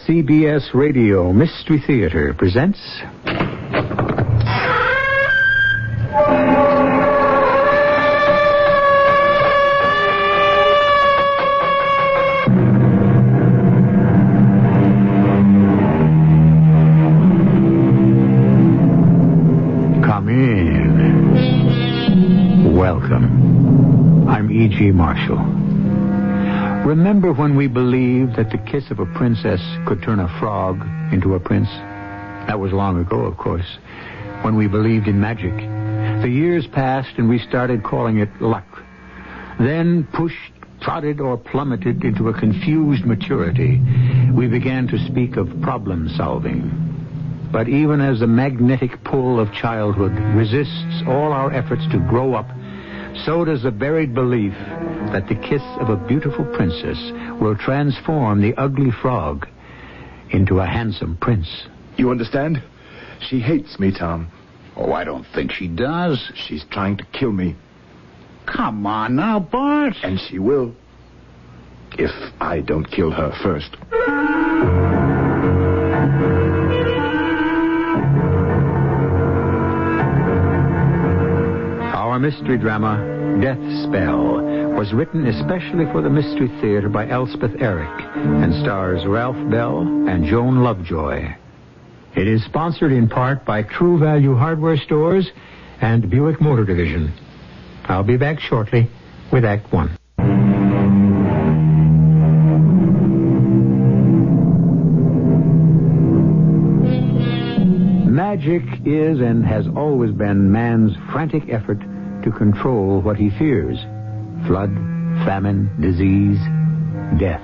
CBS Radio Mystery Theater presents... Come in. Welcome. I'm E.G. Marshall. Remember when we believed that the kiss of a princess could turn a frog into a prince? That was long ago, of course, when we believed in magic. The years passed and we started calling it luck. Then, pushed, prodded, or plummeted into a confused maturity, we began to speak of problem solving. But even as the magnetic pull of childhood resists all our efforts to grow up, so does the buried belief that the kiss of a beautiful princess will transform the ugly frog into a handsome prince. You understand? She hates me, Tom. Oh, I don't think she does. She's trying to kill me. Come on now, Bart. And she will. If I don't kill her first. Our mystery drama, Death Spell, was written especially for the Mystery Theater by Elspeth Eric and stars Ralph Bell and Joan Lovejoy. It is sponsored in part by True Value Hardware Stores and Buick Motor Division. I'll be back shortly with Act One. Magic is and has always been man's frantic effort to control what he fears. Flood, famine, disease, death.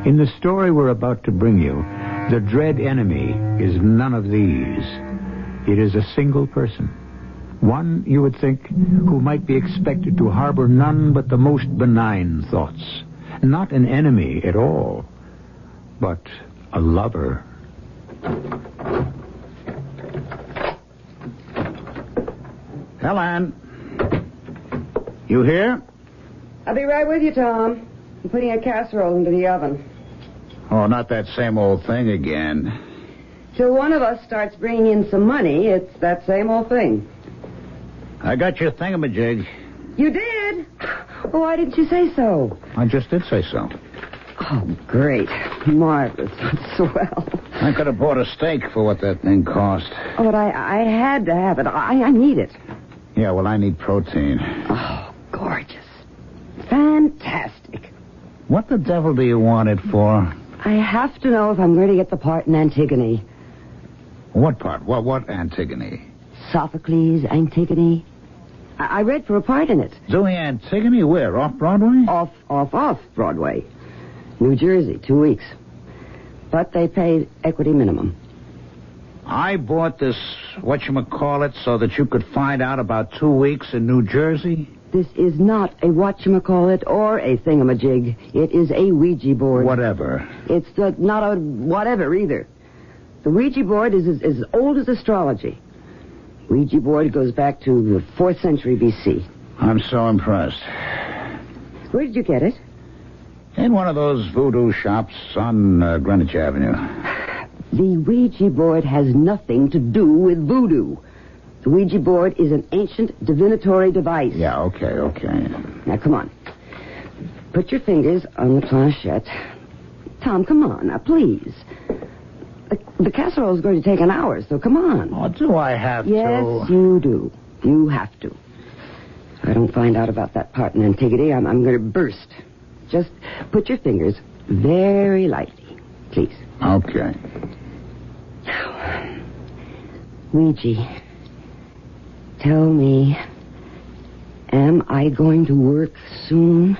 In the story we're about to bring you, the dread enemy is none of these. It is a single person. One, you would think, who might be expected to harbor none but the most benign thoughts. Not an enemy at all, but a lover. Helen. You here? I'll be right with you, Tom. I'm putting a casserole into the oven. Oh, not that same old thing again. Till one of us starts bringing in some money, it's that same old thing. I got your thingamajig. You did? Oh, why didn't you say so? I just did say so. Oh, great. Marvelous. Swell. I could have bought a steak for what that thing cost. Oh, but I had to have it. I need it. Yeah, well, I need protein. Oh, gorgeous. Fantastic. What the devil do you want it for? I have to know if I'm going to get the part in Antigone. What part? What Antigone? Sophocles' Antigone. I read for a part in it. Doing Antigone where? Off-Broadway? Off Broadway. New Jersey, 2 weeks. But they paid equity minimum. I bought this, whatchamacallit, so that you could find out about 2 weeks in New Jersey? This is not a whatchamacallit or a thingamajig. It is a Ouija board. Whatever. It's not a whatever either. The Ouija board is as old as astrology. Ouija board goes back to the 4th century B.C. I'm so impressed. Where did you get it? In one of those voodoo shops on Greenwich Avenue. The Ouija board has nothing to do with voodoo. The Ouija board is an ancient divinatory device. Yeah, okay. Now, come on. Put your fingers on the planchette. Tom, come on, now, please. The casserole is going to take an hour, so come on. Oh, do I have to? Yes, you do. You have to. If I don't find out about that part in Antigone, I'm going to burst. Just put your fingers very lightly, please. Okay. Ouija, tell me, am I going to work soon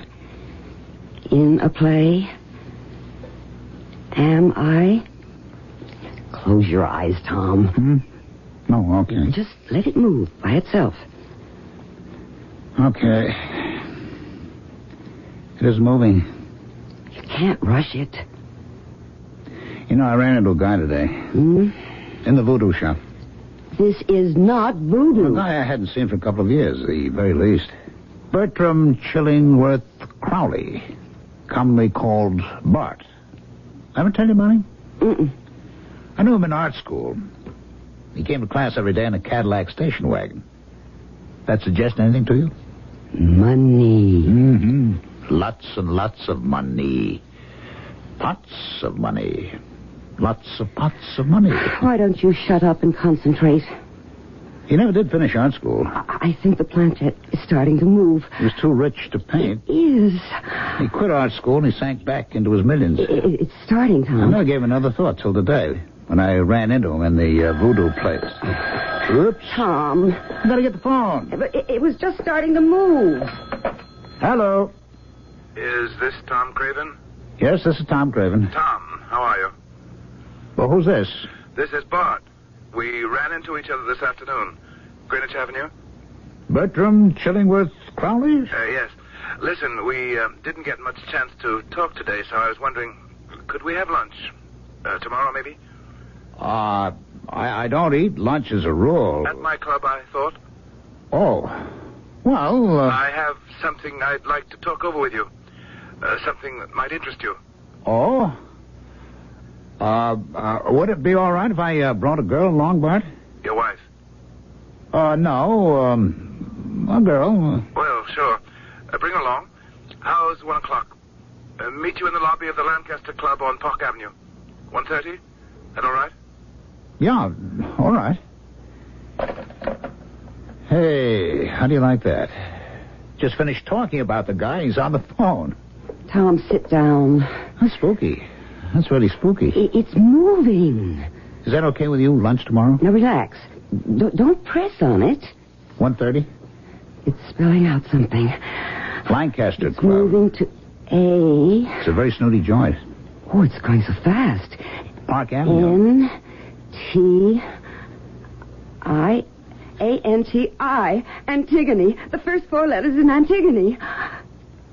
in a play? Am I? Close your eyes, Tom. No, okay. Just let it move by itself. Okay. It is moving. You can't rush it. You know, I ran into a guy today. In the voodoo shop. This is not voodoo. A guy I hadn't seen for a couple of years, at the very least. Bertram Chillingworth Crowley, commonly called Bart. Ever tell you about him? Mm-mm. I knew him in art school. He came to class every day in a Cadillac station wagon. That suggest anything to you? Money. Mm-hmm. Lots and lots of money. Pots of money. Lots of pots of money. Why don't you shut up and concentrate? He never did finish art school. I think the planchette is starting to move. He was too rich to paint. It is. He quit art school and he sank back into his millions. It's starting, Tom. I never gave another thought till today when I ran into him in the voodoo place. Oops. Tom. I gotta get the phone. But it was just starting to move. Hello. Is this Tom Craven? Yes, this is Tom Craven. Tom, how are you? Well, who's this? This is Bart. We ran into each other this afternoon. Greenwich Avenue? Bertram Chillingworth Crowley? Yes. Listen, we didn't get much chance to talk today, so I was wondering, could we have lunch? Tomorrow, maybe? I don't eat lunch as a rule. At my club, I thought. Oh. Well, I have something I'd like to talk over with you. Something that might interest you. Oh? Would it be all right if I brought a girl along, Bart? Your wife? No, a girl. Well, sure. Bring her along. How's 1 o'clock? Meet you in the lobby of the Lancaster Club on Park Avenue. 1:30? That all right? Yeah, all right. Hey, how do you like that? Just finished talking about the guy. He's on the phone. Tom, sit down. That's spooky. That's really spooky. It's moving. Is that okay with you? Lunch tomorrow? Now, relax. Don't press on it. 1:30? It's spelling out something. Lancaster It's Club. moving to A. It's a very snooty joint. Oh, it's going so fast. Park Avenue. N-T-I-A-N-T-I. Antigone. The first 4 letters in Antigone.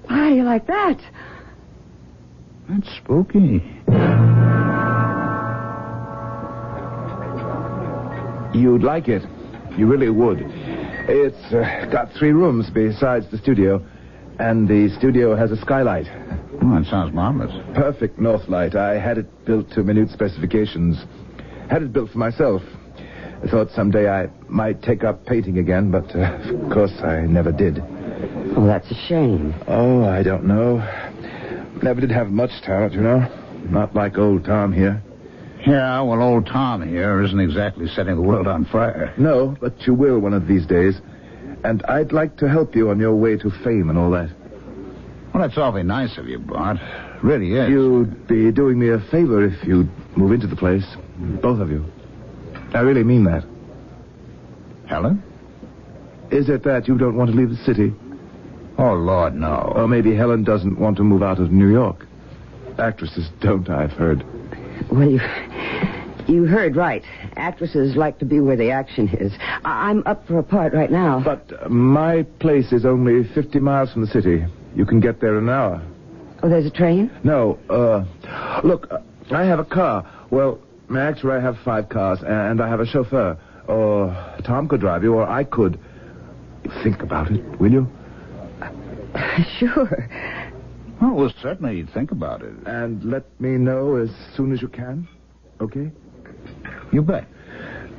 How do you like that? That's spooky. You'd like it. You really would. It's got 3 rooms besides the studio, and the studio has a skylight. Oh, that sounds marvelous. Perfect north light. I had it built to minute specifications. Had it built for myself. I thought someday I might take up painting again, but of course I never did. Oh, that's a shame. Oh, I don't know. Never did have much talent, you know. Not like old Tom here. Yeah, well, old Tom here isn't exactly setting the world on fire. No, but you will one of these days. And I'd like to help you on your way to fame and all that. Well, that's awfully nice of you, Bart. Really is. You'd be doing me a favor if you'd move into the place. Both of you. I really mean that. Helen? Is it that you don't want to leave the city? Oh, Lord, no. Or maybe Helen doesn't want to move out of New York. Actresses don't, I've heard. Well, you heard right. Actresses like to be where the action is. I'm up for a part right now. But my place is only 50 miles from the city. You can get there in an hour. Oh, there's a train? No, look, I have a car. Well, actually, I have 5 cars, and I have a chauffeur. Or Tom could drive you, or I could. Think about it, will you? Sure. Oh, well, certainly you'd think about it. And let me know as soon as you can, okay? You bet.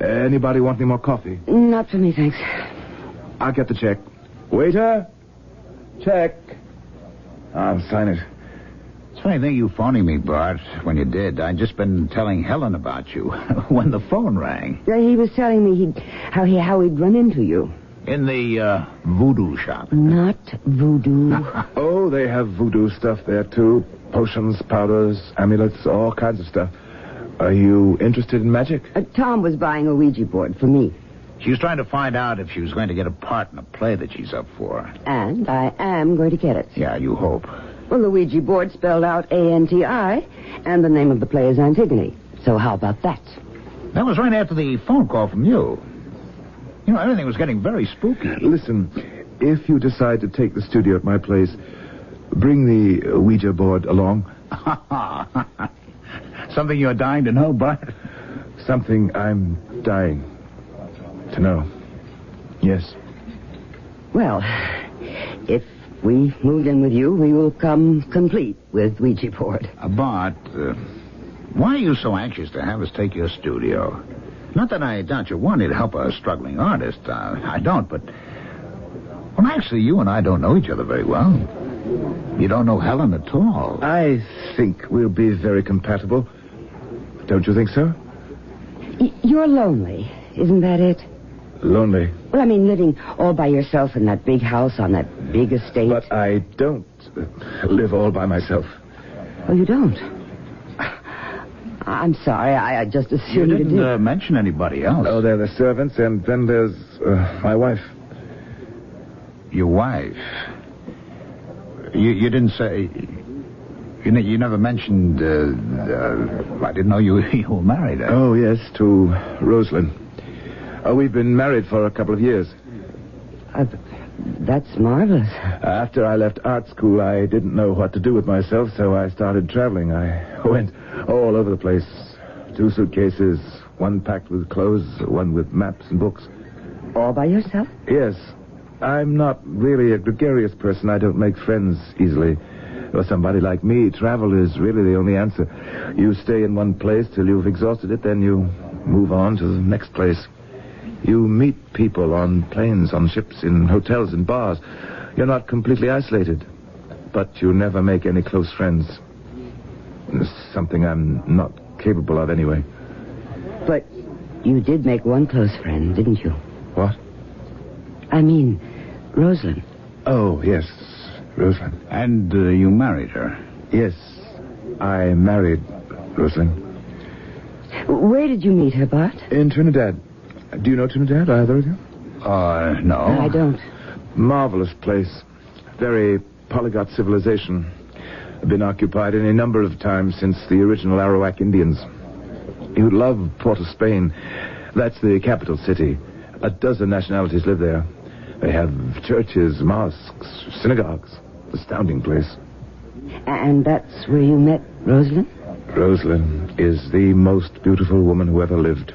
Anybody want any more coffee? Not for me, thanks. I'll get the check. Waiter! Check. I'll sign it. It's a funny thing you phoning me, Bart, when you did. I'd just been telling Helen about you when the phone rang. He was telling me how he'd run into you. In the voodoo shop. Not voodoo. Oh, they have voodoo stuff there, too. Potions, powders, amulets, all kinds of stuff. Are you interested in magic? Tom was buying a Ouija board for me. She was trying to find out if she was going to get a part in a play that she's up for. And I am going to get it. Yeah, you hope. Well, the Ouija board spelled out A-N-T-I, and the name of the play is Antigone. So how about that? That was right after the phone call from you. You know, everything was getting very spooky. Listen, if you decide to take the studio at my place, bring the Ouija board along. Something you're dying to know, Bart? Something I'm dying to know. Yes. Well, if we moved in with you, we will come complete with Ouija board. Bart, Why are you so anxious to have us take your studio? Not that I doubt you wanted to help a struggling artist. I don't, but... Well, actually, you and I don't know each other very well. You don't know Helen at all. I think we'll be very compatible. Don't you think so? You're lonely, isn't that it? Lonely. Well, I mean, living all by yourself in that big house on that big estate. But I don't live all by myself. Oh, you don't? I'm sorry. I just assumed you you didn't did. Mention anybody else. Oh, there are the servants, and then there's my wife. Your wife? You didn't say... You never mentioned... I didn't know you were married. Oh, yes, to Rosalind. We've been married for a couple of years. That's marvelous. After I left art school, I didn't know what to do with myself, so I started traveling. I went all over the place. 2 suitcases, one packed with clothes, one with maps and books. All by yourself? Yes. I'm not really a gregarious person. I don't make friends easily. For somebody like me, travel is really the only answer. You stay in one place till you've exhausted it, then you move on to the next place. You meet people on planes, on ships, in hotels, in bars. You're not completely isolated, but you never make any close friends. It's something I'm not capable of anyway. But you did make one close friend, didn't you? What? I mean, Rosalind. Oh, yes, Rosalind. And you married her? Yes, I married Rosalind. Where did you meet her, Bart? In Trinidad. Do you know Trinidad, either of you? No. I don't. Marvelous place. Very polyglot civilization. Been occupied any number of times since the original Arawak Indians. You'd love Port of Spain. That's the capital city. 12 nationalities live there. They have churches, mosques, synagogues. Astounding place. And that's where you met Rosalind? Rosalind is the most beautiful woman who ever lived.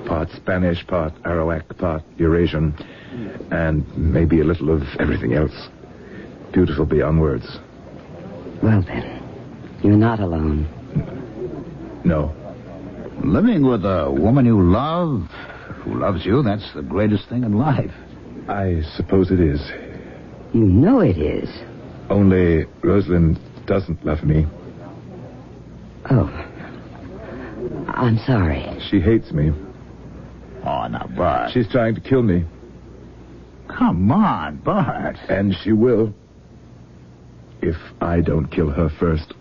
Part Spanish, part Arawak, part Eurasian, and maybe a little of everything else. Beautiful beyond words. Well, then, you're not alone. No. Living with a woman you love, who loves you, that's the greatest thing in life. I suppose it is. You know it is. Only Rosalind doesn't love me. Oh. I'm sorry. She hates me. Oh, now, Bart. She's trying to kill me. Come on, Bart. And she will. If I don't kill her first.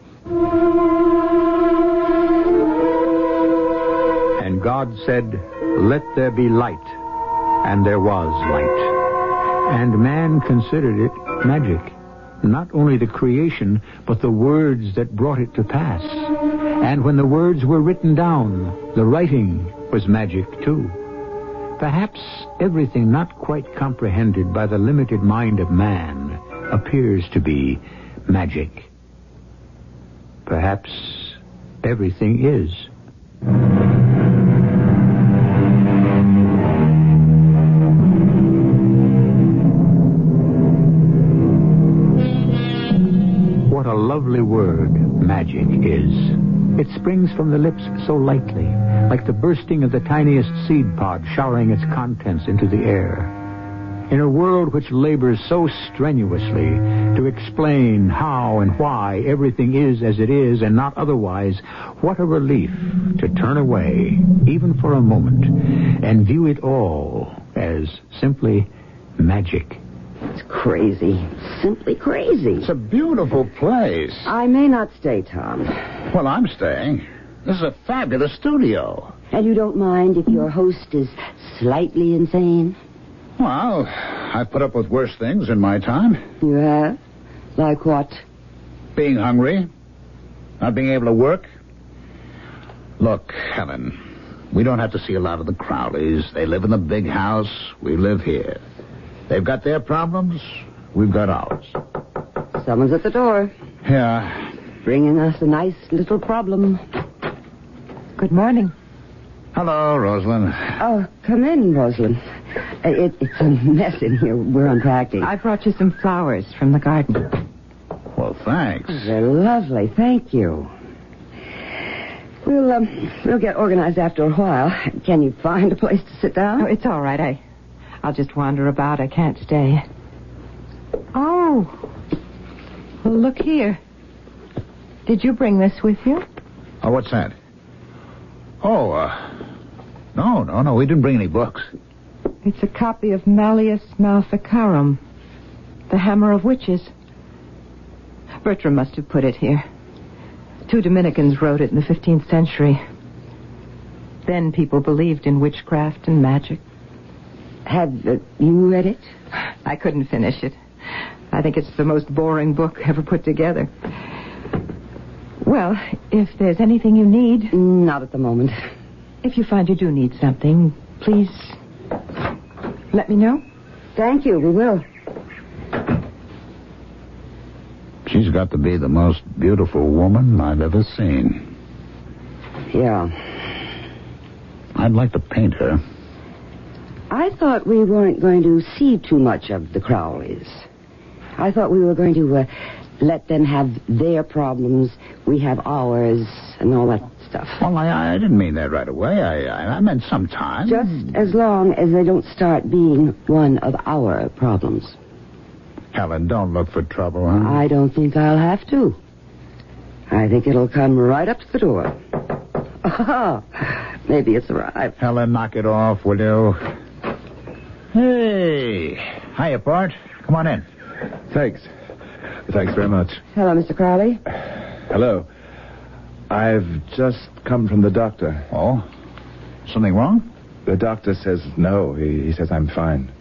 And God said, "Let there be light." And there was light. And man considered it magic. Not only the creation, but the words that brought it to pass. And when the words were written down, the writing was magic too. Perhaps everything not quite comprehended by the limited mind of man appears to be magic. Perhaps everything is. What a lovely word magic is. It springs from the lips so lightly, like the bursting of the tiniest seed pod showering its contents into the air. In a world which labors so strenuously to explain how and why everything is as it is and not otherwise, what a relief to turn away, even for a moment, and view it all as simply magic. It's crazy. Simply crazy. It's a beautiful place. I may not stay, Tom. Well, I'm staying. This is a fabulous studio. And you don't mind if your host is slightly insane? Well, I've put up with worse things in my time. You have? Like what? Being hungry. Not being able to work. Look, Helen, we don't have to see a lot of the Crowleys. They live in the big house. We live here. They've got their problems. We've got ours. Someone's at the door. Yeah. Bringing us a nice little problem. Good morning. Hello, Rosalind. Oh, come in, Rosalind. It's a mess in here. We're unpacking. I brought you some flowers from the garden. Well, thanks. They're lovely. Thank you. We'll get organized after a while. Can you find a place to sit down? Oh, it's all right. I'll just wander about. I can't stay. Oh. Well, look here. Did you bring this with you? Oh, what's that? Oh, no. We didn't bring any books. It's a copy of Malleus Maleficarum, The Hammer of Witches. Bertram must have put it here. 2 Dominicans wrote it in the 15th century. Then people believed in witchcraft and magic. Have you read it? I couldn't finish it. I think it's the most boring book ever put together. Well, if there's anything you need... Not at the moment. If you find you do need something, please let me know. Thank you, we will. She's got to be the most beautiful woman I've ever seen. Yeah. I'd like to paint her. I thought we weren't going to see too much of the Crowleys. I thought we were going to let them have their problems, we have ours, and all that stuff. Well, I didn't mean that right away. I meant sometime. Just as long as they don't start being one of our problems. Helen, don't look for trouble, huh? I don't think I'll have to. I think it'll come right up to the door. Oh, maybe it's arrived. Helen, knock it off, will you? Hey. Hiya, Bart. Come on in. Thanks. Thanks very much. Hello, Mr. Crowley. Hello. I've just come from the doctor. Oh? Something wrong? The doctor says no. He says I'm fine.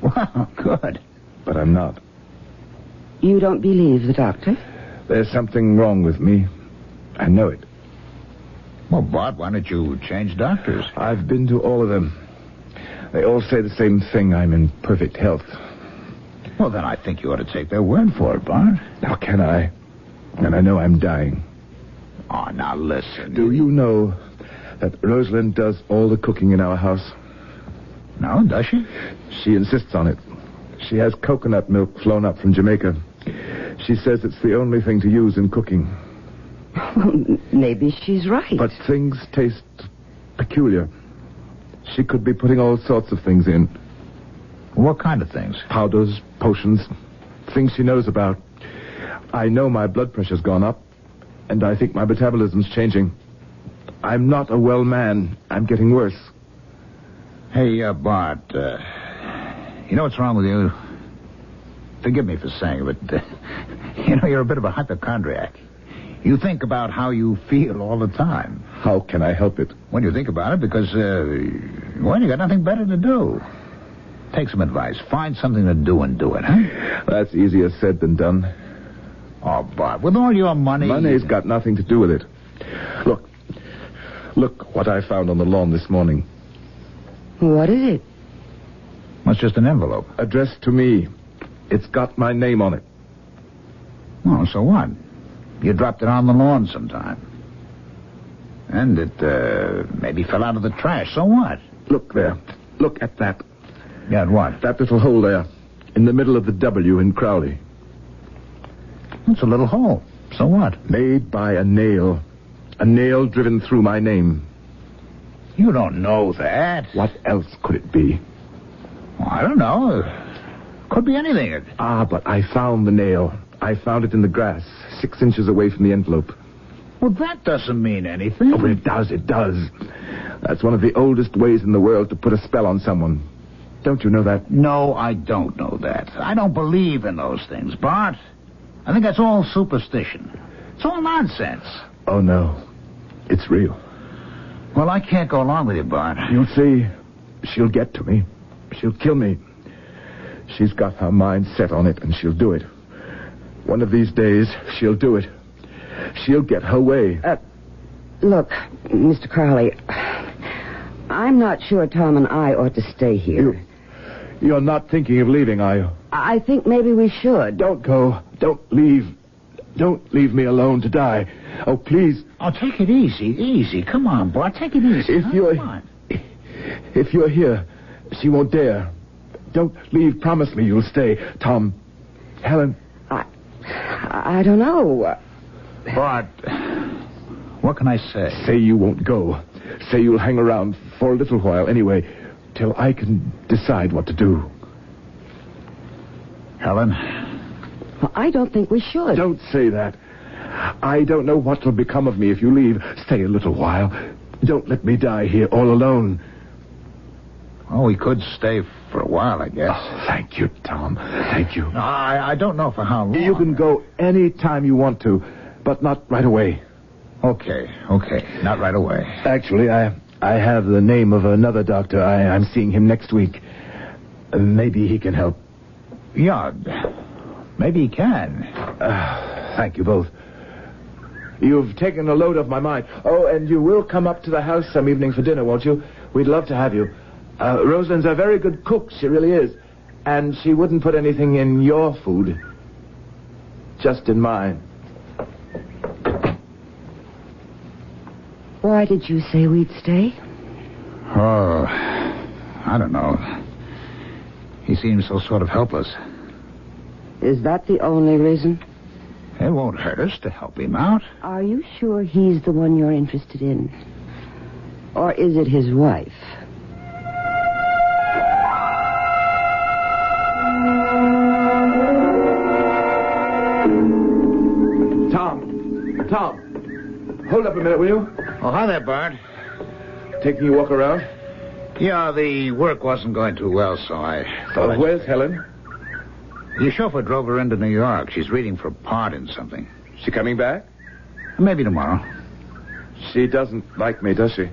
Well, good. But I'm not. You don't believe the doctor? There's something wrong with me. I know it. Well, Bart, why don't you change doctors? I've been to all of them. They all say the same thing. I'm in perfect health. Well, then I think you ought to take their word for it, Bart. How can I? And I know I'm dying. Oh, now listen. Do you know that Rosalind does all the cooking in our house? No, does she? She insists on it. She has coconut milk flown up from Jamaica. She says it's the only thing to use in cooking. Well, maybe she's right. But things taste peculiar. She could be putting all sorts of things in. What kind of things? Powders, potions, things she knows about. I know my blood pressure's gone up, and I think my metabolism's changing. I'm not a well man. I'm getting worse. Hey, Bart, you know what's wrong with you? Forgive me for saying it, but, you're a bit of a hypochondriac. You think about how you feel all the time. How can I help it? When you think about it, because, you got nothing better to do. Take some advice. Find something to do and do it, huh? That's easier said than done. Oh, Bart, with all your money... Money's got nothing to do with it. Look what I found on the lawn this morning. What is it? Well, it's just an envelope. Addressed to me. It's got my name on it. Oh, so what? You dropped it on the lawn sometime. And it, maybe fell out of the trash. So what? Look there. Look at that. Yeah, what? That little hole there. In the middle of the W in Crowley. It's a little hole. So what? Made by a nail. A nail driven through my name. You don't know that. What else could it be? Well, I don't know. Could be anything. But I found the nail. I found it in the grass, 6 inches away from the envelope. Well, that doesn't mean anything. Oh, but it does. That's one of the oldest ways in the world to put a spell on someone. Don't you know that? No, I don't know that. I don't believe in those things, Bart. I think that's all superstition. It's all nonsense. Oh, no. It's real. Well, I can't go along with you, Bart. You'll see. She'll get to me. She'll kill me. She's got her mind set on it, and she'll do it. One of these days, she'll do it. She'll get her way. Look, Mr. Crowley, I'm not sure Tom and I ought to stay here. You're not thinking of leaving, are you? I think maybe we should. Don't go. Don't leave. Don't leave me alone to die. Oh, please. Oh, take it easy. Easy. Come on, Bart. Take it easy. If you're here, she won't dare. Don't leave. Promise me you'll stay. Tom. Helen. I don't know. Bart, What can I say? Say you won't go. Say you'll hang around for a little while anyway, till I can decide what to do. Helen? Well, I don't think we should. Don't say that. I don't know what will become of me if you leave. Stay a little while. Don't let me die here all alone. Oh, we could stay for a while, I guess. Oh, thank you, Tom. Thank you. No, I don't know for how long. You can go any time you want to, but not right away. Okay. Not right away. Actually, I have the name of another doctor. I'm seeing him next week. Maybe he can help. Yeah, maybe he can. Thank you both. You've taken a load off my mind. Oh, and you will come up to the house some evening for dinner, won't you? We'd love to have you. Rosalind's a very good cook, she really is. And she wouldn't put anything in your food. Just in mine. Why did you say we'd stay? Oh, I don't know. He seems so sort of helpless. Is that the only reason? It won't hurt us to help him out. Are you sure he's the one you're interested in? Or is it his wife? Tom, hold up a minute, will you? Oh, hi there, Bart. Taking you a walk around? Yeah, the work wasn't going too well, so I thought Where's Helen? The chauffeur drove her into New York. She's reading for a part in something. She coming back? Maybe tomorrow. She doesn't like me, does she?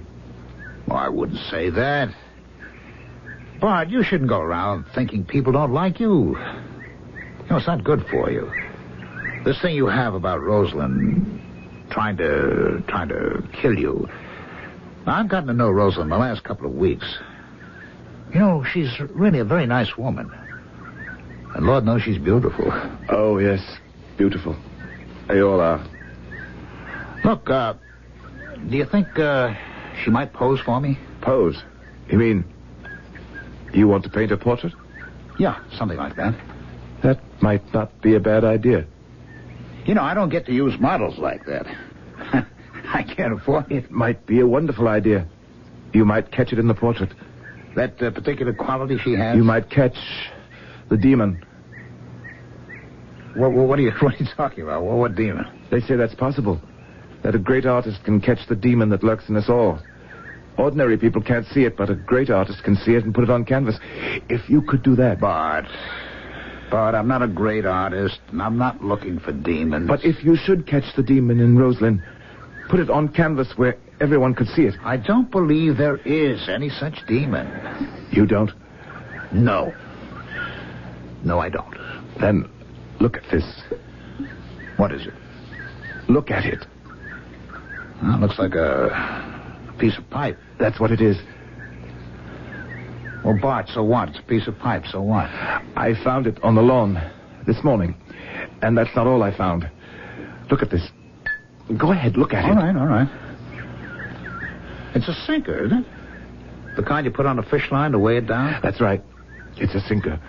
Well, I wouldn't say that. Bart, you shouldn't go around thinking people don't like you. You know, it's not good for you. This thing you have about Rosalind trying to kill you. I've gotten to know Rosalind the last couple of weeks. You know, she's really a very nice woman. And Lord knows she's beautiful. Oh, yes. Beautiful. They all are. Look, do you think she might pose for me? Pose? You mean you want to paint a portrait? Yeah, something like that. That might not be a bad idea. You know, I don't get to use models like that. I can't afford it. It might be a wonderful idea. You might catch it in the portrait. That particular quality she has? You might catch the demon. What are you talking about? What demon? They say that's possible. That a great artist can catch the demon that lurks in us all. Ordinary people can't see it, but a great artist can see it and put it on canvas. If you could do that... Bart, I'm not a great artist, and I'm not looking for demons. But if you should catch the demon in Rosalind, put it on canvas where everyone could see it. I don't believe there is any such demon. You don't? No. No, I don't. Then look at this. What is it? Look at it. Well, it looks like a piece of pipe. That's what it is. Well, Bart, so what? It's a piece of pipe, so what? I found it on the lawn this morning. And that's not all I found. Look at this. Go ahead, look at it. All right. It's a sinker, isn't it? The kind you put on a fish line to weigh it down? That's right. It's a sinker.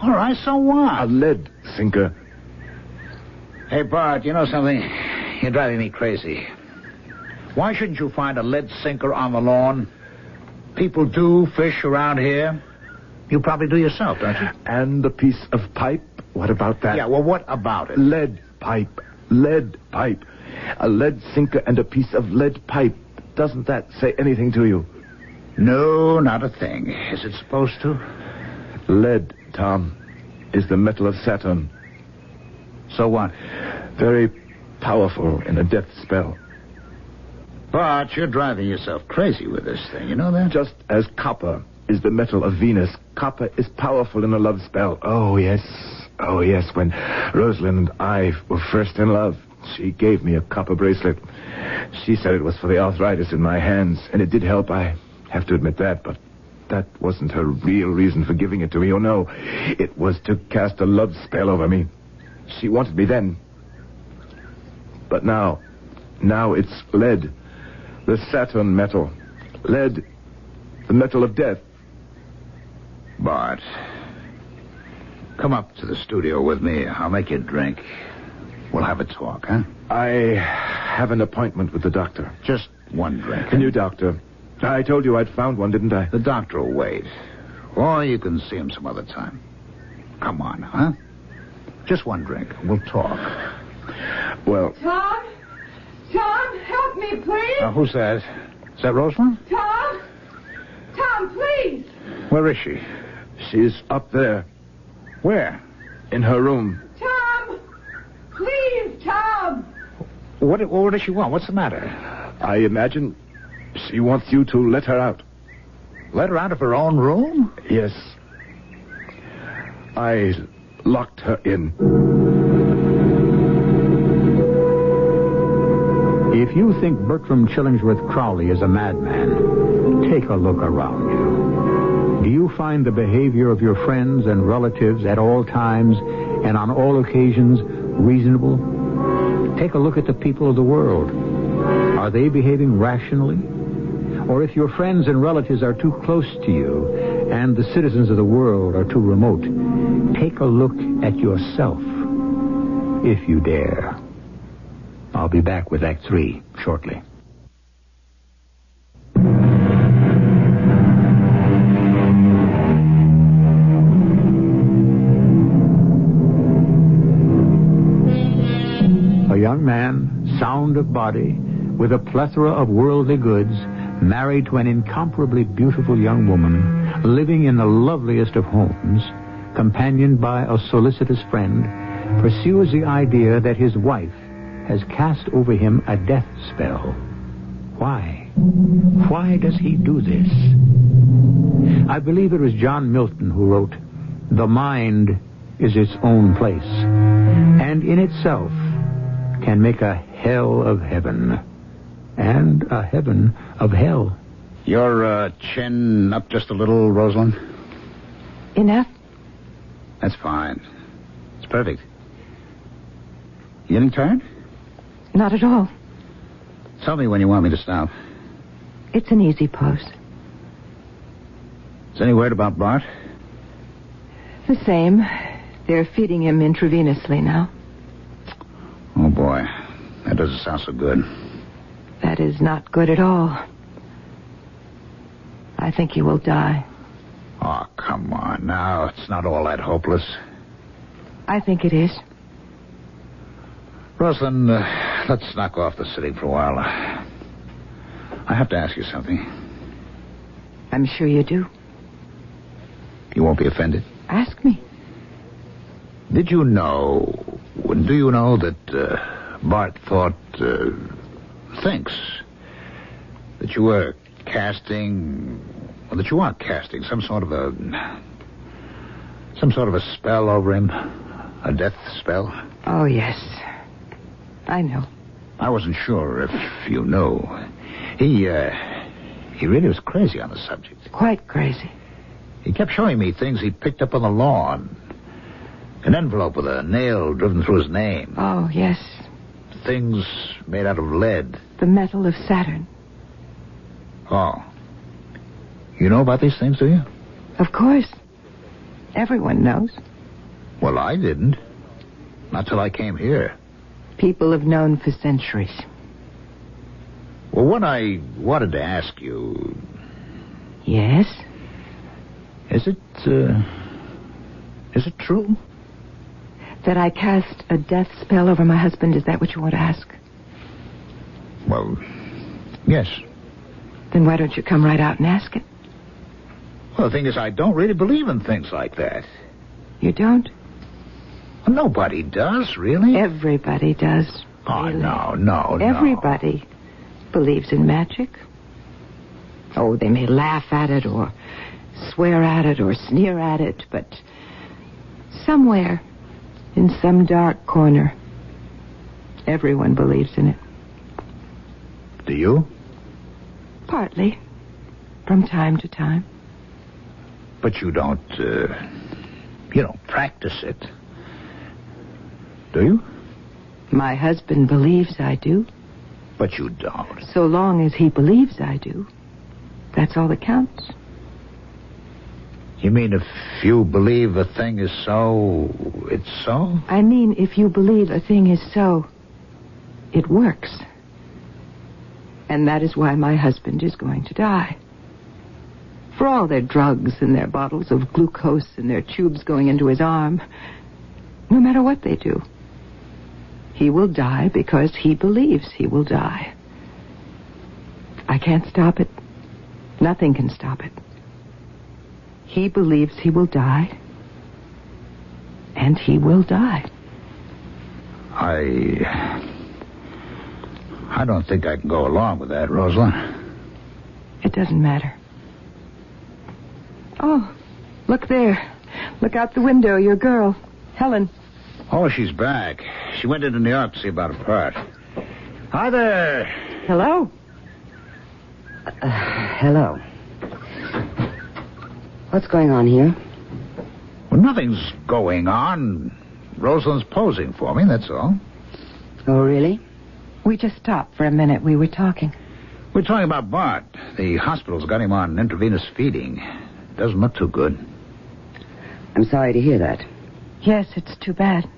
All right, so what? A lead sinker. Hey, Bart, you know something? You're driving me crazy. Why shouldn't you find a lead sinker on the lawn? People do fish around here. You probably do yourself, don't you? And a piece of pipe? What about that? Yeah, well, what about it? Lead pipe. Lead pipe. A lead sinker and a piece of lead pipe. Doesn't that say anything to you? No, not a thing. Is it supposed to? Lead, Tom, is the metal of Saturn. So what? Very powerful in a death spell. But you're driving yourself crazy with this thing, you know that? Just as copper is the metal of Venus, copper is powerful in a love spell. Oh, yes. When Rosalind and I were first in love, she gave me a copper bracelet. She said it was for the arthritis in my hands, and it did help, I have to admit that, but that wasn't her real reason for giving it to me. Oh, no. It was to cast a love spell over me. She wanted me then. But now it's lead. The Saturn metal. Lead. The metal of death. Bart, come up to the studio with me. I'll make you a drink. We'll have a talk, huh? I have an appointment with the doctor. Just one drink. A new doctor. I told you I'd found one, didn't I? The doctor will wait. Or you can see him some other time. Come on, huh? Just one drink. We'll talk. Well... Tom? Tom, help me, please. Who's that? Is that Rosalind? Tom? Tom, please. Where is she? She's up there. Where? In her room. Tom! Please, Tom! What does she want? What's the matter? I imagine she wants you to let her out. Let her out of her own room? Yes. I locked her in. If you think Bertram Chillingsworth Crowley is a madman, take a look around you. Do you find the behavior of your friends and relatives at all times and on all occasions reasonable? Take a look at the people of the world. Are they behaving rationally? Or if your friends and relatives are too close to you and the citizens of the world are too remote, take a look at yourself, if you dare. I'll be back with Act 3 shortly. A young man, sound of body, with a plethora of worldly goods, married to an incomparably beautiful young woman, living in the loveliest of homes, companioned by a solicitous friend, pursues the idea that his wife has cast over him a death spell. Why? Why does he do this? I believe it was John Milton who wrote, "The mind is its own place, and in itself can make a hell of heaven, and a heaven of hell." Your chin up just a little, Rosalind? Enough? That's fine. It's perfect. You getting tired? Not at all. Tell me when you want me to stop. It's an easy pose. Is any word about Bart? The same. They're feeding him intravenously now. Oh, boy. That doesn't sound so good. That is not good at all. I think he will die. Oh, come on now. It's not all that hopeless. I think it is. Rosalind, let's knock off the sitting for a while. I have to ask you something. I'm sure you do. You won't be offended? Ask me. Do you know that Bart thinks that you were casting, or that you are casting some sort of a spell over him? A death spell? Oh, yes. I know. I wasn't sure if you knew. He really was crazy on the subject. Quite crazy. He kept showing me things he'd picked up on the lawn. An envelope with a nail driven through his name. Oh, yes. Things made out of lead. The metal of Saturn. Oh. You know about these things, do you? Of course. Everyone knows. Well, I didn't. Not till I came here. People have known for centuries. Well, what I wanted to ask you... Yes? Is it true? That I cast a death spell over my husband, is that what you want to ask? Well, yes. Then why don't you come right out and ask it? Well, the thing is, I don't really believe in things like that. You don't? Well, nobody does, really. Everybody does. Oh, really. No. Everybody believes in magic. Oh, they may laugh at it or swear at it or sneer at it, but somewhere in some dark corner, everyone believes in it. Do you? Partly. From time to time. But you don't practice it. Do you? My husband believes I do. But you don't. So long as he believes I do, that's all that counts. You mean if you believe a thing is so, it's so? I mean if you believe a thing is so, it works. And that is why my husband is going to die. For all their drugs and their bottles of glucose and their tubes going into his arm, no matter what they do, he will die because he believes he will die. I can't stop it. Nothing can stop it. He believes he will die, and he will die. I don't think I can go along with that, Rosalind. It doesn't matter. Oh, look there. Look out the window, your girl, Helen. Oh, she's back. She went into New York to see about a part. Hi there. Hello. Hello. What's going on here? Well, nothing's going on. Rosalind's posing for me, that's all. Oh, really? We just stopped for a minute. We were talking. We're talking about Bart. The hospital's got him on intravenous feeding. Doesn't look too good. I'm sorry to hear that. Yes, it's too bad.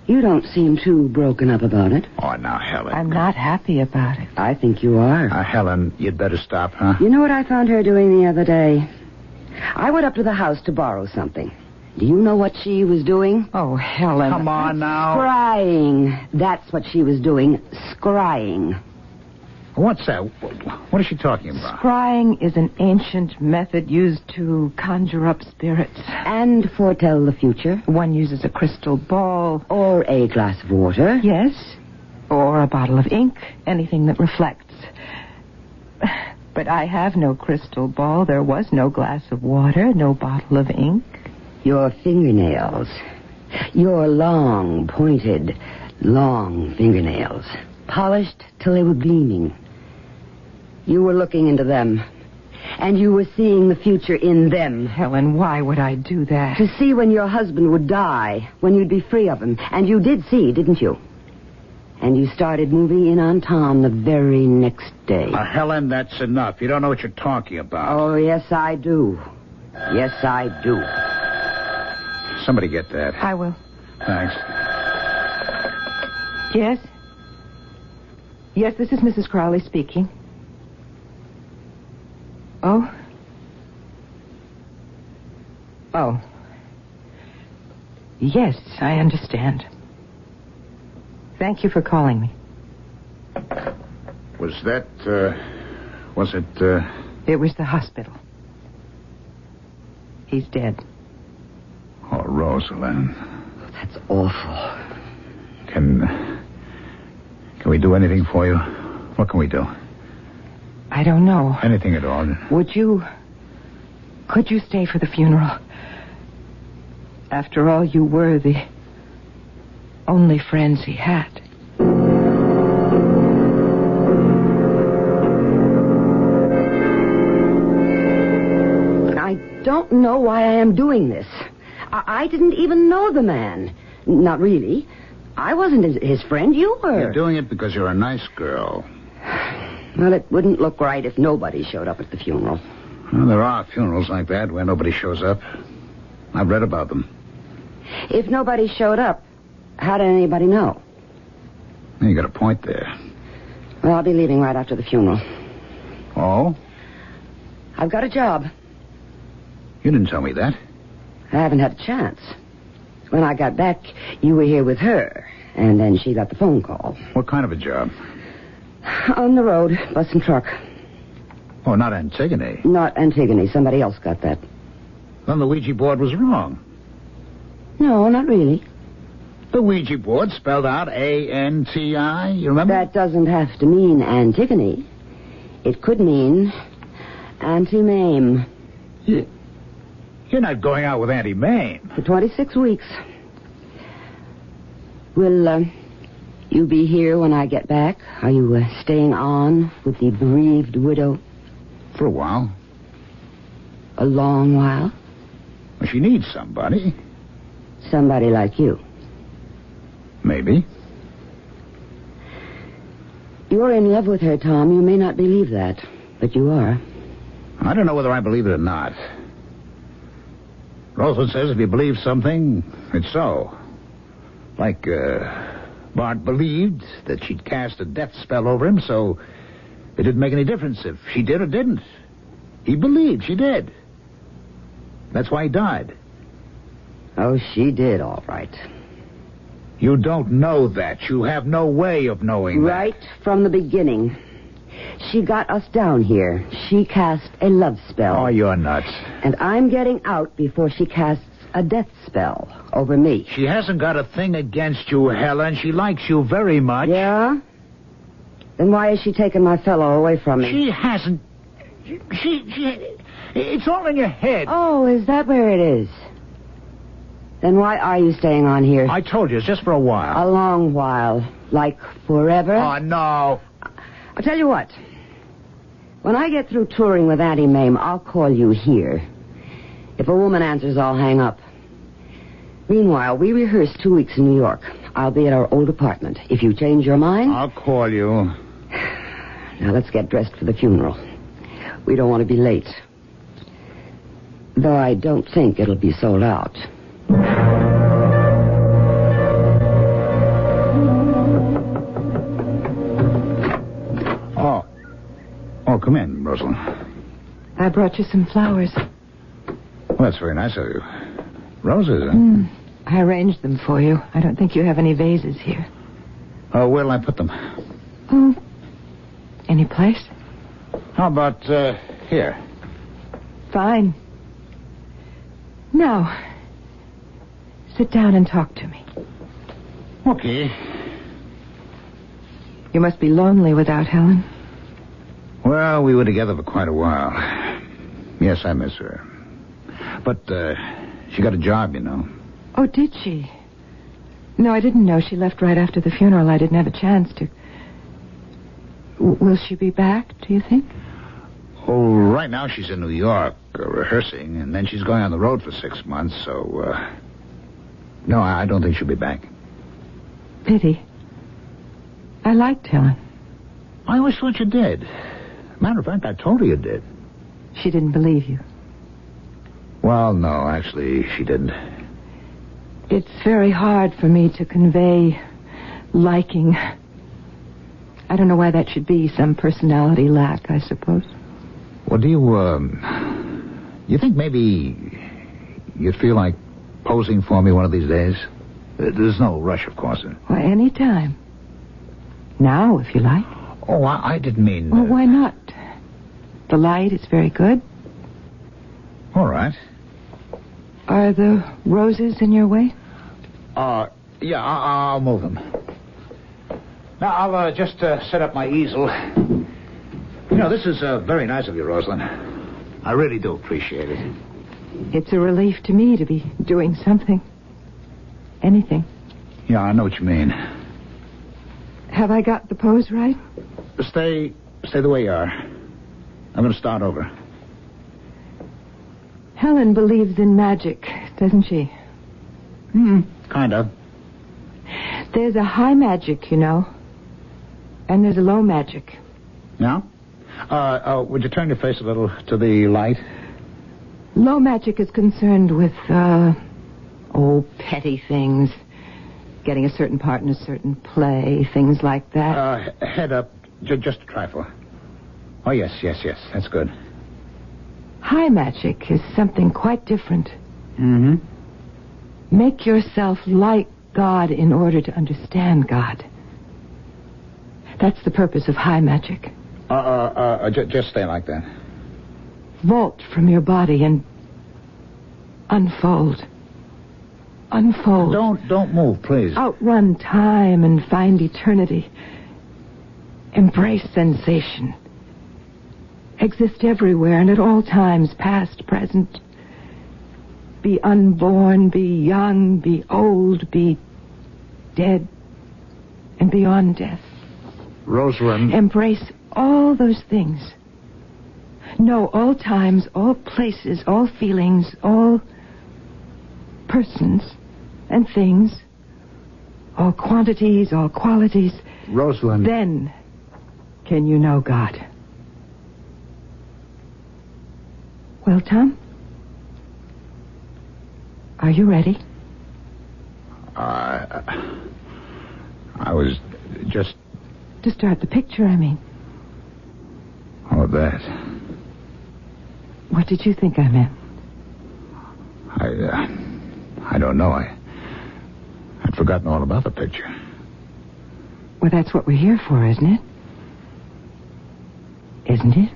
You don't seem too broken up about it. Oh, now, Helen. I'm not happy about it. I think you are. Helen, you'd better stop, huh? You know what I found her doing the other day? I went up to the house to borrow something. Do you know what she was doing? Oh, Helen. Come on now. Scrying. That's what she was doing. Scrying. What's that? What is she talking about? Scrying is an ancient method used to conjure up spirits. And foretell the future. One uses a crystal ball. Or a glass of water. Yes. Or a bottle of ink. Anything that reflects. But I have no crystal ball. There was no glass of water, no bottle of ink. Your fingernails. Your long, pointed, long fingernails. Polished till they were gleaming. You were looking into them. And you were seeing the future in them. Helen, why would I do that? To see when your husband would die, when you'd be free of him. And you did see, didn't you? And you started moving in on Tom the very next day. Helen, that's enough. You don't know what you're talking about. Oh, yes, I do. Yes, I do. Somebody get that. I will. Thanks. Yes? Yes, this is Mrs. Crowley speaking. Oh? Oh. Yes, I understand. Thank you for calling me. Was that, was it, It was the hospital. He's dead. Oh, Rosalind. That's awful. Can we do anything for you? What can we do? I don't know. Anything at all. Could you stay for the funeral? After all, you were the only friends he had. I don't know why I am doing this. I didn't even know the man. Not really. I wasn't his friend. You were. You're doing it because you're a nice girl. Well, it wouldn't look right if nobody showed up at the funeral. Well, there are funerals like that where nobody shows up. I've read about them. If nobody showed up, how did anybody know? You got a point there. Well, I'll be leaving right after the funeral. Oh? I've got a job. You didn't tell me that. I haven't had a chance. When I got back, you were here with her, and then she got the phone call. What kind of a job? On the road, bus and truck. Oh, not Antigone. Not Antigone. Somebody else got that. Then the Ouija board was wrong. No, not really. The Ouija board spelled out A-N-T-I, you remember? That doesn't have to mean Antigone. It could mean Auntie Mame. You're not going out with Auntie Mame. For 26 weeks. Will you be here when I get back? Are you staying on with the bereaved widow? For a while. A long while? Well, she needs somebody. Somebody like you. Maybe. You're in love with her, Tom. You may not believe that, but you are. I don't know whether I believe it or not. Rosalind says if you believe something, it's so. Like Bart believed that she'd cast a death spell over him, so it didn't make any difference if she did or didn't. He believed she did. That's why he died. Oh, she did, all right. You don't know that. You have no way of knowing that. Right from the beginning. She got us down here. She cast a love spell. Oh, you're nuts. And I'm getting out before she casts a death spell over me. She hasn't got a thing against you, Helen. She likes you very much. Yeah? Then why is she taking my fellow away from me? She hasn't... It's all in your head. Oh, is that where it is? Then why are you staying on here? I told you, it's just for a while. A long while. Like forever? Oh, no. I'll tell you what. When I get through touring with Auntie Mame, I'll call you here. If a woman answers, I'll hang up. Meanwhile, we rehearse 2 weeks in New York. I'll be at our old apartment. If you change your mind... I'll call you. Now, let's get dressed for the funeral. We don't want to be late. Though I don't think it'll be sold out. Oh, come in, Grossel. I brought you some flowers. Well, that's very nice of you. Roses, huh? I arranged them for you. I don't think you have any vases here. Oh, where'll I put them? Oh, any place? How about, here? Fine. Now, sit down and talk to me. Okay. You must be lonely without Helen. Well, we were together for quite a while. Yes, I miss her. But, she got a job, you know. Oh, did she? No, I didn't know. She left right after the funeral. I didn't have a chance to. Will she be back, do you think? Oh, right now she's in New York, rehearsing, and then she's going on the road for 6 months, so, no, I don't think she'll be back. Pity. I liked Helen. I always thought you did. Matter of fact, I told her you did. She didn't believe you. Well, no, actually, she didn't. It's very hard for me to convey liking. I don't know why that should be. Some personality lack, I suppose. Well, do you think maybe you'd feel like posing for me one of these days? There's no rush, of course. Well, any time. Now, if you like. Oh, I didn't mean... Well, why not? The light is very good. All right. Are the roses in your way? Yeah, I'll move them. Now, I'll just set up my easel. You know, this is very nice of you, Rosalind. I really do appreciate it. It's a relief to me to be doing something. Anything. Yeah, I know what you mean. Have I got the pose right? Stay the way you are. I'm going to start over. Helen believes in magic, doesn't she? Kind of. There's a high magic, you know. And there's a low magic. Yeah? Would you turn your face a little to the light? Low magic is concerned with, petty things. Getting a certain part in a certain play, things like that. Head up, just a trifle. Oh, yes, that's good. High magic is something quite different. Mm-hmm. Make yourself like God in order to understand God. That's the purpose of high magic. Just stay like that. Vault from your body and unfold. Unfold. Don't move, please. Outrun time and find eternity. Embrace sensation. Exist everywhere and at all times, past, present. Be unborn, be young, be old, be dead, and beyond death. Rosalind. Embrace all those things. Know all times, all places, all feelings, all persons and things, all quantities, all qualities. Rosalind. Then can you know God. Well, Tom? Are you ready? I just... To start the picture, I mean. Oh, that. What did you think I meant? I don't know. I'd forgotten all about the picture. Well, that's what we're here for, isn't it? Isn't it?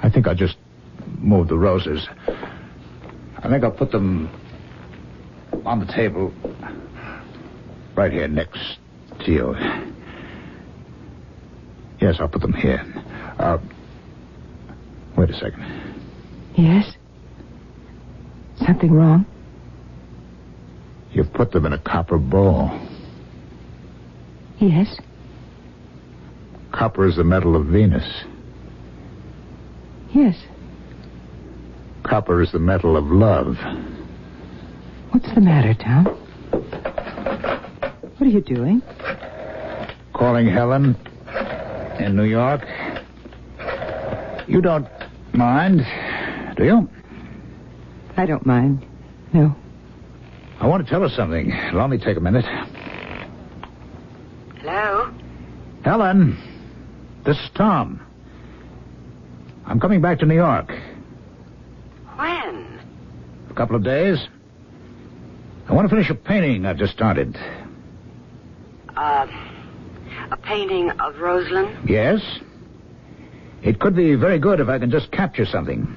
I think I'll just move the roses. I think I'll put them on the table right here next to you. Yes, I'll put them here. Wait a second. Yes? Something wrong? You've put them in a copper bowl. Yes. Copper is the metal of Venus. Yes. Copper is the metal of love. What's the matter, Tom? What are you doing? Calling Helen in New York. You don't mind, do you? I don't mind. No. I want to tell her something. It'll only take a minute. Hello? Helen, this is Tom. I'm coming back to New York. When? A couple of days. I want to finish a painting I've just started. A painting of Rosalind? Yes. It could be very good if I can just capture something.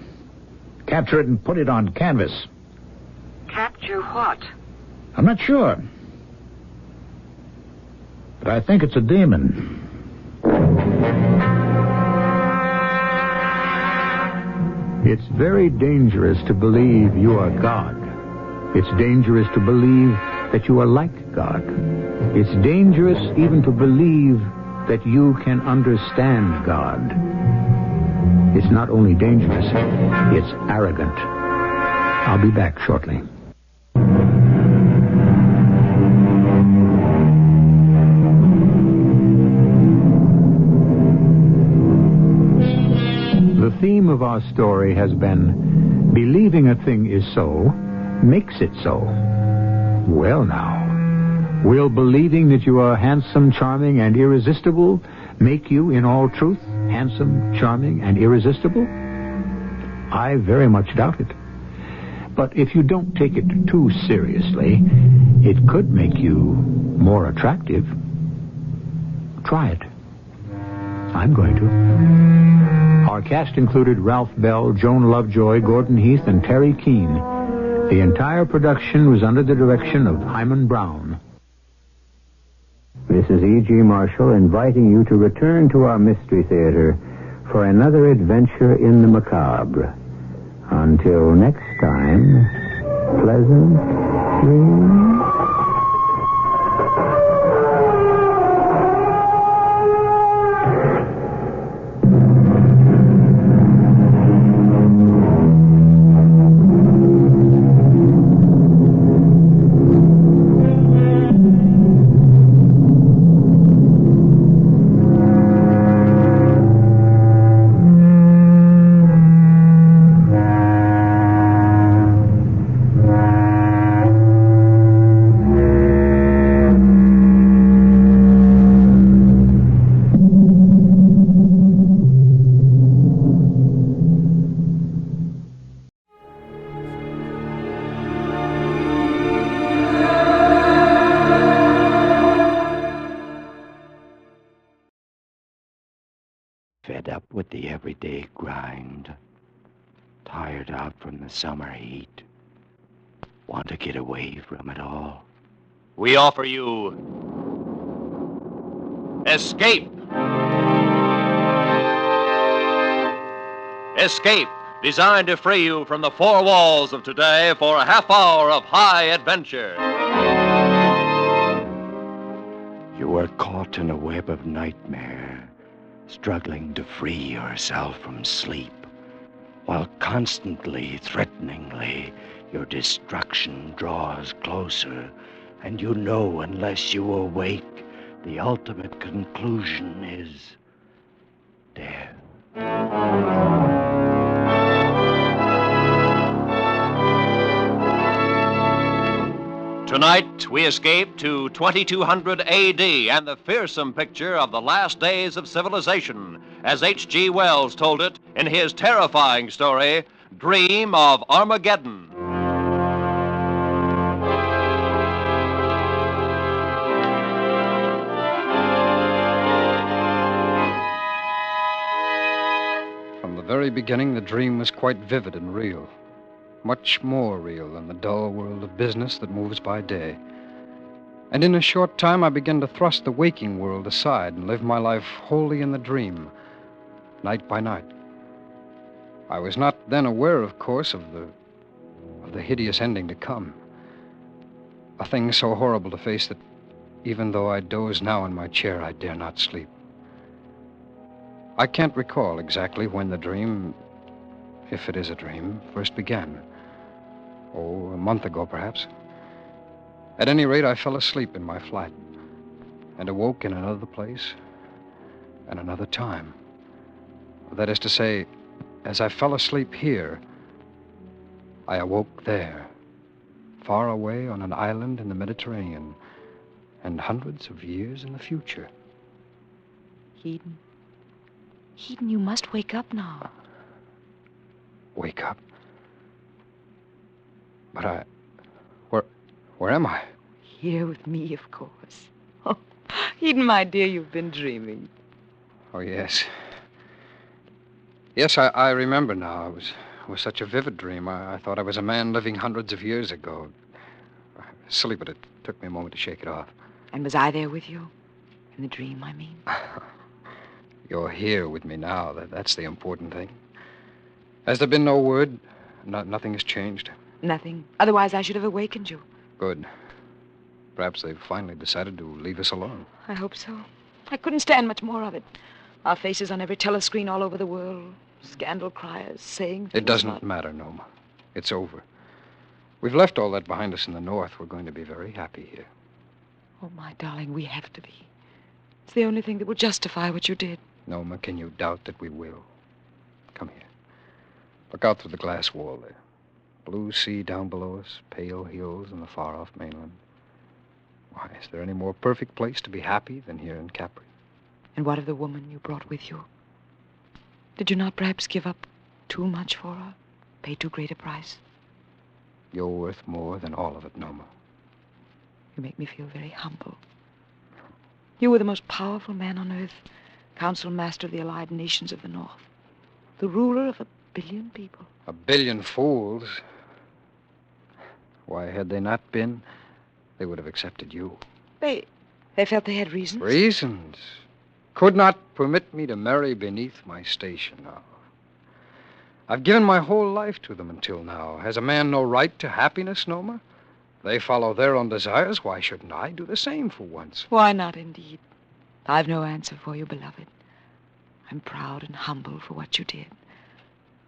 Capture it and put it on canvas. Capture what? I'm not sure. But I think it's a demon. It's very dangerous to believe you are God. It's dangerous to believe that you are like God. It's dangerous even to believe that you can understand God. It's not only dangerous, it's arrogant. I'll be back shortly. The theme of our story has been believing a thing is so makes it so. Well now, will believing that you are handsome, charming, and irresistible make you, in all truth, handsome, charming, and irresistible? I very much doubt it. But if you don't take it too seriously, it could make you more attractive. Try it. I'm going to. Our cast included Ralph Bell, Joan Lovejoy, Gordon Heath, and Terry Keane. The entire production was under the direction of Hyman Brown. This is E.G. Marshall inviting you to return to our Mystery Theater for another adventure in the macabre. Until next time, pleasant dreams. Fed up with the everyday grind. Tired out from the summer heat. Want to get away from it all. We offer you Escape. Escape, designed to free you from the four walls of today for a half hour of high adventure. You are caught in a web of nightmare, struggling to free yourself from sleep, while constantly, threateningly, your destruction draws closer, and you know unless you awake, the ultimate conclusion is death. Tonight, we escape to 2200 A.D. and the fearsome picture of the last days of civilization, as H.G. Wells told it in his terrifying story, Dream of Armageddon. From the very beginning, the dream was quite vivid and real. Much more real than the dull world of business that moves by day. And in a short time, I began to thrust the waking world aside and live my life wholly in the dream, night by night. I was not then aware, of course, of the hideous ending to come. A thing so horrible to face that even though I doze now in my chair, I dare not sleep. I can't recall exactly when the dream, if it is a dream, first began. Oh, a month ago, perhaps. At any rate, I fell asleep in my flat and awoke in another place and another time. That is to say, as I fell asleep here, I awoke there, far away on an island in the Mediterranean, and hundreds of years in the future. Eden, you must wake up now. Wake up? But where am I? Here with me, of course. Oh, Eden, my dear, you've been dreaming. Oh, yes. Yes, I remember now. It was such a vivid dream. I thought I was a man living hundreds of years ago. Silly, but it took me a moment to shake it off. And was I there with you? In the dream, I mean. You're here with me now. That's the important thing. Has there been no word? Nothing has changed? Nothing. Otherwise, I should have awakened you. Good. Perhaps they've finally decided to leave us alone. I hope so. I couldn't stand much more of it. Our faces on every telescreen all over the world. Scandal criers saying things. It doesn't matter, Noma. It's over. We've left all that behind us in the north. We're going to be very happy here. Oh, my darling, we have to be. It's the only thing that will justify what you did. Noma, can you doubt that we will? Come here. Look out through the glass wall there. Blue sea down below us, pale hills and the far-off mainland. Why, is there any more perfect place to be happy than here in Capri? And what of the woman you brought with you? Did you not perhaps give up too much for her? Pay too great a price? You're worth more than all of it, Noma. You make me feel very humble. You were the most powerful man on earth, council master of the allied nations of the North, the ruler of 1 billion people. 1 billion fools? Why, had they not been, they would have accepted you. They felt they had reasons? Reasons? Could not permit me to marry beneath my station now. I've given my whole life to them until now. Has a man no right to happiness, Noma? They follow their own desires. Why shouldn't I do the same for once? Why not, indeed? I've no answer for you, beloved. I'm proud and humble for what you did.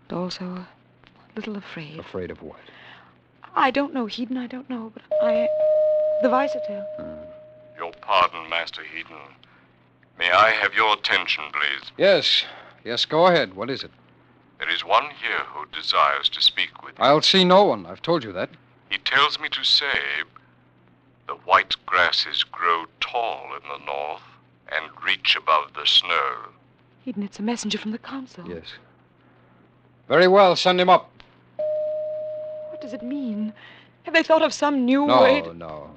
But also a little afraid. Afraid of what? I don't know, Hedon, I don't know, but the Vicetel. Your pardon, Master Hedon. May I have your attention, please? Yes, go ahead. What is it? There is one here who desires to speak with you. I'll see no one. I've told you that. He tells me to say the white grasses grow tall in the north and reach above the snow. Hedon, it's a messenger from the council. Yes. Very well, send him up. What does it mean? Have they thought of some new way? No,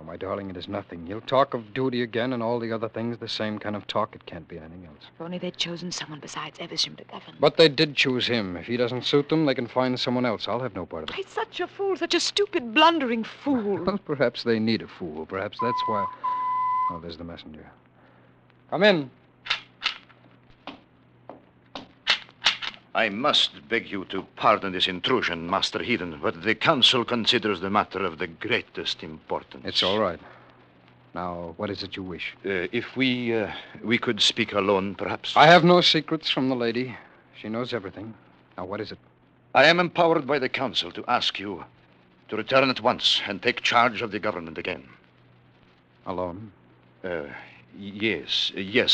my darling, it is nothing. He'll talk of duty again and all the other things, the same kind of talk. It can't be anything else. If only they'd chosen someone besides Evesham to govern. But they did choose him. If he doesn't suit them, they can find someone else. I'll have no part of it. He's such a fool, such a stupid, blundering fool. Well, perhaps they need a fool. Perhaps that's why... Oh, there's the messenger. Come in. I must beg you to pardon this intrusion, Master Hedon, but the council considers the matter of the greatest importance. It's all right. Now, what is it you wish? If we could speak alone, perhaps. I have no secrets from the lady. She knows everything. Now, what is it? I am empowered by the council to ask you to return at once and take charge of the government again. Alone? Yes,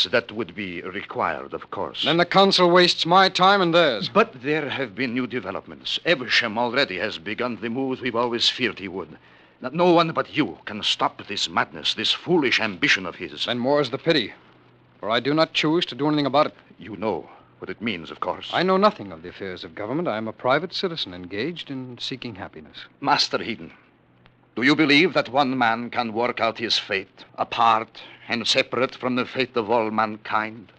that would be required, of course. Then the council wastes my time and theirs. But there have been new developments. Evesham already has begun the moves we've always feared he would. That no one but you can stop this madness, this foolish ambition of his. Then more's the pity, for I do not choose to do anything about it. You know what it means, of course. I know nothing of the affairs of government. I am a private citizen engaged in seeking happiness. Master Eden, do you believe that one man can work out his fate, apart and separate from the fate of all mankind?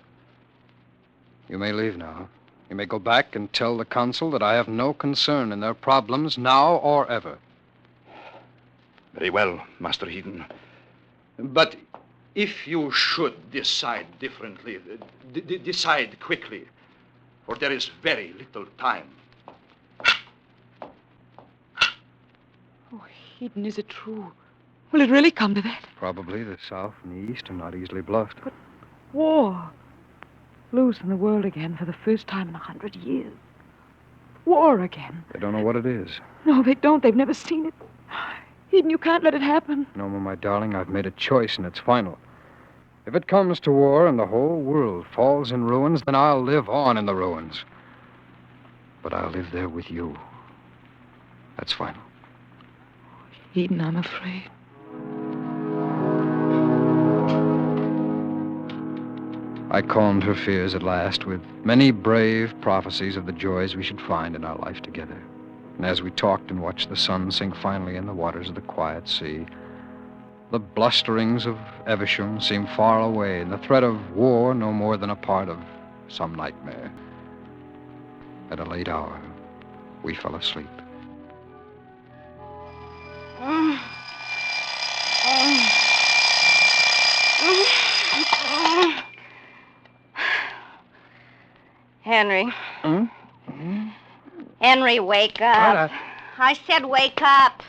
You may leave now. You may go back and tell the council that I have no concern in their problems now or ever. Very well, Master Eden. But if you should decide differently, decide quickly, for there is very little time. Oh, Eden, is it true? Will it really come to that? Probably. The South and the East are not easily bluffed. But war. Loose in the world again for the first time in 100 years. War again. They don't know what it is. No, they don't. They've never seen it. Eden, you can't let it happen. No, my darling, I've made a choice, and it's final. If it comes to war and the whole world falls in ruins, then I'll live on in the ruins. But I'll live there with you. That's final. Eden, I'm afraid. I calmed her fears at last with many brave prophecies of the joys we should find in our life together. And as we talked and watched the sun sink finally in the waters of the quiet sea, the blusterings of Evesham seemed far away, and the threat of war no more than a part of some nightmare. At a late hour, we fell asleep. Henry. Henry, wake up. I said wake up.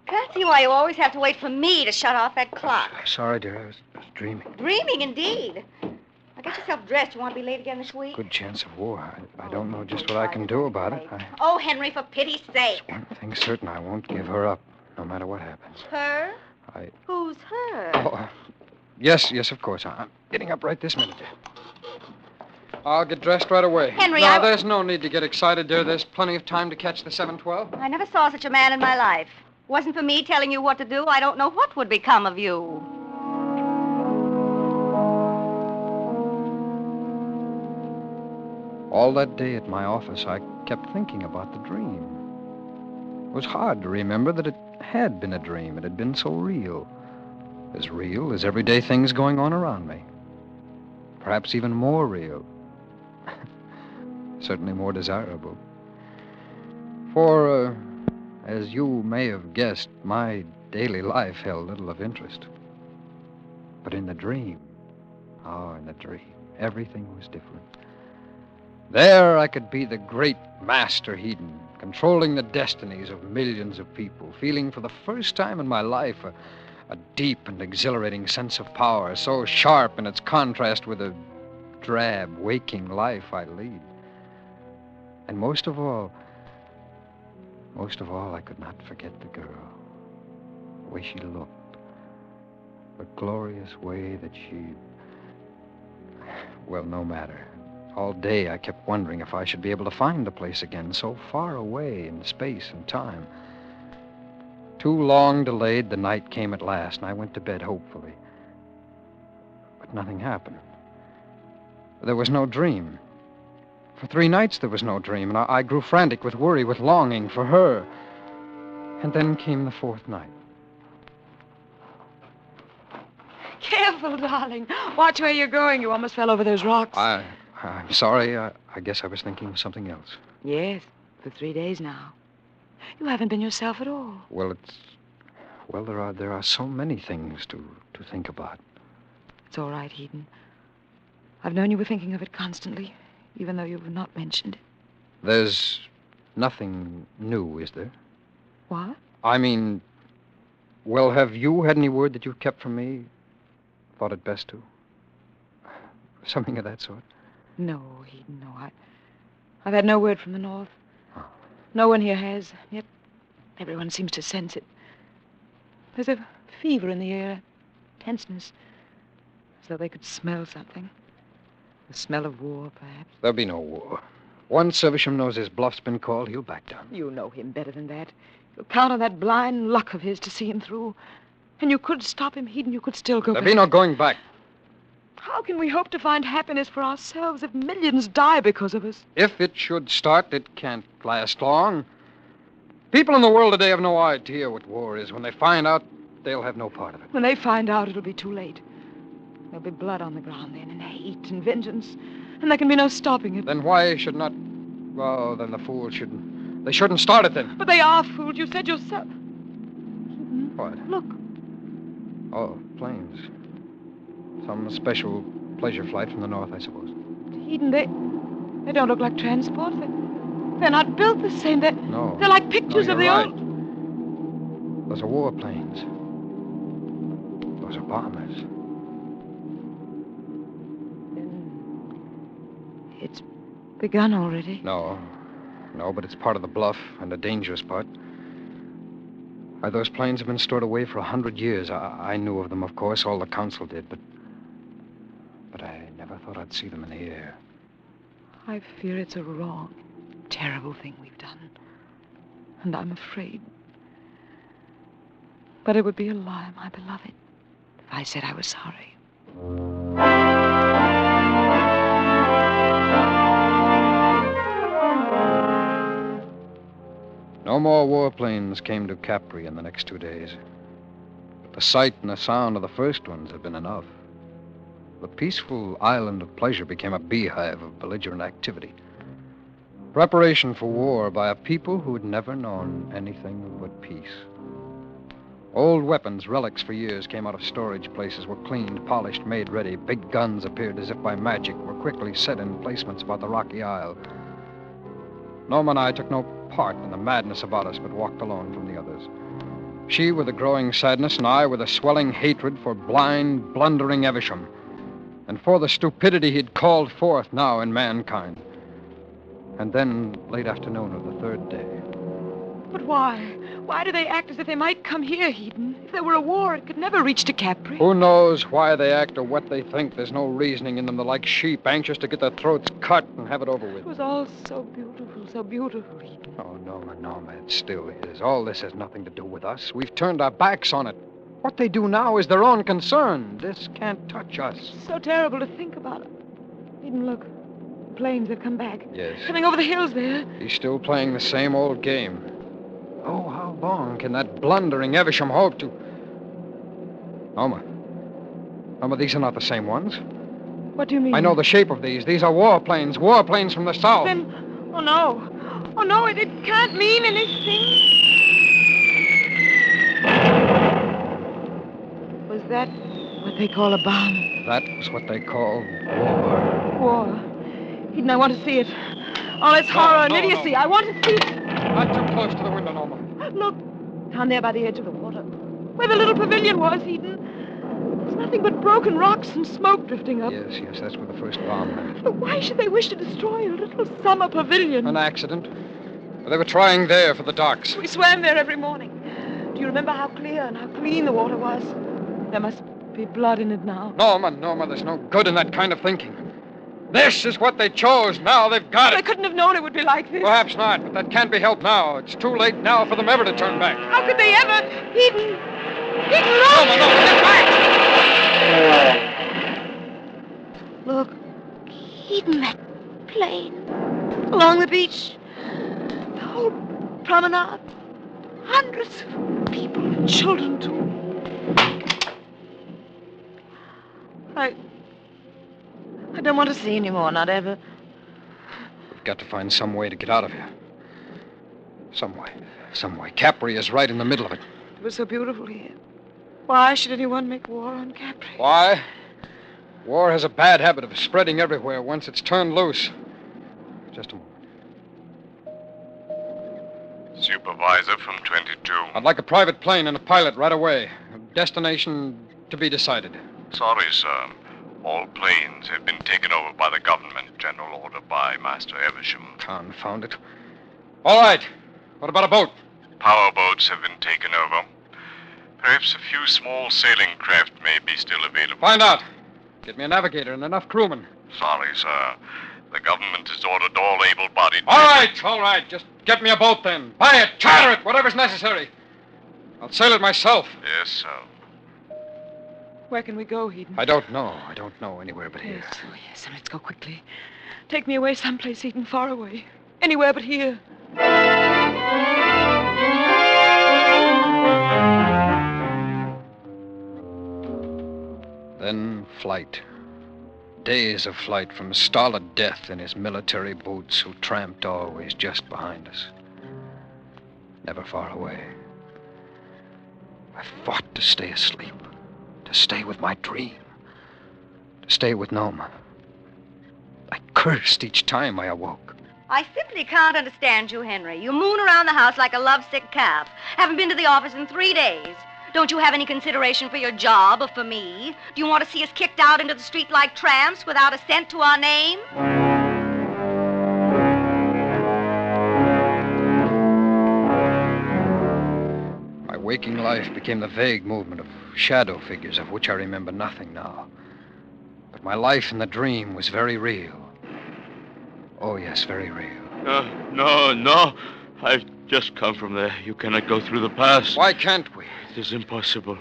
Can't see why you always have to wait for me to shut off that clock. Sorry, dear. I was dreaming. Dreaming, indeed. Now get yourself dressed. You want to be late again this week? Good chance of war. I don't know just what I can do about it. Oh, Henry, for pity's sake. One thing's certain, I won't give her up, no matter what happens. Her? Who's her? Oh, yes, of course. I'm getting up right this minute. I'll get dressed right away. Henry, No, there's no need to get excited, dear. There's plenty of time to catch the 7:12. I never saw such a man in my life. Wasn't for me telling you what to do, I don't know what would become of you. All that day at my office, I kept thinking about the dream. It was hard to remember that it had been a dream. It had been so real as everyday things going on around me. Perhaps even more real. Certainly more desirable. For, as you may have guessed, my daily life held little of interest. But in the dream, everything was different. There I could be the great Master Eden, controlling the destinies of millions of people, feeling for the first time in my life a deep and exhilarating sense of power, so sharp in its contrast with the drab, waking life I lead. And most of all, I could not forget the girl, the way she looked, the glorious way that she... Well, no matter. All day I kept wondering if I should be able to find the place again, so far away in space and time. Too long delayed, the night came at last, and I went to bed hopefully. But nothing happened. There was no dream. For 3 nights there was no dream, and I grew frantic with worry, with longing for her. And then came the 4th night. Careful, darling. Watch where you're going. You almost fell over those rocks. I'm sorry. I guess I was thinking of something else. Yes, for 3 days now. You haven't been yourself at all. Well, there are so many things to think about. It's all right, Eden. I've known you were thinking of it constantly, even though you've not mentioned it. There's nothing new, is there? What? I mean, well, have you had any word that you've kept from me? Thought it best to? Something of that sort? No, Eden, no. I've had no word from the North. Oh. No one here has, yet everyone seems to sense it. There's a fever in the air, tenseness, as though they could smell something. The smell of war, perhaps. There'll be no war. Once Evesham knows his bluff's been called, he'll back down. You know him better than that. You'll count on that blind luck of his to see him through. And you could stop him, Eden. You could still go There'll back. be no going back. How can we hope to find happiness for ourselves if millions die because of us? If it should start, it can't last long. People in the world today have no idea what war is. When they find out, they'll have no part of it. When they find out, it'll be too late. There'll be blood on the ground then, and hate and vengeance. And there can be no stopping it. Then why should not... Well, then the fools shouldn't... They shouldn't start it then. But they are fools. You said yourself. What? Look. Oh, planes. Some special pleasure flight from the north, I suppose. Eden, they don't look like transport. They're not built the same. No. They're like pictures of the right. old... Those are war planes. Those are bombers. It's begun already. No, but it's part of the bluff, and a dangerous part. Why, those planes have been stored away for 100 years. I knew of them, of course. All the council did, but I never thought I'd see them in the air. I fear it's a wrong, terrible thing we've done. And I'm afraid. But it would be a lie, my beloved, if I said I was sorry. No more warplanes came to Capri in the next 2 days. But the sight and the sound of the first ones had been enough. The peaceful island of pleasure became a beehive of belligerent activity. Preparation for war by a people who had never known anything but peace. Old weapons, relics for years, came out of storage places, were cleaned, polished, made ready. Big guns appeared as if by magic, were quickly set in placements about the rocky isle. Norma and I took no part in the madness about us, but walked alone from the others. She with a growing sadness, and I with a swelling hatred for blind, blundering Evesham, and for the stupidity he'd called forth now in mankind. And then, late afternoon of the third day. But why? Why do they act as if they might come here, Eden? If there were a war, it could never reach to Capri. Who knows why they act or what they think? There's no reasoning in them. They're like sheep, anxious to get their throats cut and have it over with. It was all so beautiful, Eden. Oh, Norma, it still is. All this has nothing to do with us. We've turned our backs on it. What they do now is their own concern. This can't touch us. It's so terrible to think about it. Eden, look. The planes have come back. Yes. Coming over the hills there. He's still playing the same old game. Oh, how long can that blundering Evesham hope to... Norma, these are not the same ones. What do you mean? I know the shape of these. These are warplanes from the south. Then, oh no, it can't mean anything. Was that what they call a bomb? That was what they call war. War. Eden, I want to see it. All its horror and idiocy. No. I want to see it. Not too close to the window, Norma. Look, down there by the edge of the water. Where the little pavilion was, Eden. There's nothing but broken rocks and smoke drifting up. Yes, that's where the first bomb went. But why should they wish to destroy a little summer pavilion? An accident. They were trying there for the docks. We swam there every morning. Do you remember how clear and how clean the water was? There must be blood in it now. Norma, there's no good in that kind of thinking. This is what they chose. Now they've got it. They couldn't have known it would be like this. Perhaps not, but that can't be helped now. It's too late now for them ever to turn back. How could they ever? Eden, look! Norma, get back! Look, Eden, that plane. Along the beach. The whole promenade. Hundreds of people and children, too. I don't want to see any more, not ever. We've got to find some way to get out of here. Some way. Capri is right in the middle of it. It was so beautiful here. Why should anyone make war on Capri? Why? War has a bad habit of spreading everywhere once it's turned loose. Just a moment. Supervisor from 22. I'd like a private plane and a pilot right away. Destination to be decided. Sorry, sir. All planes have been taken over by the government. General order by Master Evesham. Confound it. All right. What about a boat? Power boats have been taken over. Perhaps a few small sailing craft may be still available. Find out. Get me a navigator and enough crewmen. Sorry, sir. The government has ordered all able-bodied... All right. Just get me a boat then. Buy it, charter it, whatever's necessary. I'll sail it myself. Yes, sir. Where can we go, Eden? I don't know anywhere but here. Yes, and let's go quickly. Take me away someplace, Eden, far away. Anywhere but here. Then flight. Days of flight from stolid death in his military boots who tramped always just behind us. Never far away. I fought to stay asleep. To stay with my dream. To stay with Noma. I cursed each time I awoke. I simply can't understand you, Henry. You moon around the house like a lovesick calf. Haven't been to the office in 3 days. Don't you have any consideration for your job or for me? Do you want to see us kicked out into the street like tramps without a cent to our name? My waking life became the vague movement of shadow figures of which I remember nothing now. But my life in the dream was very real. Oh, yes, very real. No. I've just come from there. You cannot go through the pass. Why can't we? It is impossible.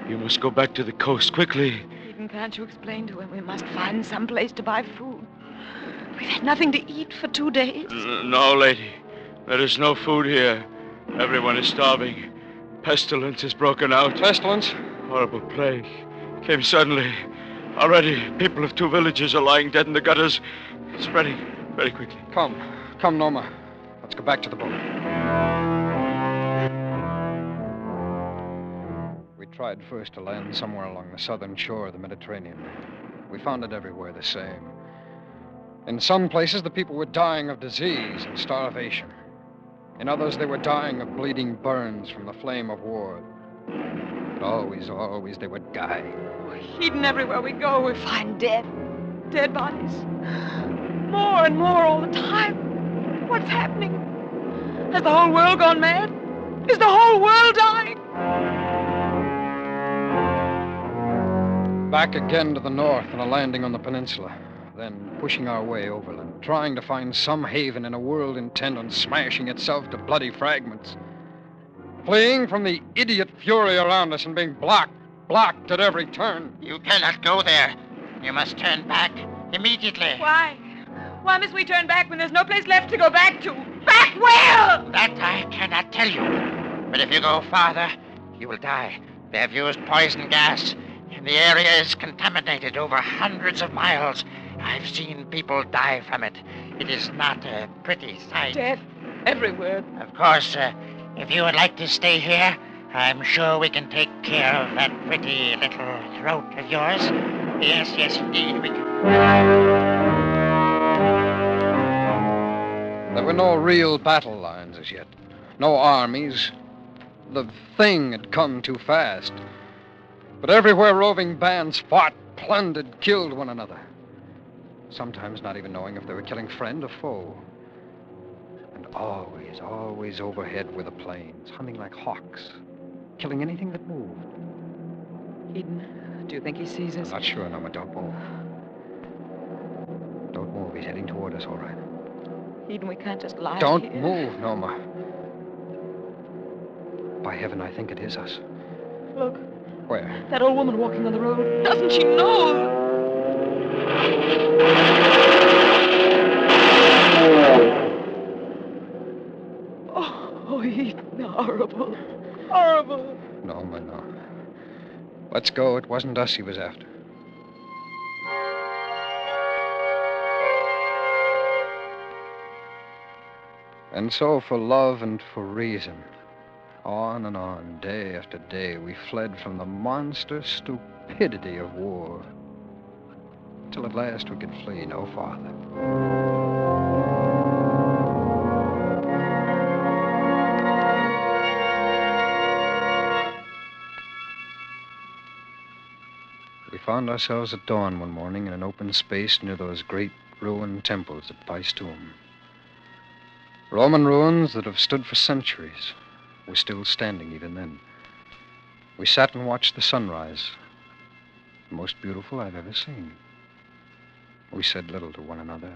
You must go back to the coast quickly. Eden, can't you explain to him we must find some place to buy food? We've had nothing to eat for 2 days. No, lady. There is no food here. Everyone is starving. Pestilence has broken out. Pestilence? Horrible plague. Came suddenly. Already, people of 2 villages are lying dead in the gutters. Spreading very quickly. Come, Noma. Let's go back to the boat. We tried first to land somewhere along the southern shore of the Mediterranean. We found it everywhere the same. In some places, the people were dying of disease and starvation. In others, they were dying of bleeding burns from the flame of war. But always they would die. Eden, everywhere we go, we find dead bodies. More and more all the time. What's happening? Has the whole world gone mad? Is the whole world dying? Back again to the north and a landing on the peninsula. Then pushing our way overland, trying to find some haven in a world intent on smashing itself to bloody fragments. Fleeing from the idiot fury around us and being blocked at every turn. You cannot go there. You must turn back immediately. Why? Why must we turn back when there's no place left to go back to? Back where? That I cannot tell you. But if you go farther, you will die. They have used poison gas, and the area is contaminated over hundreds of miles. I've seen people die from it. It is not a pretty sight. Death everywhere. Of course, if you would like to stay here, I'm sure we can take care of that pretty little throat of yours. Yes, indeed, we can. There were no real battle lines as yet. No armies. The thing had come too fast. But everywhere roving bands fought, plundered, killed one another. Sometimes not even knowing if they were killing friend or foe. And always overhead were the planes, humming like hawks, killing anything that moved. Eden, do you think he sees us? I'm not sure, Noma. Don't move. Don't move. He's heading toward us, all right. Eden, we can't just lie Don't here. move, Noma. By heaven, I think it is us. Look. Where? That old woman walking on the road. Doesn't she know? Oh, Eden, horrible. Horrible. Noma, no. Let's go. It wasn't us he was after. And so, for love and for reason, on and on, day after day, we fled from the monster stupidity of war. Till at last we could flee no farther. We found ourselves at dawn one morning in an open space near those great ruined temples at Paestum. Roman ruins that have stood for centuries were still standing even then. We sat and watched the sunrise, the most beautiful I've ever seen. We said little to one another,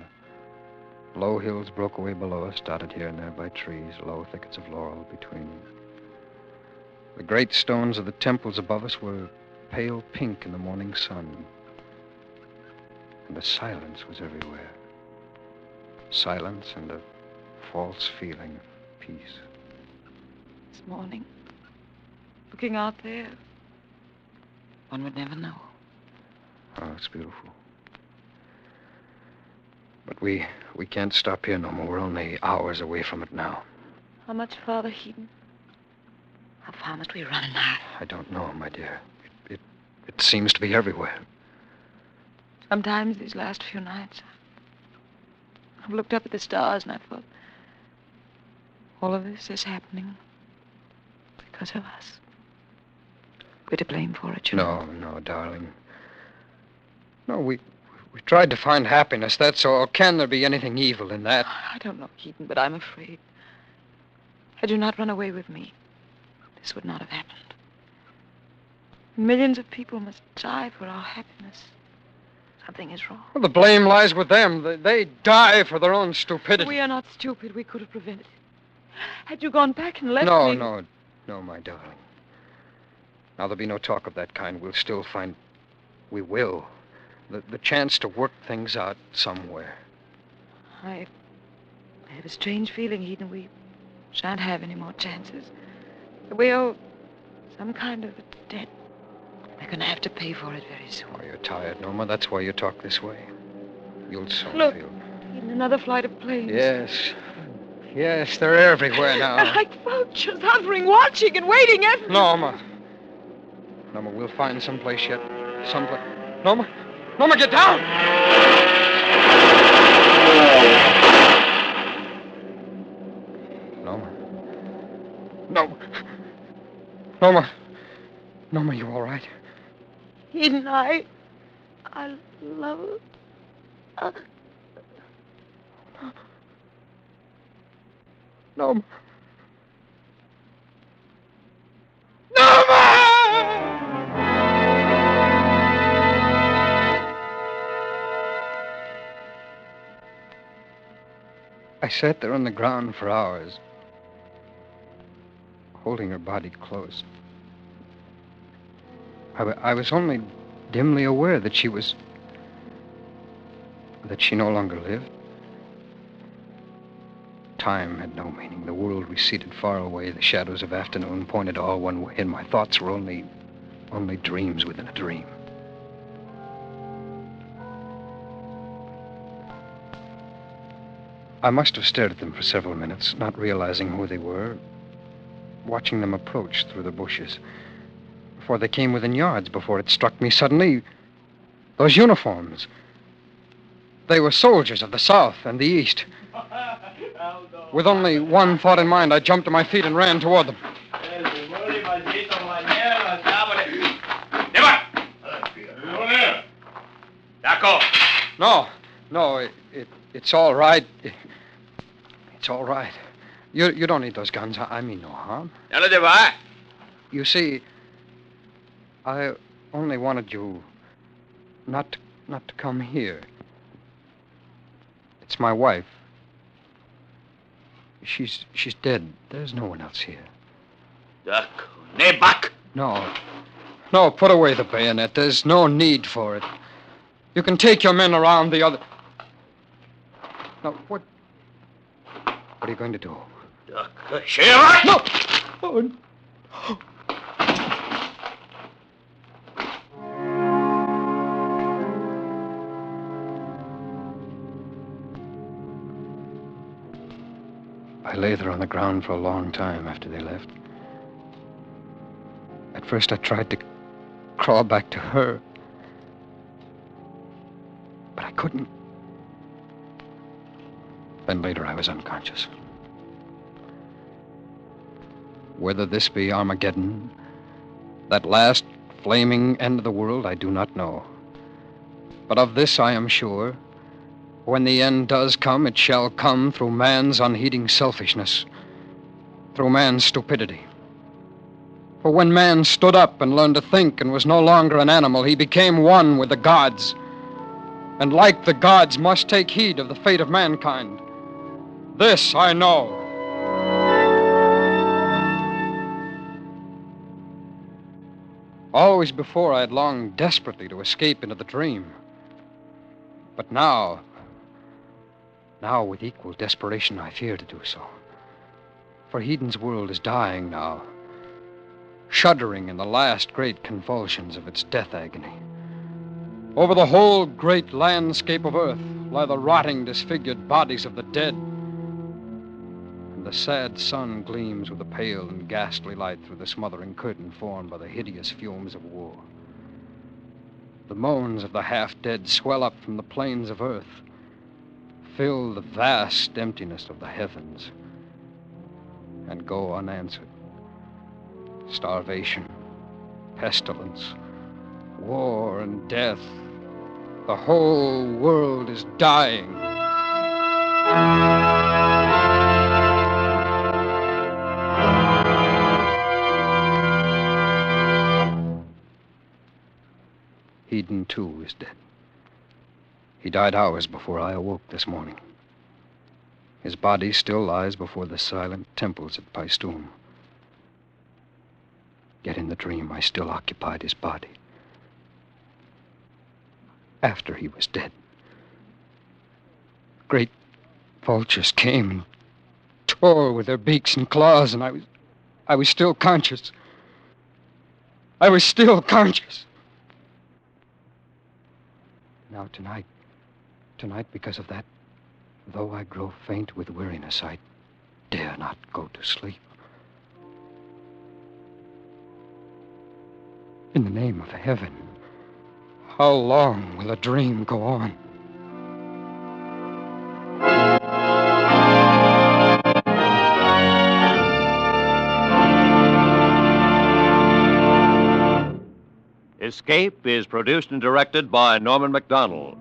Low hills broke away below us, dotted here and there by trees, low thickets of laurel between. The great stones of the temples above us were pale pink in the morning sun. And the silence was everywhere. Silence and a false feeling of peace. This morning, looking out there, one would never know. Oh, it's beautiful. But we can't stop here no more. We're only hours away from it now. How much farther, Heaton? How far must we run now? I don't know, my dear. It seems to be everywhere. Sometimes these last few nights, I've looked up at the stars and I've thought, all of this is happening because of us. We're to blame for it, you know. No, darling. No, we tried to find happiness, that's all. Can there be anything evil in that? I don't know, Keaton, but I'm afraid. Had you not run away with me, this would not have happened. Millions of people must die for our happiness. Something is wrong. Well, the blame lies with them. They die for their own stupidity. We are not stupid. We could have prevented it. Had you gone back and left me... No, my darling. Now, there'll be no talk of that kind. We'll still find... We will. The chance to work things out somewhere. I have a strange feeling, Eden. We shan't have any more chances. We owe some kind of a debt. They're going to have to pay for it very soon. Oh, you're tired, Norma. That's why you talk this way. You'll soon Look, feel... Eden, another flight of planes. Yes, they're everywhere now. Like vultures hovering, watching and waiting everywhere. Norma, we'll find someplace yet. Someplace... Norma, get down! Norma, you all right? Eden, I love... Norma. I sat there on the ground for hours, holding her body close. I was only dimly aware that she no longer lived. Time had no meaning. The world receded far away. The shadows of afternoon pointed all one way, and my thoughts were only dreams within a dream. I must have stared at them for several minutes, not realizing who they were, watching them approach through the bushes. Before they came within yards, before it struck me suddenly, those uniforms. They were soldiers of the South and the East. With only one thought in mind, I jumped to my feet and ran toward them. No, it's all right. It's all right. You don't need those guns. I mean no harm. You see, I only wanted you not to come here. It's my wife. She's dead. There's no one else here. No, put away the bayonet. There's no need for it. You can take your men around the other... Now, what are you going to do? No! Oh. I lay there on the ground for a long time after they left. At first I tried to crawl back to her, but I couldn't. Then later I was unconscious. Whether this be Armageddon, that last flaming end of the world, I do not know. But of this I am sure. When the end does come, it shall come through man's unheeding selfishness, through man's stupidity. For when man stood up and learned to think and was no longer an animal, he became one with the gods, and like the gods must take heed of the fate of mankind. This I know. Always before I had longed desperately to escape into the dream. But now with equal desperation, I fear to do so. For Heden's world is dying now, shuddering in the last great convulsions of its death agony. Over the whole great landscape of Earth lie the rotting, disfigured bodies of the dead. And the sad sun gleams with a pale and ghastly light through the smothering curtain formed by the hideous fumes of war. The moans of the half-dead swell up from the plains of Earth, fill the vast emptiness of the heavens, and go unanswered. Starvation, pestilence, war, and death. The whole world is dying. Heden, too, is dead. He died hours before I awoke this morning. His body still lies before the silent temples at Paestum. Yet in the dream, I still occupied his body. After he was dead, great vultures came and tore with their beaks and claws, and I was still conscious. I was still conscious. Now tonight, because of that, though I grow faint with weariness, I dare not go to sleep. In the name of heaven, how long will a dream go on? Escape is produced and directed by Norman Macdonald.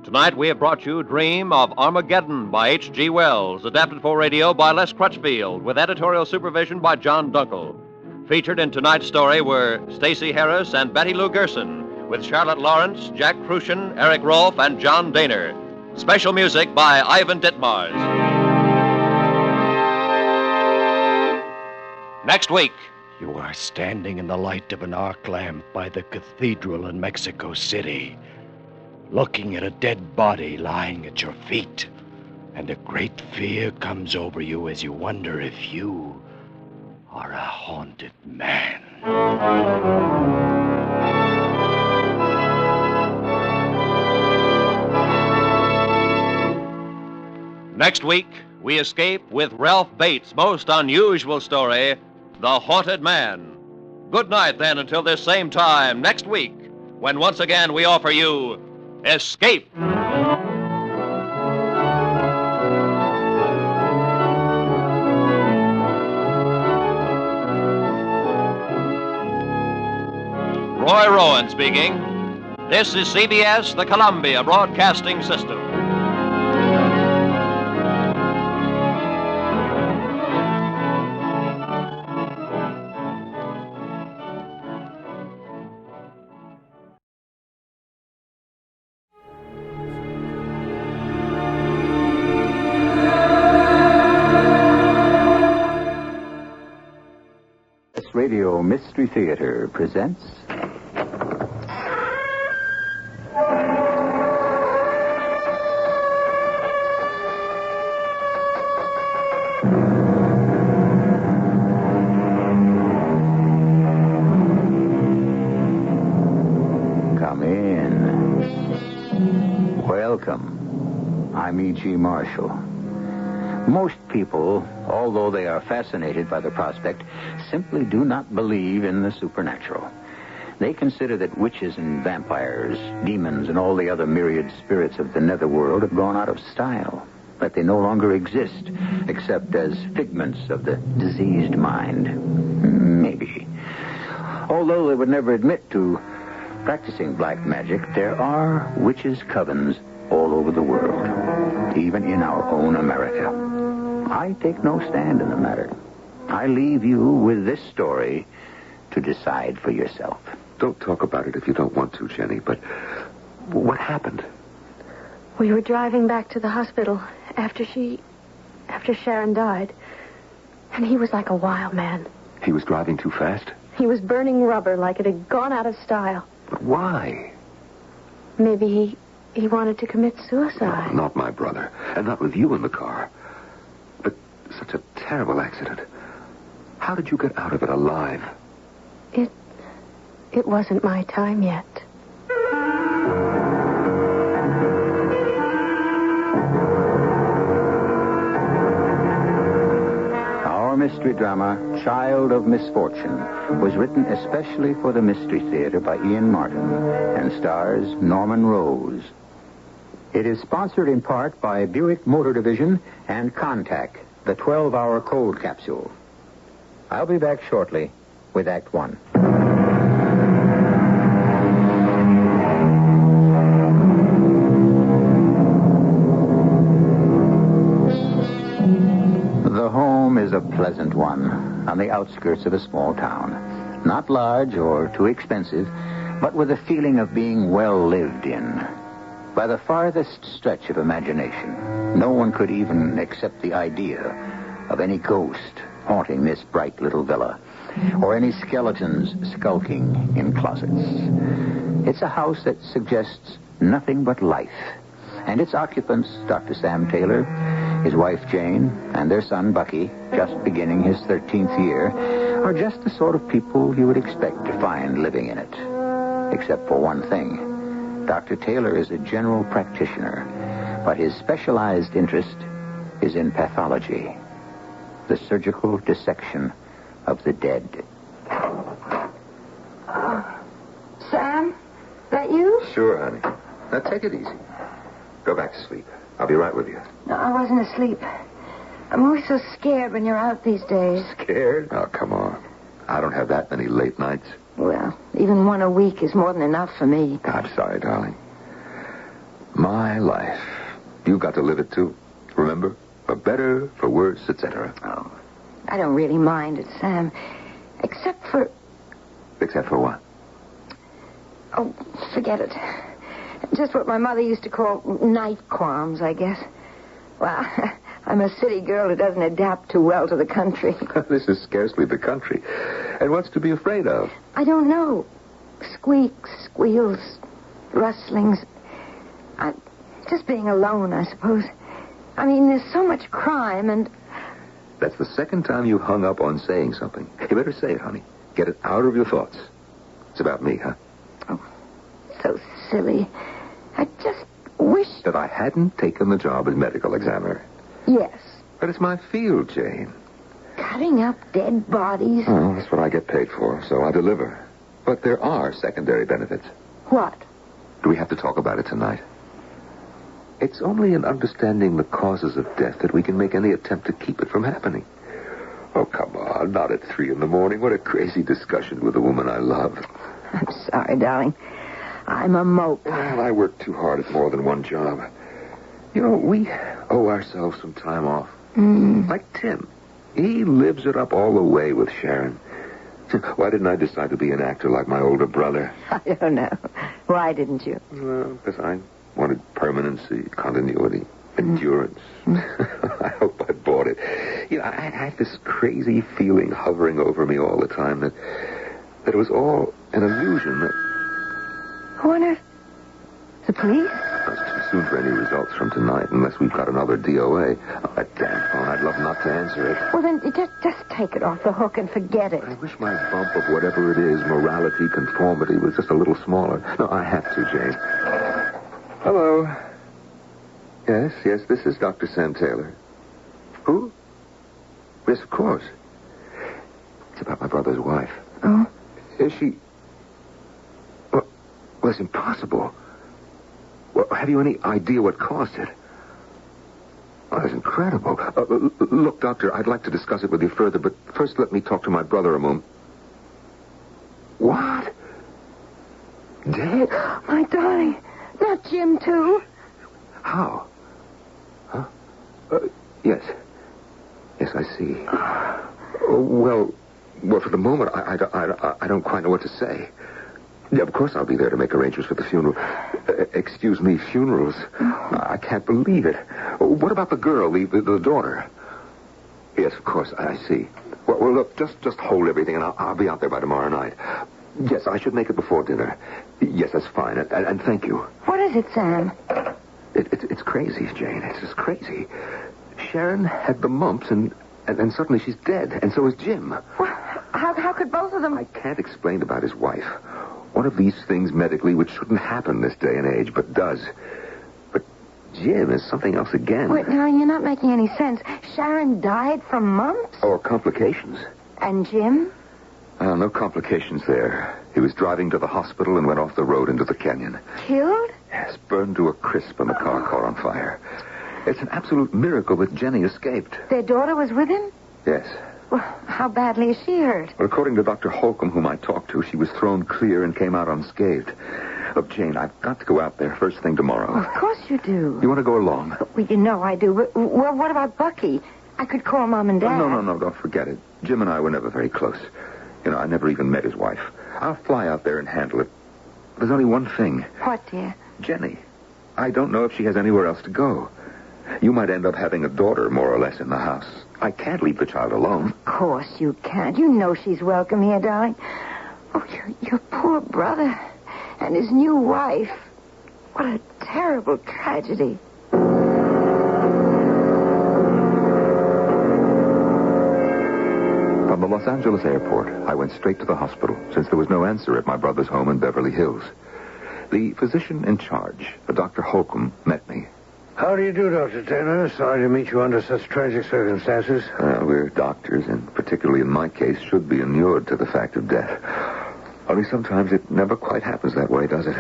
Tonight we have brought you Dream of Armageddon by H.G. Wells, adapted for radio by Les Crutchfield, with editorial supervision by John Dunkel. Featured in tonight's story were Stacey Harris and Betty Lou Gerson, with Charlotte Lawrence, Jack Crucian, Eric Rolfe, and John Daner. Special music by Ivan Ditmars. Next week. You are standing in the light of an arc lamp by the cathedral in Mexico City, looking at a dead body lying at your feet, and a great fear comes over you as you wonder if you are a haunted man. Next week, we escape with Ralph Bates' most unusual story, The Haunted Man. Good night, then, until this same time next week, when once again we offer you Escape. Roy Rowan speaking. This is CBS, the Columbia Broadcasting System. Radio Mystery Theater presents Come in. Welcome. I'm E.G. Marshall. Most people, although they are fascinated by the prospect, simply do not believe in the supernatural. They consider that witches and vampires, demons, and all the other myriad spirits of the netherworld have gone out of style, that they no longer exist, except as figments of the diseased mind. Maybe. Although they would never admit to practicing black magic, there are witches' covens all over the world, even in our own America. I take no stand in the matter. I leave you with this story to decide for yourself. Don't talk about it if you don't want to, Jenny, but what happened? We were driving back to the hospital after after Sharon died. And he was like a wild man. He was driving too fast? He was burning rubber like it had gone out of style. But why? Maybe he wanted to commit suicide. Not my brother. And not with you in the car. But such a terrible accident. How did you get out of it alive? It wasn't my time yet. Our mystery drama, Child of Misfortune, was written especially for the Mystery Theater by Ian Martin and stars Norman Rose. It is sponsored in part by Buick Motor Division and Contact, the 12-hour cold capsule. I'll be back shortly with Act One. The home is a pleasant one on the outskirts of a small town. Not large or too expensive, but with a feeling of being well lived in. By the farthest stretch of imagination, no one could even accept the idea of any ghost haunting this bright little villa, or any skeletons skulking in closets. It's a house that suggests nothing but life, and its occupants, Dr. Sam Taylor, his wife Jane, and their son Bucky, just beginning his 13th year, are just the sort of people you would expect to find living in it. Except for one thing. Dr. Taylor is a general practitioner, but his specialized interest is in pathology, the surgical dissection of the dead. Sam, that you? Sure, honey. Now, take it easy. Go back to sleep. I'll be right with you. No, I wasn't asleep. I'm always so scared when you're out these days. Scared? Oh, come on. I don't have that many late nights. Well, even one a week is more than enough for me. I'm sorry, darling. My life. You've got to live it, too. Remember? For better, for worse, etc. Oh, I don't really mind it, Sam. Except for... Except for what? Oh, forget it. Just what my mother used to call night qualms, I guess. Well, I'm a city girl who doesn't adapt too well to the country. This is scarcely the country. And what's to be afraid of? I don't know. Squeaks, squeals, rustlings. Just being alone, I suppose. I mean, there's so much crime and... That's the second time you hung up on saying something. You better say it, honey. Get it out of your thoughts. It's about me, huh? Oh, so silly. I just wish... That I hadn't taken the job as medical examiner. Yes. But it's my field, Jane. Cutting up dead bodies? Well, that's what I get paid for, so I deliver. But there are secondary benefits. What? Do we have to talk about it tonight? It's only in understanding the causes of death that we can make any attempt to keep it from happening. Oh, come on, not at 3 a.m. What a crazy discussion with a woman I love. I'm sorry, darling. I'm a mope. Well, I work too hard at more than one job. You know, we owe ourselves some time off. Like Tim. He lives it up all the way with Sharon. Why didn't I decide to be an actor like my older brother? I don't know. Why didn't you? Well, because I wanted permanency, continuity, endurance. I hope I bought it. You know, I had this crazy feeling hovering over me all the time that it was all an illusion. That... Who on earth? The police? It's too soon for any results from tonight, unless we've got another DOA. Oh, that damn phone. I'd love not to answer it. Well, then, just take it off the hook and forget it. I wish my bump of whatever it is, morality, conformity, was just a little smaller. No, I have to, Jane. Hello. Yes, this is Dr. Sam Taylor. Who? Yes, of course. It's about my brother's wife. Oh? Is she... Well, it's impossible. Well, have you any idea what caused it? Oh, that's incredible. Look, Doctor, I'd like to discuss it with you further, but first let me talk to my brother a moment. What? Dead? My darling. Not Jim, too. How? Huh? Yes. Yes, I see. Well, for the moment, I don't quite know what to say. Yeah, of course I'll be there to make arrangements for the funeral. Excuse me, funerals? I can't believe it. What about the girl, the daughter? Yes, of course. I see. Well, look, just hold everything, and I'll be out there by tomorrow night. Yes, I should make it before dinner. Yes, that's fine. And thank you. What is it, Sam? It's crazy, Jane. It's just crazy. Sharon had the mumps, and suddenly she's dead, and so is Jim. Well, how could both of them... I can't explain about his wife. One of these things medically which shouldn't happen this day and age, but does. But Jim is something else again. Wait, now, you're not making any sense. Sharon died from mumps? Or complications. And Jim? No complications there. He was driving to the hospital and went off the road into the canyon. Killed? Yes, burned to a crisp and the car caught on fire. It's an absolute miracle that Jenny escaped. Their daughter was with him? Yes. Well, how badly is she hurt? Well, according to Dr. Holcomb, whom I talked to, she was thrown clear and came out unscathed. Look, Jane, I've got to go out there first thing tomorrow. Of course you do. You want to go along? Well, you know I do. But, well, what about Bucky? I could call Mom and Dad. No, don't forget it. Jim and I were never very close. You know, I never even met his wife. I'll fly out there and handle it. There's only one thing. What, dear? Jenny. I don't know if she has anywhere else to go. You might end up having a daughter, more or less, in the house. I can't leave the child alone. Of course you can't. You know she's welcome here, darling. Oh, your poor brother and his new wife. What a terrible tragedy. From the Los Angeles airport, I went straight to the hospital, since there was no answer at my brother's home in Beverly Hills. The physician in charge, Dr. Holcomb, met me. How do you do, Dr. Taylor? Sorry to meet you under such tragic circumstances. We're doctors, and particularly in my case, should be inured to the fact of death. Only sometimes it never quite happens that way, does it?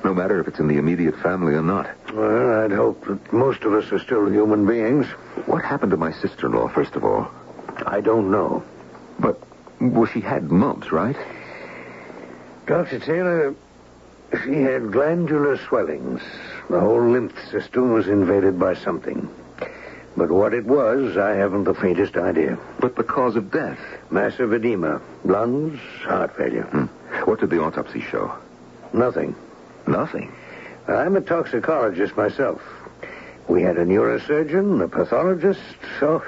No matter if it's in the immediate family or not. Well, I'd hope that most of us are still human beings. What happened to my sister-in-law, first of all? I don't know. But, well, she had mumps, right? Dr. Taylor, she had glandular swellings. The whole lymph system was invaded by something. But what it was, I haven't the faintest idea. But the cause of death? Massive edema. Lungs, heart failure. What did the autopsy show? Nothing. Nothing? I'm a toxicologist myself. We had a neurosurgeon, a pathologist, so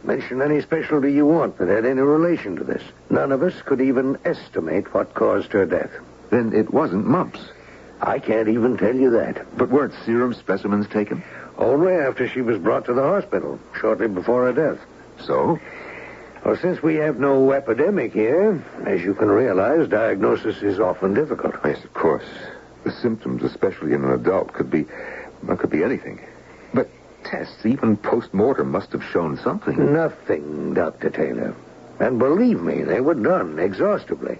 mention any specialty you want that had any relation to this. None of us could even estimate what caused her death. Then it wasn't mumps. I can't even tell you that. But weren't serum specimens taken? Only after she was brought to the hospital, shortly before her death. So? Well, since we have no epidemic here, as you can realize, diagnosis is often difficult. Yes, of course. The symptoms, especially in an adult, could be anything. But tests, even post-mortem, must have shown something. Nothing, Dr. Taylor. And believe me, they were done exhaustively.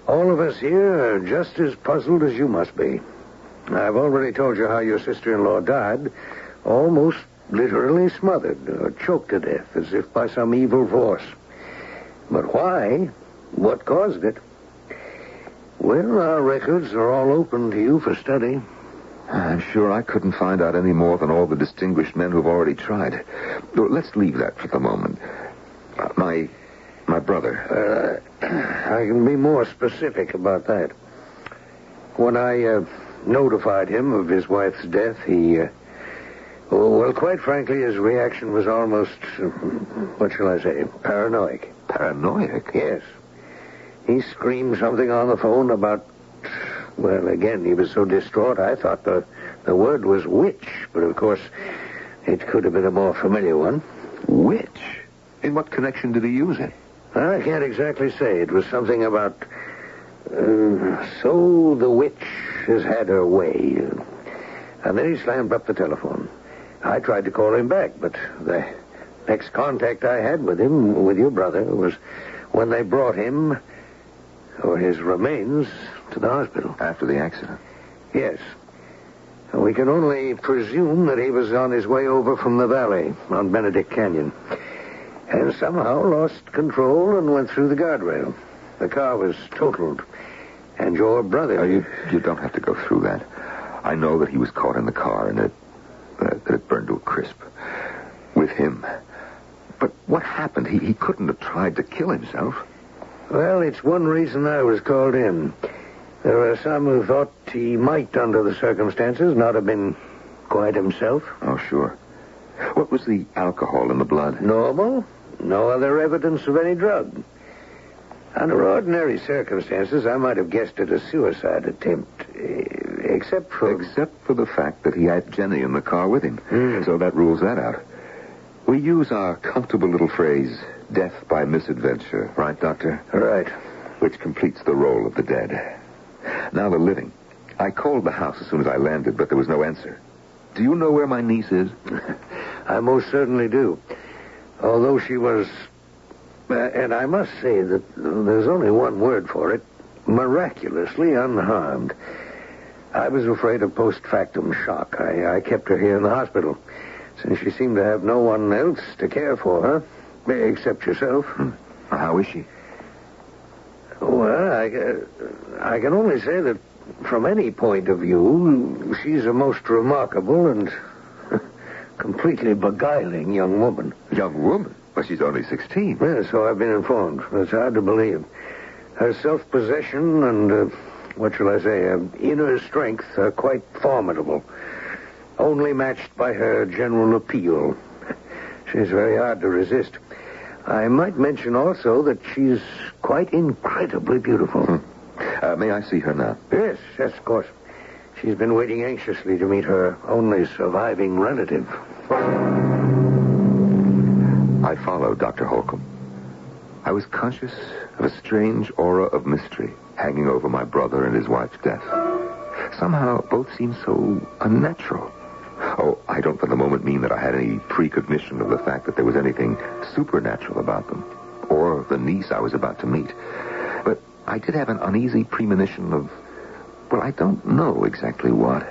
All of us here are just as puzzled as you must be. I've already told you how your sister-in-law died, almost literally smothered or choked to death, as if by some evil force. But why? What caused it? Well, our records are all open to you for study. I'm sure I couldn't find out any more than all the distinguished men who've already tried. Let's leave that for the moment. My brother. I can be more specific about that. When I notified him of his wife's death, well, quite frankly, his reaction was almost, what shall I say, paranoid. Paranoid? Yes. He screamed something on the phone about, well, again, he was so distraught, I thought the word was witch, but of course, it could have been a more familiar one. Witch? In what connection did he use it? I can't exactly say. It was something about, so the witch has had her way. And then he slammed up the telephone. I tried to call him back, but the next contact I had with him, with your brother, was when they brought him, or his remains, to the hospital. After the accident? Yes. We can only presume that he was on his way over from the valley on Benedict Canyon. And somehow lost control and went through the guardrail. The car was totaled. And your brother... You don't have to go through that. I know that he was caught in the car and that it burned to a crisp. With him. But what happened? He couldn't have tried to kill himself. Well, it's one reason I was called in. There are some who thought he might, under the circumstances, not have been quite himself. Oh, sure. What was the alcohol in the blood? Normal. No other evidence of any drug. Under ordinary circumstances, I might have guessed at a suicide attempt, except for... Except for the fact that he had Jenny in the car with him. So that rules that out. We use our comfortable little phrase, death by misadventure, right, Doctor? Right. Which completes the role of the dead. Now the living. I called the house as soon as I landed, but there was no answer. Do you know where my niece is? I most certainly do. Although she was... and I must say that there's only one word for it. Miraculously unharmed. I was afraid of post-factum shock. I kept her here in the hospital, since she seemed to have no one else to care for her, except yourself. How is she? Well, I can only say that from any point of view, she's a most remarkable and completely beguiling young woman. Young woman? Well, she's only 16. Yeah, so I've been informed. It's hard to believe. Her self-possession and, what shall I say, inner strength are quite formidable. Only matched by her general appeal. She's very hard to resist. I might mention also that she's quite incredibly beautiful. May I see her now? Yes, of course. She's been waiting anxiously to meet her only surviving relative. I followed Dr. Holcomb. I was conscious of a strange aura of mystery hanging over my brother and his wife's death. Somehow, both seemed so unnatural. Oh, I don't for the moment mean that I had any precognition of the fact that there was anything supernatural about them, or the niece I was about to meet. But I did have an uneasy premonition of, well, I don't know exactly what.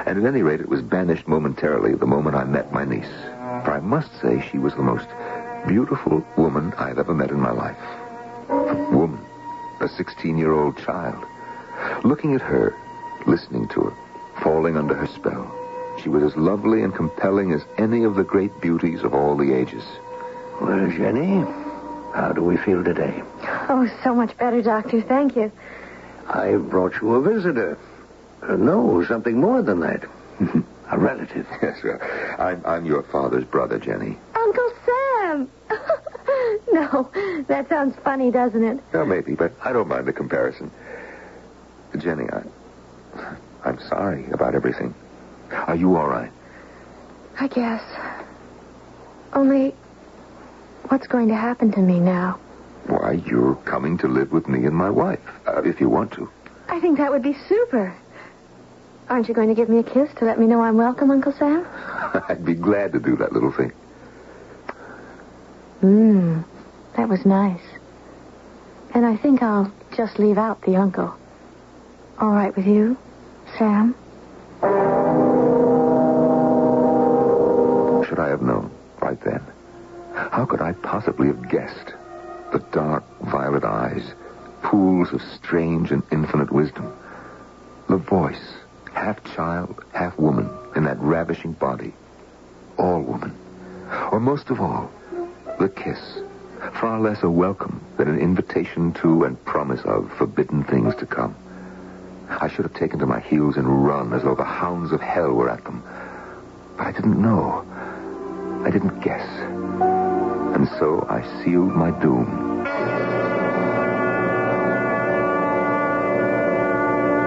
And at any rate, it was banished momentarily the moment I met my niece. For I must say she was the most beautiful woman I've ever met in my life. A woman, a 16-year-old child. Looking at her, listening to her, falling under her spell, she was as lovely and compelling as any of the great beauties of all the ages. Well, Jenny, how do we feel today? Oh, so much better, Doctor. Thank you. I brought you a visitor. No, something more than that. A relative. Yes, well, I'm your father's brother, Jenny. Uncle Sam! No, that sounds funny, doesn't it? Well, maybe, but I don't mind the comparison. Jenny, I'm sorry about everything. Are you all right? I guess. Only, what's going to happen to me now? Why, you're coming to live with me and my wife, if you want to. I think that would be super. Aren't you going to give me a kiss to let me know I'm welcome, Uncle Sam? I'd be glad to do that little thing. That was nice. And I think I'll just leave out the uncle. All right with you, Sam? Should I have known right then? How could I possibly have guessed? The dark violet eyes, pools of strange and infinite wisdom. The voice, half child, half woman, in that ravishing body. All woman. Or most of all, the kiss. Far less a welcome than an invitation to and promise of forbidden things to come. I should have taken to my heels and run as though the hounds of hell were at them. But I didn't know. I didn't guess. And so I sealed my doom.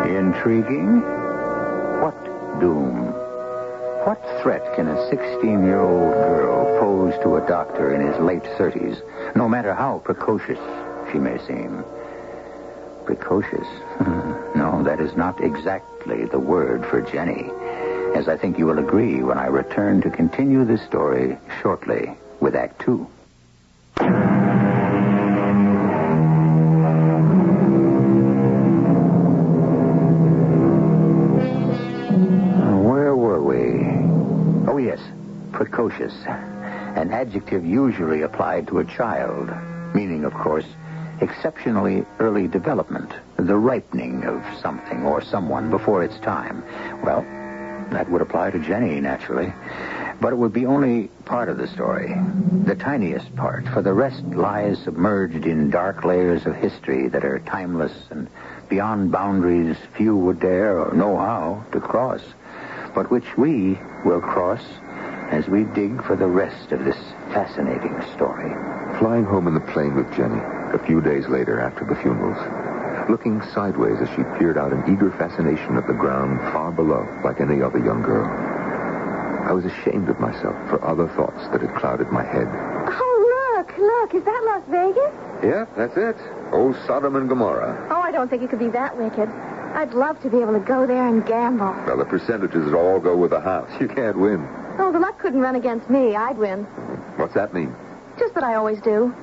Intriguing? What doom? What threat can a 16-year-old girl pose to a doctor in his late 30s, no matter how precocious she may seem? Precocious? No, that is not exactly the word for Jenny, as I think you will agree when I return to continue this story shortly with Act 2. Where were we? Oh, yes, precocious. An adjective usually applied to a child, meaning, of course, exceptionally early development, the ripening of something or someone before its time. Well, that would apply to Jenny, naturally. But it would be only part of the story, the tiniest part, for the rest lies submerged in dark layers of history that are timeless and beyond boundaries few would dare or know how to cross, but which we will cross as we dig for the rest of this fascinating story. Flying home in the plane with Jenny, a few days later after the funerals, looking sideways as she peered out in eager fascination at the ground far below, like any other young girl. I was ashamed of myself for other thoughts that had clouded my head. Oh, look, is that Las Vegas? Yeah, that's it. Old Sodom and Gomorrah. Oh, I don't think it could be that wicked. I'd love to be able to go there and gamble. Well, the percentages all go with the house. You can't win. Oh, the luck couldn't run against me. I'd win. What's that mean? Just that I always do.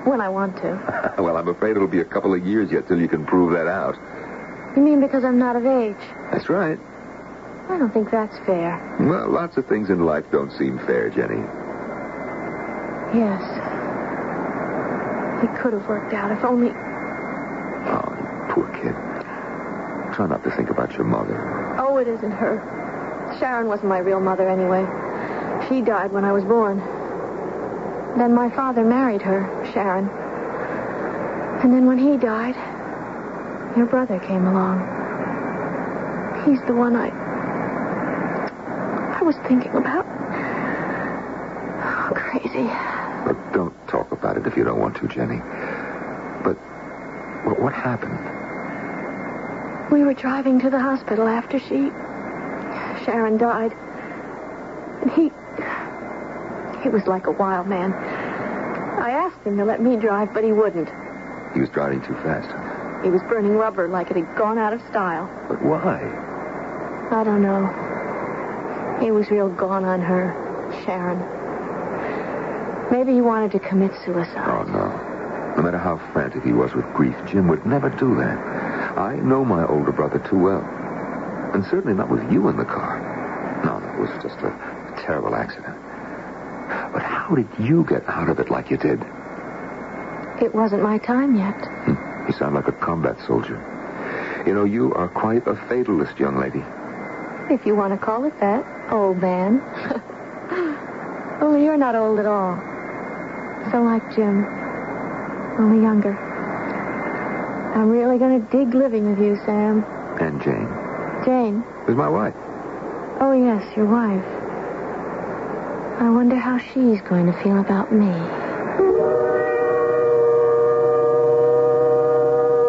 When I want to. Well, I'm afraid it'll be a couple of years yet till you can prove that out. You mean because I'm not of age? That's right. I don't think that's fair. Well, lots of things in life don't seem fair, Jenny. Yes. It could have worked out if only... Oh, you poor kid. Try not to think about your mother. Oh, it isn't her. Sharon wasn't my real mother anyway. She died when I was born. Then my father married her, Sharon. And then when he died, your brother came along. He's the one I was thinking about. Oh, crazy. Look, don't talk about it if you don't want to, Jenny. But what happened? We were driving to the hospital after Sharon died. And he was like a wild man. I asked him to let me drive, but he wouldn't. He was driving too fast. He was burning rubber like it had gone out of style. But why? I don't know. He was real gone on her, Sharon. Maybe he wanted to commit suicide. Oh, no. No matter how frantic he was with grief, Jim would never do that. I know my older brother too well. And certainly not with you in the car. No, it was just a terrible accident. But how did you get out of it like you did? It wasn't my time yet. You sound like a combat soldier. You know, you are quite a fatalist, young lady. If you want to call it that, old man. Only you're not old at all. So like Jim. Only younger. I'm really going to dig living with you, Sam. And Jane. Jane? Is my wife. Oh, yes, your wife. I wonder how she's going to feel about me.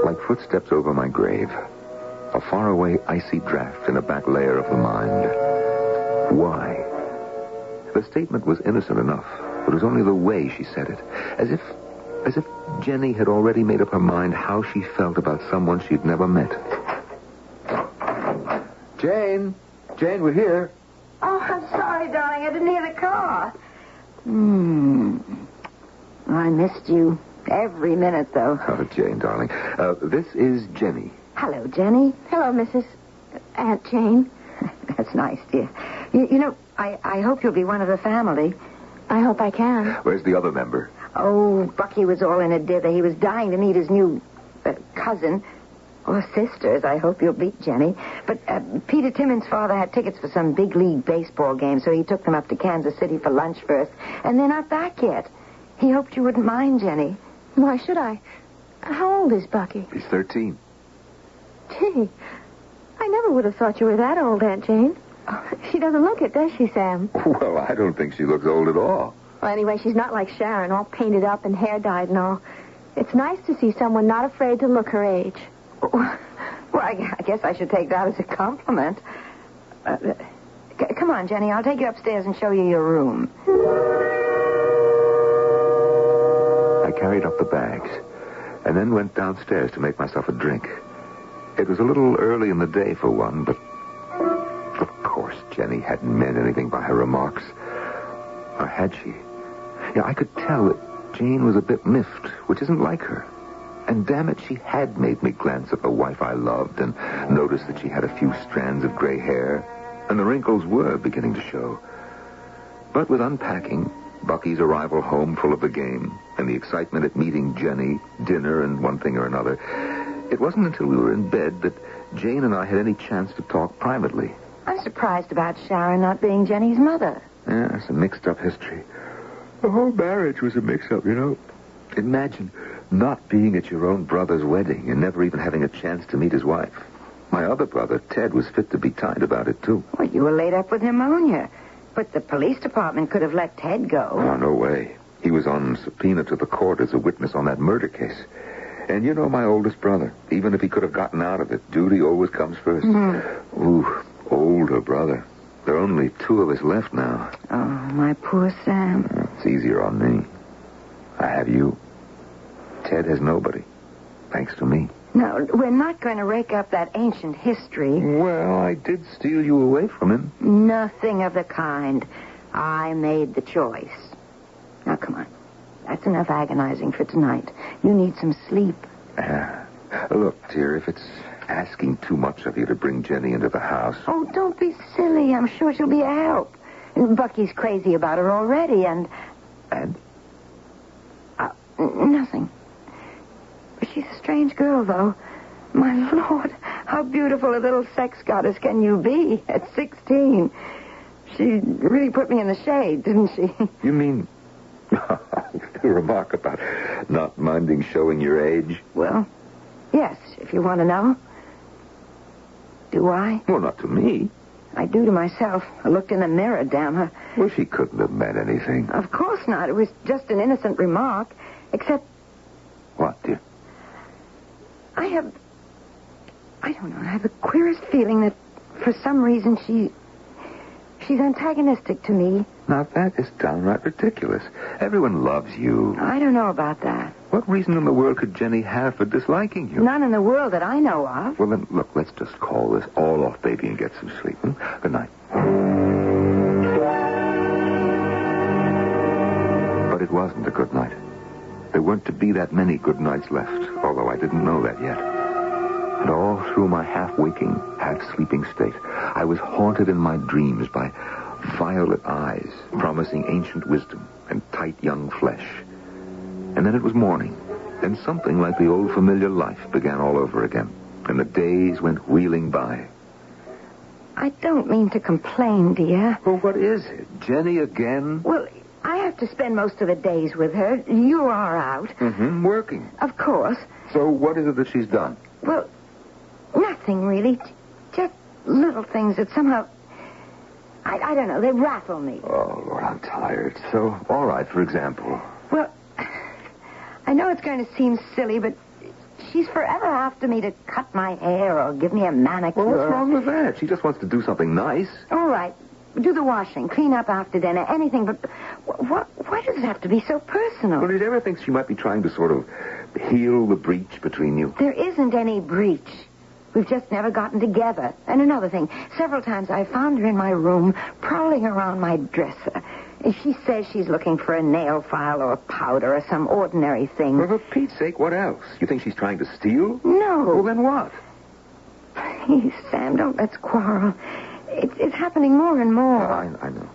Like footsteps over my grave. A faraway icy draft in a back layer of the mind. Why? The statement was innocent enough. It was only the way she said it. As if Jenny had already made up her mind how she felt about someone she'd never met. Jane, we're here. Oh, I'm sorry, darling. I didn't hear the car. I missed you every minute, though. Oh, Jane, darling. This is Jenny. Hello, Jenny. Hello, Mrs. Aunt Jane. That's nice, dear. You know, I hope you'll be one of the family. I hope I can. Where's the other member? Oh, Bucky was all in a dither. He was dying to meet his new cousin. Or sisters, I hope you'll beat Jenny. But Peter Timmons' father had tickets for some big league baseball game, so he took them up to Kansas City for lunch first. And they're not back yet. He hoped you wouldn't mind, Jenny. Why should I? How old is Bucky? He's 13. Gee, I never would have thought you were that old, Aunt Jane. She doesn't look it, does she, Sam? Well, I don't think she looks old at all. Well, anyway, she's not like Sharon, all painted up and hair dyed and all. It's nice to see someone not afraid to look her age. Well, I guess I should take that as a compliment. Come on, Jenny. I'll take you upstairs and show you your room. I carried up the bags and then went downstairs to make myself a drink. It was a little early in the day for one, but of course Jenny hadn't meant anything by her remarks. Or had she? Yeah, I could tell that Jane was a bit miffed, which isn't like her. And damn it, she had made me glance at the wife I loved and notice that she had a few strands of gray hair, and the wrinkles were beginning to show. But with unpacking, Bucky's arrival home full of the game, and the excitement at meeting Jenny, dinner, and one thing or another, it wasn't until we were in bed that Jane and I had any chance to talk privately. I'm surprised about Sharon not being Jenny's mother. Yeah, it's a mixed-up history. The whole marriage was a mix-up, you know. Imagine not being at your own brother's wedding and never even having a chance to meet his wife. My other brother, Ted, was fit to be tied about it, too. Well, you were laid up with pneumonia. But the police department could have let Ted go. Oh, no way. He was on subpoena to the court as a witness on that murder case. And you know my oldest brother. Even if he could have gotten out of it, duty always comes first. Mm-hmm. Ooh, older brother. There are only 2 of us left now. Oh, my poor Sam. It's easier on me. I have you. Ted has nobody. Thanks to me. No, we're not going to rake up that ancient history. Well, I did steal you away from him. Nothing of the kind. I made the choice. Now, come on. That's enough agonizing for tonight. You need some sleep. Look, dear, if it's asking too much of you to bring Jenny into the house... Oh, don't be silly. I'm sure she'll be a help. And Bucky's crazy about her already, and... And? Nothing. She's a strange girl, though. My Lord, how beautiful a little sex goddess can you be at 16? She really put me in the shade, didn't she? You mean... the remark about not minding showing your age? Well, yes, if you want to know. Do I? Well, not to me. I do to myself. I looked in the mirror, damn her. Well, she couldn't have meant anything. Of course not. It was just an innocent remark. Except... What, dear? I don't know. I have the queerest feeling that for some reason she's antagonistic to me. Now, that is downright ridiculous. Everyone loves you. I don't know about that. What reason in the world could Jenny have for disliking you? None in the world that I know of. Well, then, look, let's just call this all off, baby, and get some sleep. Good night. But it wasn't a good night. There weren't to be that many good nights left, although I didn't know that yet. And all through my half-waking, half-sleeping state, I was haunted in my dreams by violet eyes promising ancient wisdom and tight young flesh. And then it was morning, and something like the old familiar life began all over again, and the days went wheeling by. I don't mean to complain, dear. Well, what is it? Jenny again? Well, I have to spend most of the days with her. You are out. Mm-hmm, working. Of course. So what is it that she's done? Well, nothing really. Just little things that somehow... I don't know. They rattle me. Oh, Lord, I'm tired. So, all right, for example. Well, I know it's going to seem silly, but she's forever after me to cut my hair or give me a manicure. Well, what's wrong with that? She just wants to do something nice. All right. Do the washing, clean up after dinner, anything, but why does it have to be so personal? Well, did you ever think she might be trying to sort of heal the breach between you? There isn't any breach. We've just never gotten together. And another thing, several times I found her in my room, prowling around my dresser. And she says she's looking for a nail file or a powder or some ordinary thing. Well, for Pete's sake, what else? You think she's trying to steal? No. Well, then what? Please, Sam, don't let's quarrel. It's happening more and more. I know.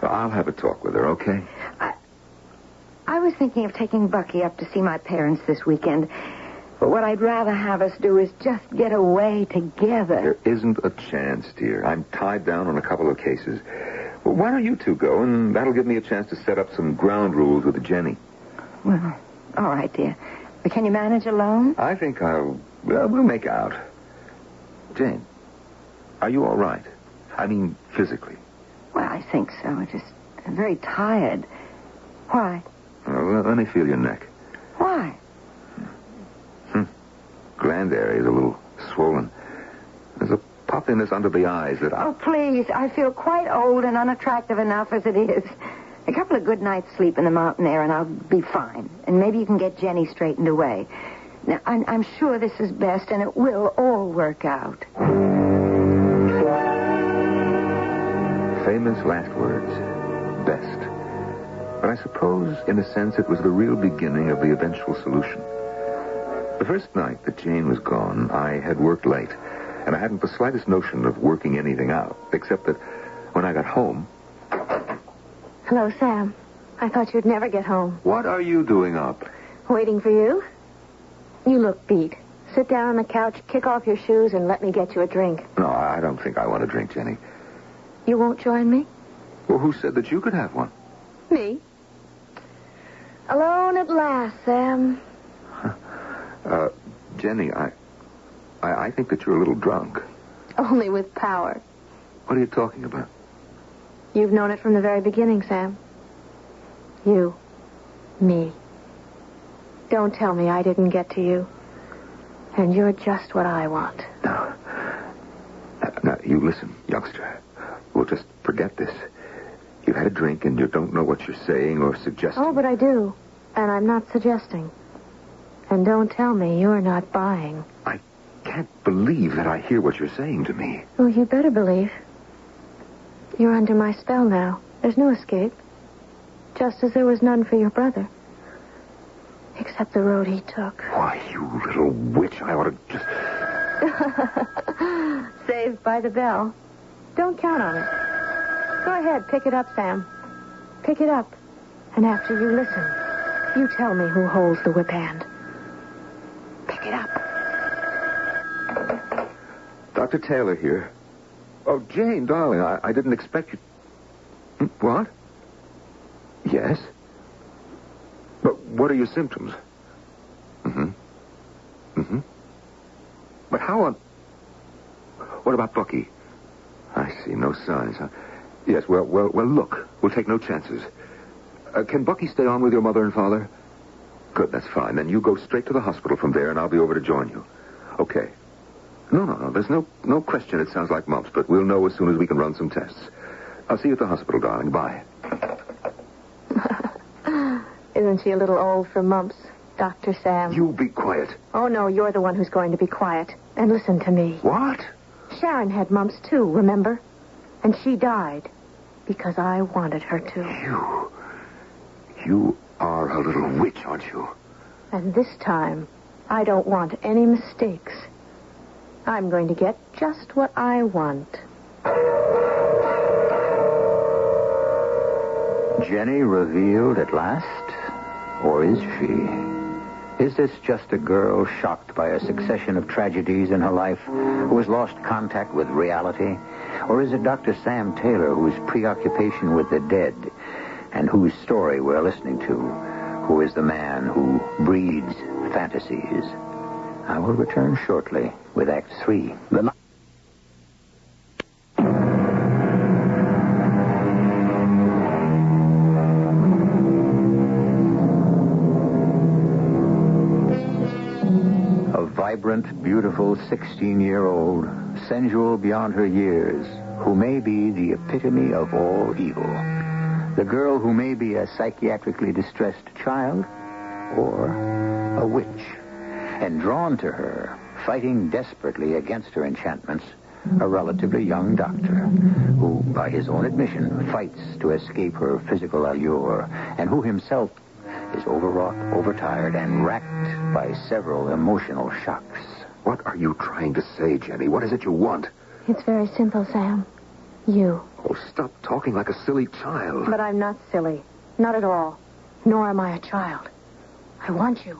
I'll have a talk with her, okay? I was thinking of taking Bucky up to see my parents this weekend. But what I'd rather have us do is just get away together. There isn't a chance, dear. I'm tied down on a couple of cases. Well, why don't you two go, and that'll give me a chance to set up some ground rules with Jenny. Well, all right, dear. But can you manage alone? I think we'll make out. Jane, are you all right? I mean, physically. Well, I think so. I'm very tired. Why? Well, let me feel your neck. Why? Gland area is a little swollen. There's a puffiness under the eyes that Oh, please. I feel quite old and unattractive enough as it is. A couple of good nights' sleep in the mountain air and I'll be fine. And maybe you can get Jenny straightened away. Now, I'm sure this is best and it will all work out. Famous last words. Best. But I suppose, in a sense, it was the real beginning of the eventual solution. The first night that Jane was gone, I had worked late, and I hadn't the slightest notion of working anything out, except that when I got home... Hello, Sam. I thought you'd never get home. What are you doing up? Waiting for you. You look beat. Sit down on the couch, kick off your shoes, and let me get you a drink. No, I don't think I want a drink, Jenny. You won't join me? Well, who said that you could have one? Me. Alone at last, Sam. Jenny, I think that you're a little drunk. Only with power. What are you talking about? You've known it from the very beginning, Sam. You. Me. Don't tell me I didn't get to you. And you're just what I want. Now, you listen, youngster. We'll just forget this. You've had a drink and you don't know what you're saying or suggesting. Oh, but I do. And I'm not suggesting. And don't tell me you're not buying. I can't believe that I hear what you're saying to me. Oh, you better believe. You're under my spell now. There's no escape. Just as there was none for your brother. Except the road he took. Why, you little witch, I ought to just... Saved by the bell. Don't count on it. Go ahead, pick it up, Sam. Pick it up. And after you listen, you tell me who holds the whip hand. Pick it up. Dr. Taylor here. Oh, Jane, darling, I didn't expect you... What? Yes? But what are your symptoms? But how on... What about Bucky? I see, no signs, huh? Yes, well, look. We'll take no chances. Can Bucky stay on with your mother and father? Good, that's fine. Then you go straight to the hospital from there, and I'll be over to join you. Okay. No. There's no question it sounds like mumps, but we'll know as soon as we can run some tests. I'll see you at the hospital, darling. Bye. Isn't she a little old for mumps, Dr. Sam? You be quiet. Oh, no, you're the one who's going to be quiet. And listen to me. What? Sharon had mumps, too, remember? And she died because I wanted her to. You are a little witch, aren't you? And this time, I don't want any mistakes. I'm going to get just what I want. Jenny revealed at last? Or is she? Is this just a girl shocked by a succession of tragedies in her life who has lost contact with reality? Or is it Dr. Sam Taylor whose preoccupation with the dead and whose story we're listening to, who is the man who breeds fantasies? I will return shortly with Act 3. Vibrant, beautiful 16-year-old, sensual beyond her years, who may be the epitome of all evil. The girl who may be a psychiatrically distressed child or a witch. And drawn to her, fighting desperately against her enchantments, a relatively young doctor who, by his own admission, fights to escape her physical allure and who himself is overwrought, overtired, and racked by several emotional shocks. What are you trying to say, Jenny? What is it you want? It's very simple, Sam. You. Oh, stop talking like a silly child. But I'm not silly. Not at all. Nor am I a child. I want you.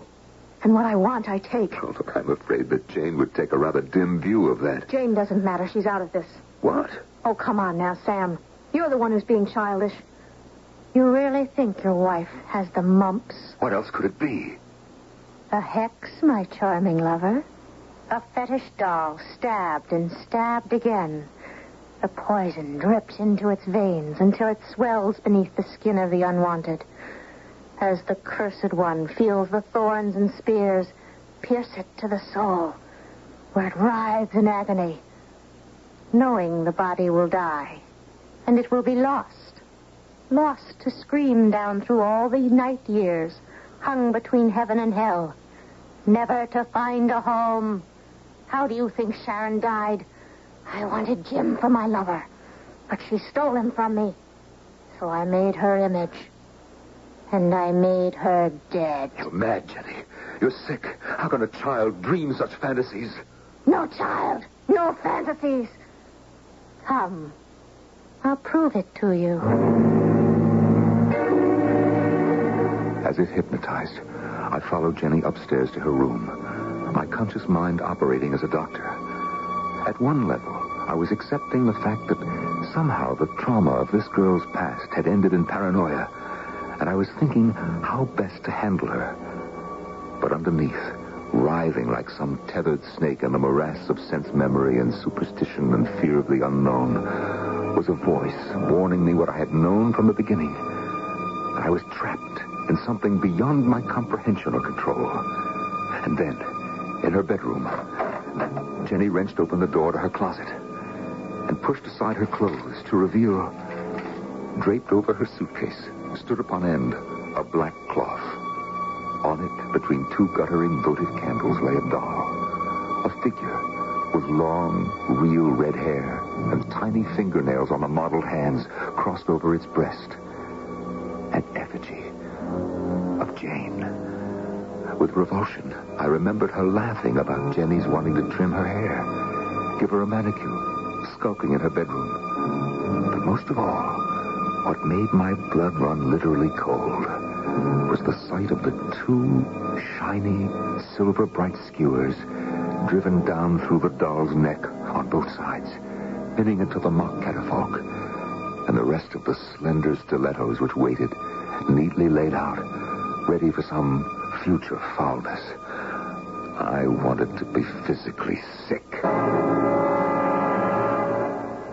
And what I want, I take. Oh, look, I'm afraid that Jane would take a rather dim view of that. Jane doesn't matter. She's out of this. What? Oh, come on now, Sam. You're the one who's being childish. You really think your wife has the mumps? What else could it be? A hex, my charming lover. A fetish doll stabbed and stabbed again. The poison drips into its veins until it swells beneath the skin of the unwanted. As the cursed one feels the thorns and spears pierce it to the soul, where it writhes in agony, knowing the body will die, and it will be lost. Lost to scream down through all the night years, hung between heaven and hell, never to find a home. How do you think Sharon died? I wanted Jim for my lover, but she stole him from me. So I made her image, and I made her dead. You're mad, Jenny. You're sick. How can a child dream such fantasies? No child, no fantasies. Come, I'll prove it to you. As if hypnotized, I followed Jenny upstairs to her room, my conscious mind operating as a doctor. At one level, I was accepting the fact that somehow the trauma of this girl's past had ended in paranoia, and I was thinking how best to handle her. But underneath, writhing like some tethered snake in the morass of sense memory and superstition and fear of the unknown, was a voice warning me what I had known from the beginning. That I was trapped in something beyond my comprehension or control. And then, in her bedroom, Jenny wrenched open the door to her closet and pushed aside her clothes to reveal, draped over her suitcase, stood upon end, a black cloth. On it, between two guttering votive candles, lay a doll. A figure with long, real red hair and tiny fingernails on the modeled hands crossed over its breast. An effigy of Jane. With revulsion, I remembered her laughing about Jenny's wanting to trim her hair, give her a manicure, skulking in her bedroom. But most of all, what made my blood run literally cold was the sight of the two shiny, silver-bright skewers driven down through the doll's neck on both sides, pinning into the mock catafalque, and the rest of the slender stilettos which waited, neatly laid out, ready for some future foulness. I wanted to be physically sick.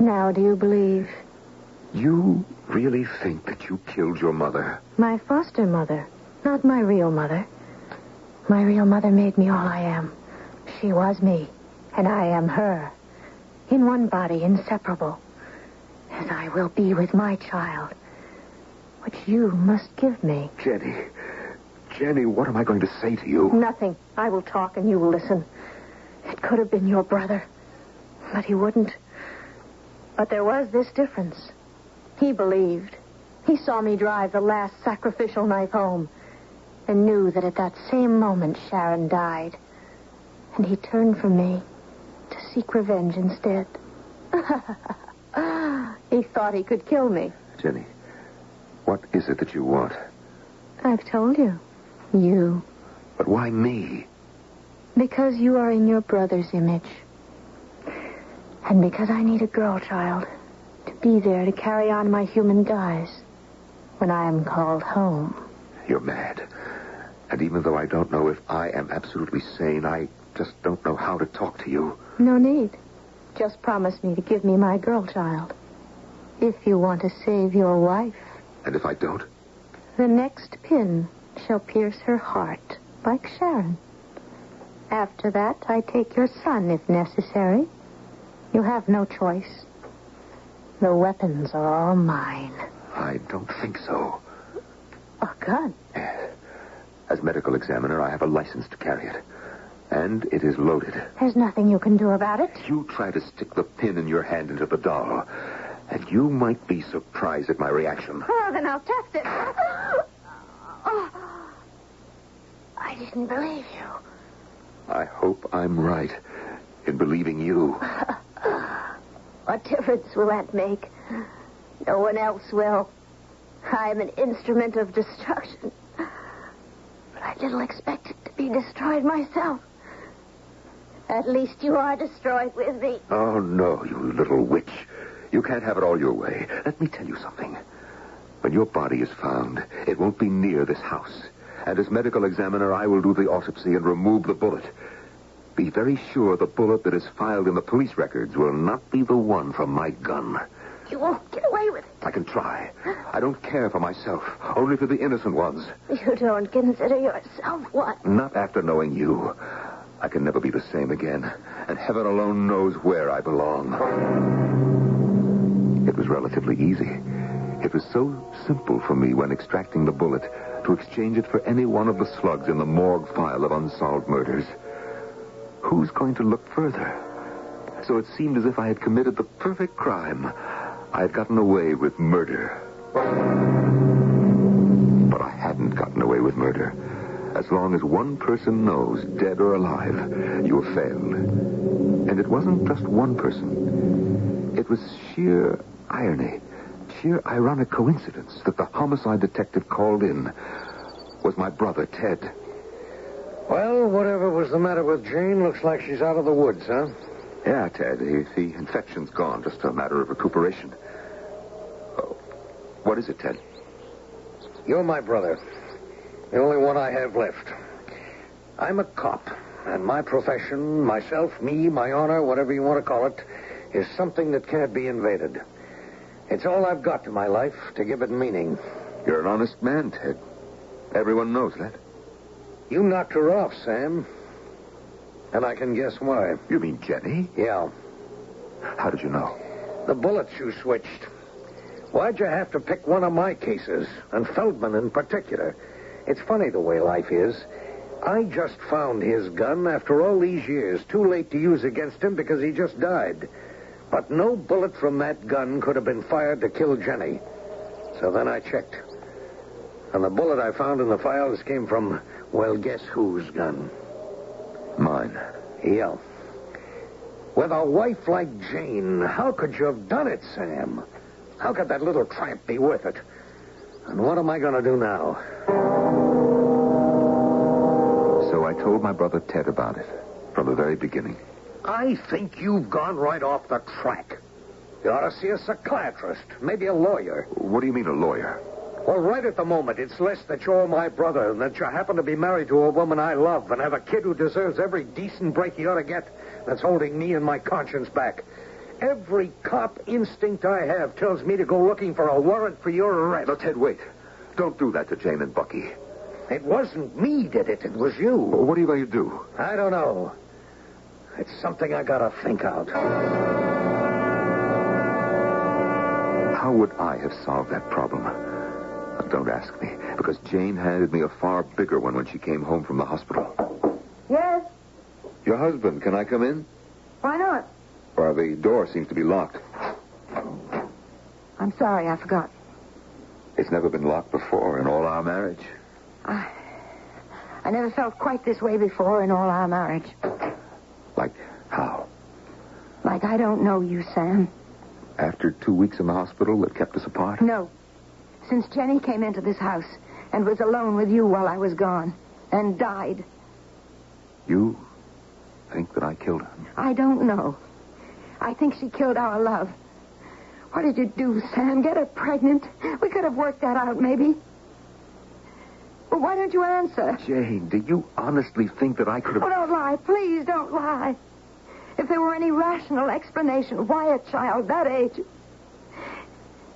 Now do you believe? You really think that you killed your mother? My foster mother, not my real mother. My real mother made me all I am. She was me, and I am her. In one body, inseparable. As I will be with my child, which you must give me. Jenny, what am I going to say to you? Nothing. I will talk and you will listen. It could have been your brother, but he wouldn't. But there was this difference. He believed. He saw me drive the last sacrificial knife home and knew that at that same moment Sharon died. And he turned from me to seek revenge instead. He thought he could kill me. Jenny, what is it that you want? I've told you. You. But why me? Because you are in your brother's image. And because I need a girl child to be there to carry on my human guise when I am called home. You're mad. And even though I don't know if I am absolutely sane, I just don't know how to talk to you. No need. Just promise me to give me my girl child. If you want to save your wife. And if I don't? The next pin shall pierce her heart, like Sharon. After that, I take your son, if necessary. You have no choice. The weapons are all mine. I don't think so. A gun? As medical examiner, I have a license to carry it. And it is loaded. There's nothing you can do about it. You try to stick the pin in your hand into the doll, and you might be surprised at my reaction. Oh, then I'll test it. Oh. I didn't believe you. I hope I'm right in believing you. What difference will that make? No one else will. I'm an instrument of destruction. But I didn't expect it to be destroyed myself. At least you are destroyed with me. Oh, no, you little witch. You can't have it all your way. Let me tell you something. When your body is found, it won't be near this house. And as medical examiner, I will do the autopsy and remove the bullet. Be very sure the bullet that is filed in the police records will not be the one from my gun. You won't get away with it. I can try. I don't care for myself, only for the innocent ones. You don't consider yourself one. Not after knowing you. I can never be the same again, and heaven alone knows where I belong. It was relatively easy. It was so simple for me when extracting the bullet to exchange it for any one of the slugs in the morgue file of unsolved murders. Who's going to look further? So it seemed as if I had committed the perfect crime. I had gotten away with murder. But I hadn't gotten away with murder. As long as one person knows, dead or alive, you have failed. And it wasn't just one person. It was sheer irony, sheer ironic coincidence that the homicide detective called in was my brother, Ted. Well, whatever was the matter with Jane, looks like she's out of the woods, huh? Yeah, Ted. The infection's gone. Just a matter of recuperation. Oh, what is it, Ted? You're my brother. The only one I have left. I'm a cop, and my profession, myself, me, my honor, whatever you want to call it, is something that can't be invaded. It's all I've got to my life to give it meaning. You're an honest man, Ted. Everyone knows that. You knocked her off, Sam. And I can guess why. You mean Jenny? Yeah. How did you know? The bullets you switched. Why'd you have to pick one of my cases, and Feldman in particular? It's funny the way life is. I just found his gun after all these years, too late to use against him because he just died. But no bullet from that gun could have been fired to kill Jenny. So then I checked. And the bullet I found in the files came from, well, guess whose gun? Mine. Yeah. With a wife like Jane, how could you have done it, Sam? How could that little tramp be worth it? And what am I going to do now? So I told my brother Ted about it from the very beginning. I think you've gone right off the track. You ought to see a psychiatrist, maybe a lawyer. What do you mean, a lawyer? Well, right at the moment, it's less that you're my brother and that you happen to be married to a woman I love and have a kid who deserves every decent break he ought to get that's holding me and my conscience back. Every cop instinct I have tells me to go looking for a warrant for your arrest. No, Ted, wait. Don't do that to Jane and Bucky. It wasn't me did it. It was you. Well, what are you going to do? I don't know. It's something I got to think out. How would I have solved that problem? Don't ask me, because Jane handed me a far bigger one when she came home from the hospital. Yes? Your husband, can I come in? Why not? Or the door seems to be locked. I'm sorry, I forgot. It's never been locked before in all our marriage. I never felt quite this way before in all our marriage. Like how? Like I don't know you, Sam. After 2 weeks in the hospital that kept us apart? No. Since Jenny came into this house and was alone with you while I was gone and died. You think that I killed her? I don't know. I think she killed our love. What did you do, Sam? Get her pregnant? We could have worked that out, maybe. Well, why don't you answer? Jane, do you honestly think that I could have... Oh, don't lie. Please don't lie. If there were any rational explanation why a child that age...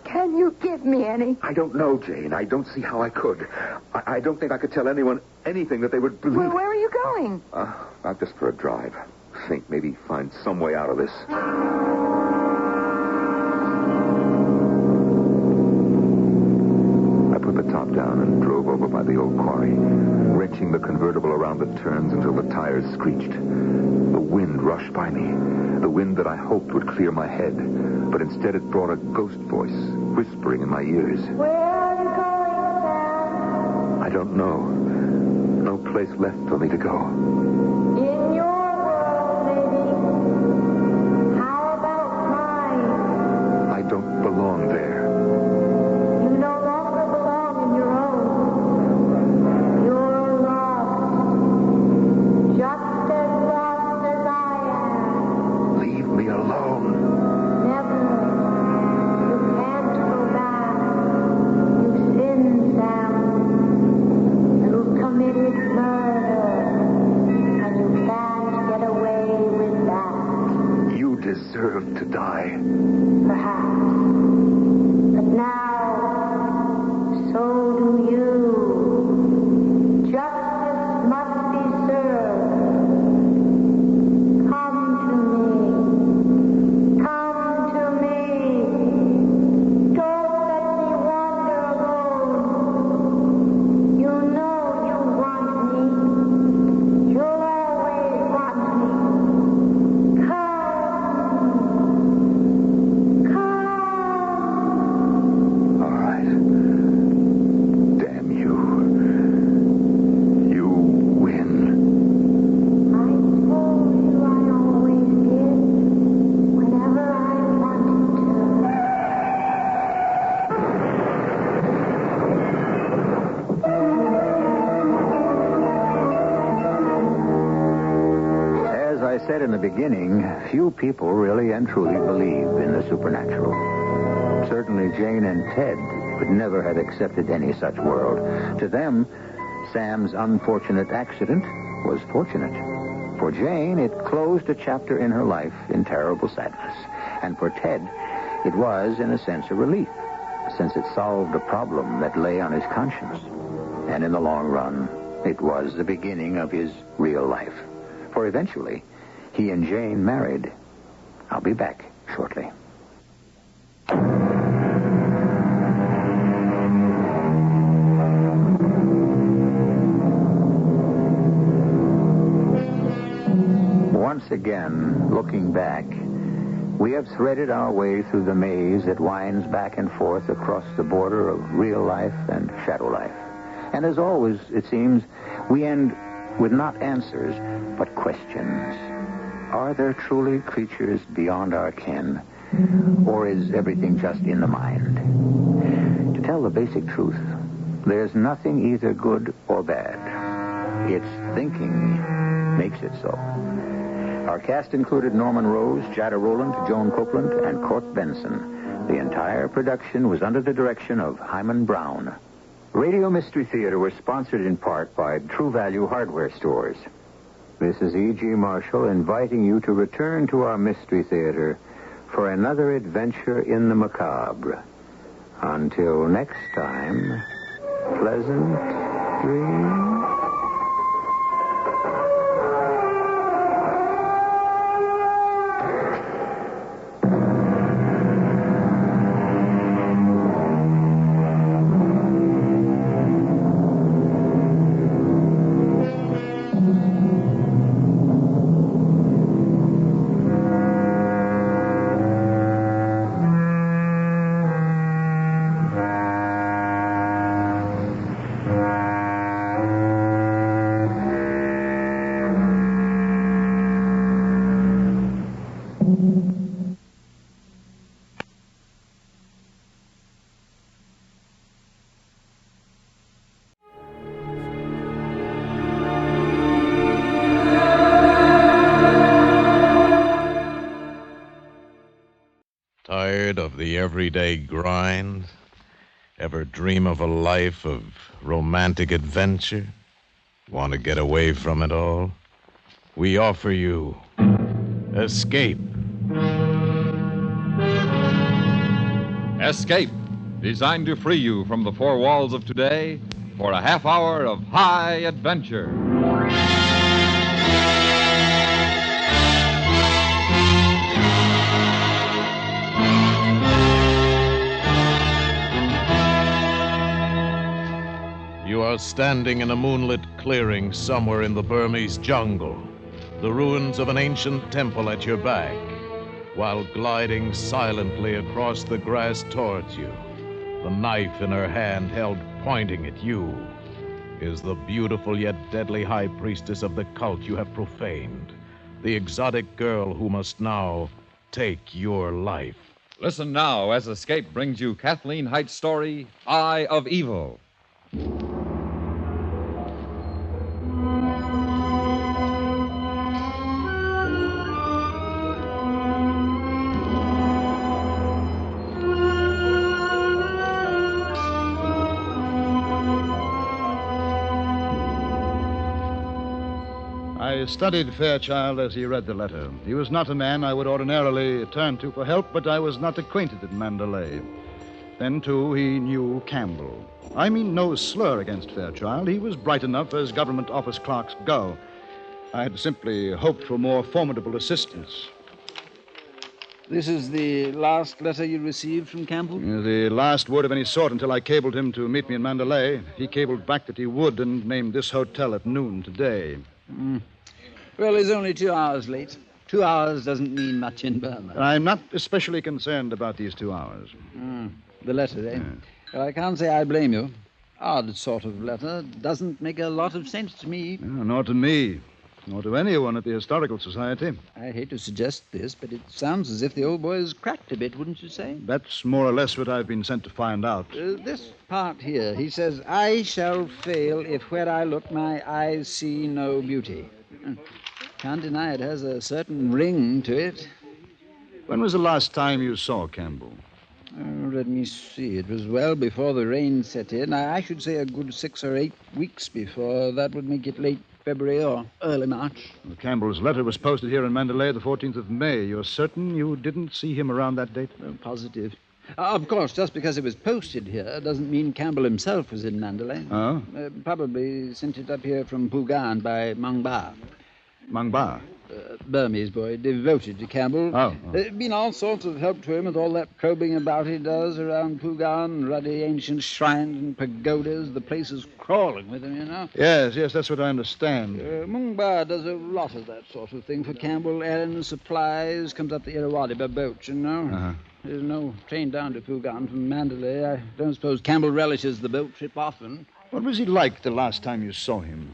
Can you give me any? I don't know, Jane. I don't see how I could. I don't think I could tell anyone anything that they would believe. Well, where are you going? Not just for a drive. Think maybe find some way out of this. I put the top down and drove over by the old quarry, wrenching the convertible around the turns until the tires screeched. The wind rushed by me, the wind that I hoped would clear my head, but instead it brought a ghost voice whispering in my ears. Where are you going, Sam? I don't know. No place left for me to go. In your world, maybe. How about mine? I don't belong there. You no longer belong in your own. You're lost. Just as lost as I am. Leave me alone. Never. You can't go back. You've sinned, Sam. You've committed murder. And you can't get away with that. You deserve to die. Perhaps. But now, so do you. Justice must be served. Come to me. Come to me. Don't let me wander alone. You know you want me. You'll always want me. Come. All right. Damn you. You win. I told you I always did. Whenever I wanted As I said in the beginning, few people really and truly believe in the supernatural. Certainly Jane and Ted would never have accepted any such world. To them, Sam's unfortunate accident was fortunate. For Jane, it closed a chapter in her life in terrible sadness. And for Ted, It was, in a sense, a relief, since it solved a problem that lay on his conscience. And in the long run, it was the beginning of his real life. For eventually, he and Jane married. I'll be back shortly. Once again, looking back, we have threaded our way through the maze that winds back and forth across the border of real life and shadow life. And as always, it seems, we end with not answers, but questions. Are there truly creatures beyond our ken, or is everything just in the mind? To tell the basic truth, there's nothing either good or bad. It's thinking makes it so. Our cast included Norman Rose, Jada Rowland, Joan Copeland, and Court Benson. The entire production was under the direction of Hyman Brown. Radio Mystery Theater was sponsored in part by True Value Hardware Stores. This is E.G. Marshall inviting you to return to our Mystery Theater for another adventure in the macabre. Until next time, pleasant dreams. Tired of the everyday grind? Ever dream of a life of romantic adventure? Want to get away from it all? We offer you Escape. Escape, designed to free you from the four walls of today for a half hour of high adventure. You are standing in a moonlit clearing somewhere in the Burmese jungle, the ruins of an ancient temple at your back, while gliding silently across the grass towards you, the knife in her hand held pointing at you, is the beautiful yet deadly high priestess of the cult you have profaned, the exotic girl who must now take your life. Listen now as Escape brings you Kathleen Height's story, Eye of Evil. I studied Fairchild as he read the letter. He was not a man I would ordinarily turn to for help, but I was not acquainted in Mandalay. Then, too, he knew Campbell. I mean no slur against Fairchild. He was bright enough as government office clerks go. I had simply hoped for more formidable assistance. This is the last letter you received from Campbell? The last word of any sort until I cabled him to meet me in Mandalay. He cabled back that he would and named this hotel at noon today. Well, he's only 2 hours late. 2 hours doesn't mean much in Burma. I'm not especially concerned about these 2 hours. The letter, eh? Well, I can't say I blame you. Odd sort of letter. Doesn't make a lot of sense to me. Nor to me. Nor to anyone at the Historical Society. I hate to suggest this, but it sounds as if the old boy's cracked a bit, wouldn't you say? That's more or less what I've been sent to find out. This part here, he says, I shall fail if where I look my eyes see no beauty. Can't deny it has a certain ring to it. When was the last time you saw Campbell? Oh, let me see. It was well before the rain set in. I should say a good 6 or 8 weeks before. That would make it late February or early March. Well, Campbell's letter was posted here in Mandalay the 14th of May. You're certain you didn't see him around that date? Positive. Of course, just because it was posted here doesn't mean Campbell himself was in Mandalay. Oh? Probably sent it up here from Pugan by Mangba. Mangba? Burmese boy, devoted to Campbell. Been all sorts of help to him with all that probing about he does around Pugan, ruddy ancient shrines and pagodas. The place is crawling with him, you know. Yes, that's what I understand. Mungba does a lot of that sort of thing for Campbell. Errands, supplies, comes up the Irrawaddy by boat, you know. Uh-huh. There's no train down to Pugan from Mandalay. I don't suppose Campbell relishes the boat trip often. What was he like the last time you saw him?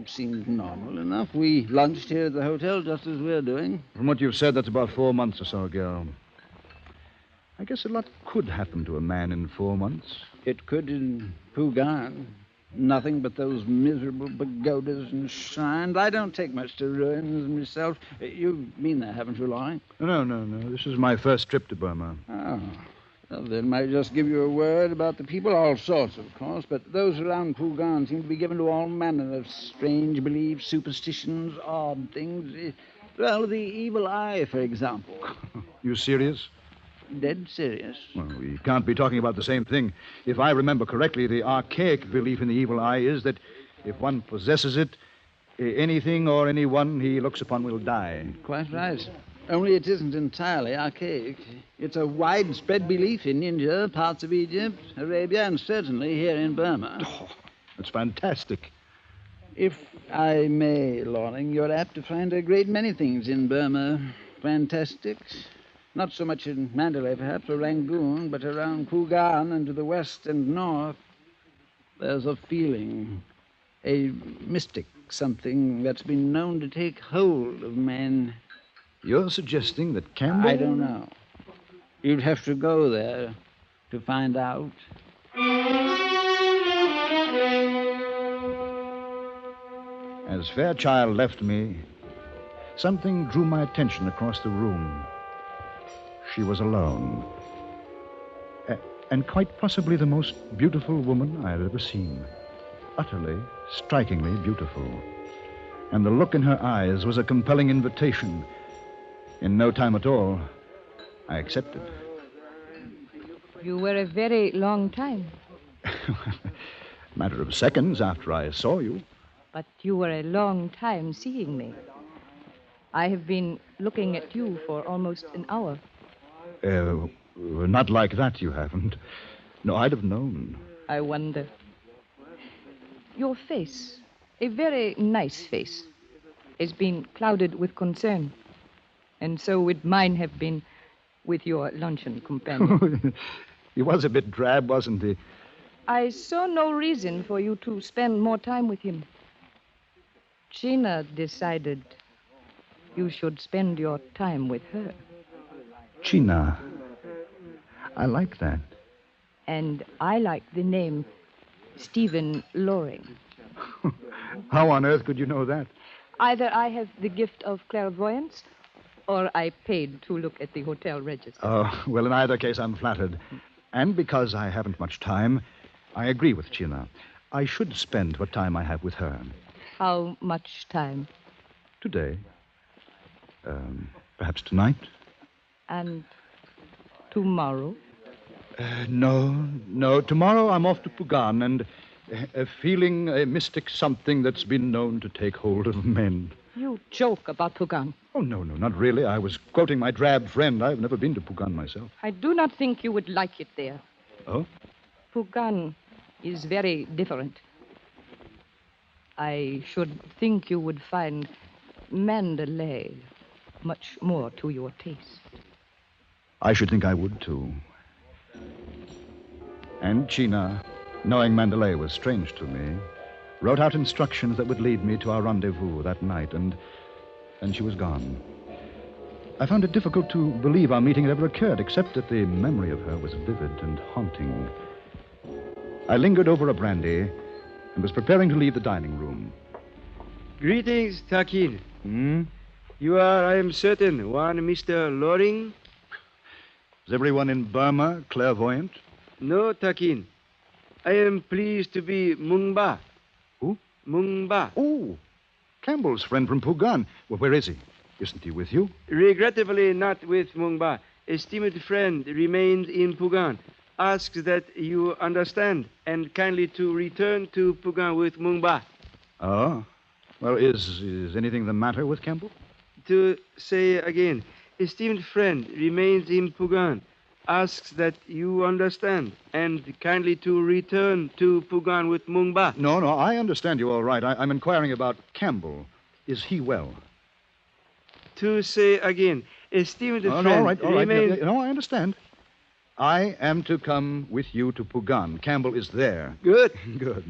Seemed normal enough. We lunched here at the hotel just as we're doing. From what you've said, that's about 4 months or so ago. I guess a lot could happen to a man in 4 months. It could in Pugan. Nothing but those miserable pagodas and shrines. I don't take much to ruins myself. You've been there, haven't you, Loring? No. This is my first trip to Burma. Oh. Well, they might just give you a word about the people, all sorts, of course, but those around Pugan seem to be given to all manner of strange beliefs, superstitions, odd things. Well, the evil eye, for example. You serious? Dead serious. Well, we can't be talking about the same thing. If I remember correctly, the archaic belief in the evil eye is that if one possesses it, anything or anyone he looks upon will die. Quite right. Only it isn't entirely archaic. It's a widespread belief in India, parts of Egypt, Arabia, and certainly here in Burma. Oh, that's fantastic. If I may, Loring, you're apt to find a great many things in Burma fantastic. Not so much in Mandalay, perhaps, or Rangoon, but around Pugan and to the west and north. There's a feeling, a mystic something that's been known to take hold of men. You're suggesting that Campbell... I don't know. You'd have to go there to find out. As Fairchild left me, something drew my attention across the room. She was alone. And quite possibly the most beautiful woman I had ever seen. Utterly, strikingly beautiful. And the look in her eyes was a compelling invitation. In no time at all, I accepted. You were a very long time. Matter of seconds after I saw you. But you were a long time seeing me. I have been looking at you for almost an hour. Not like that, you haven't. No, I'd have known. I wonder. Your face, a very nice face, has been clouded with concern. And so would mine have been with your luncheon companion. He was a bit drab, wasn't he? I saw no reason for you to spend more time with him. Gina decided you should spend your time with her. Gina. I like that. And I like the name Stephen Loring. How on earth could you know that? Either I have the gift of clairvoyance, or I paid to look at the hotel register. Oh, well, in either case, I'm flattered. And because I haven't much time, I agree with Gina. I should spend what time I have with her. How much time? Today. Perhaps tonight. And tomorrow? No. Tomorrow I'm off to Pugan and feeling a mystic something that's been known to take hold of men. You joke about Pugan. Oh, no, not really. I was quoting my drab friend. I've never been to Pugan myself. I do not think you would like it there. Oh? Pugan is very different. I should think you would find Mandalay much more to your taste. I should think I would, too. And Gina, knowing Mandalay was strange to me, wrote out instructions that would lead me to our rendezvous that night, and she was gone. I found it difficult to believe our meeting had ever occurred, except that the memory of her was vivid and haunting. I lingered over a brandy and was preparing to leave the dining room. Greetings, Takin. You are, I am certain, one Mr. Loring? Is everyone in Burma clairvoyant? No, Takin. I am pleased to be Mungba. Who? Mungba. Oh, Campbell's friend from Pugan. Well, where is he? Isn't he with you? Regrettably not with Mungba. Esteemed friend remains in Pugan. Asks that you understand and kindly to return to Pugan with Mungba. Oh? Well, is anything the matter with Campbell? To say again, esteemed friend remains in Pugan. Asks that you understand and kindly to return to Pugan with Mungba. No, I understand you all right. I'm inquiring about Campbell. Is he well? To say again, esteemed friend all right. remains... No, I understand. I am to come with you to Pugan. Campbell is there. Good. Good.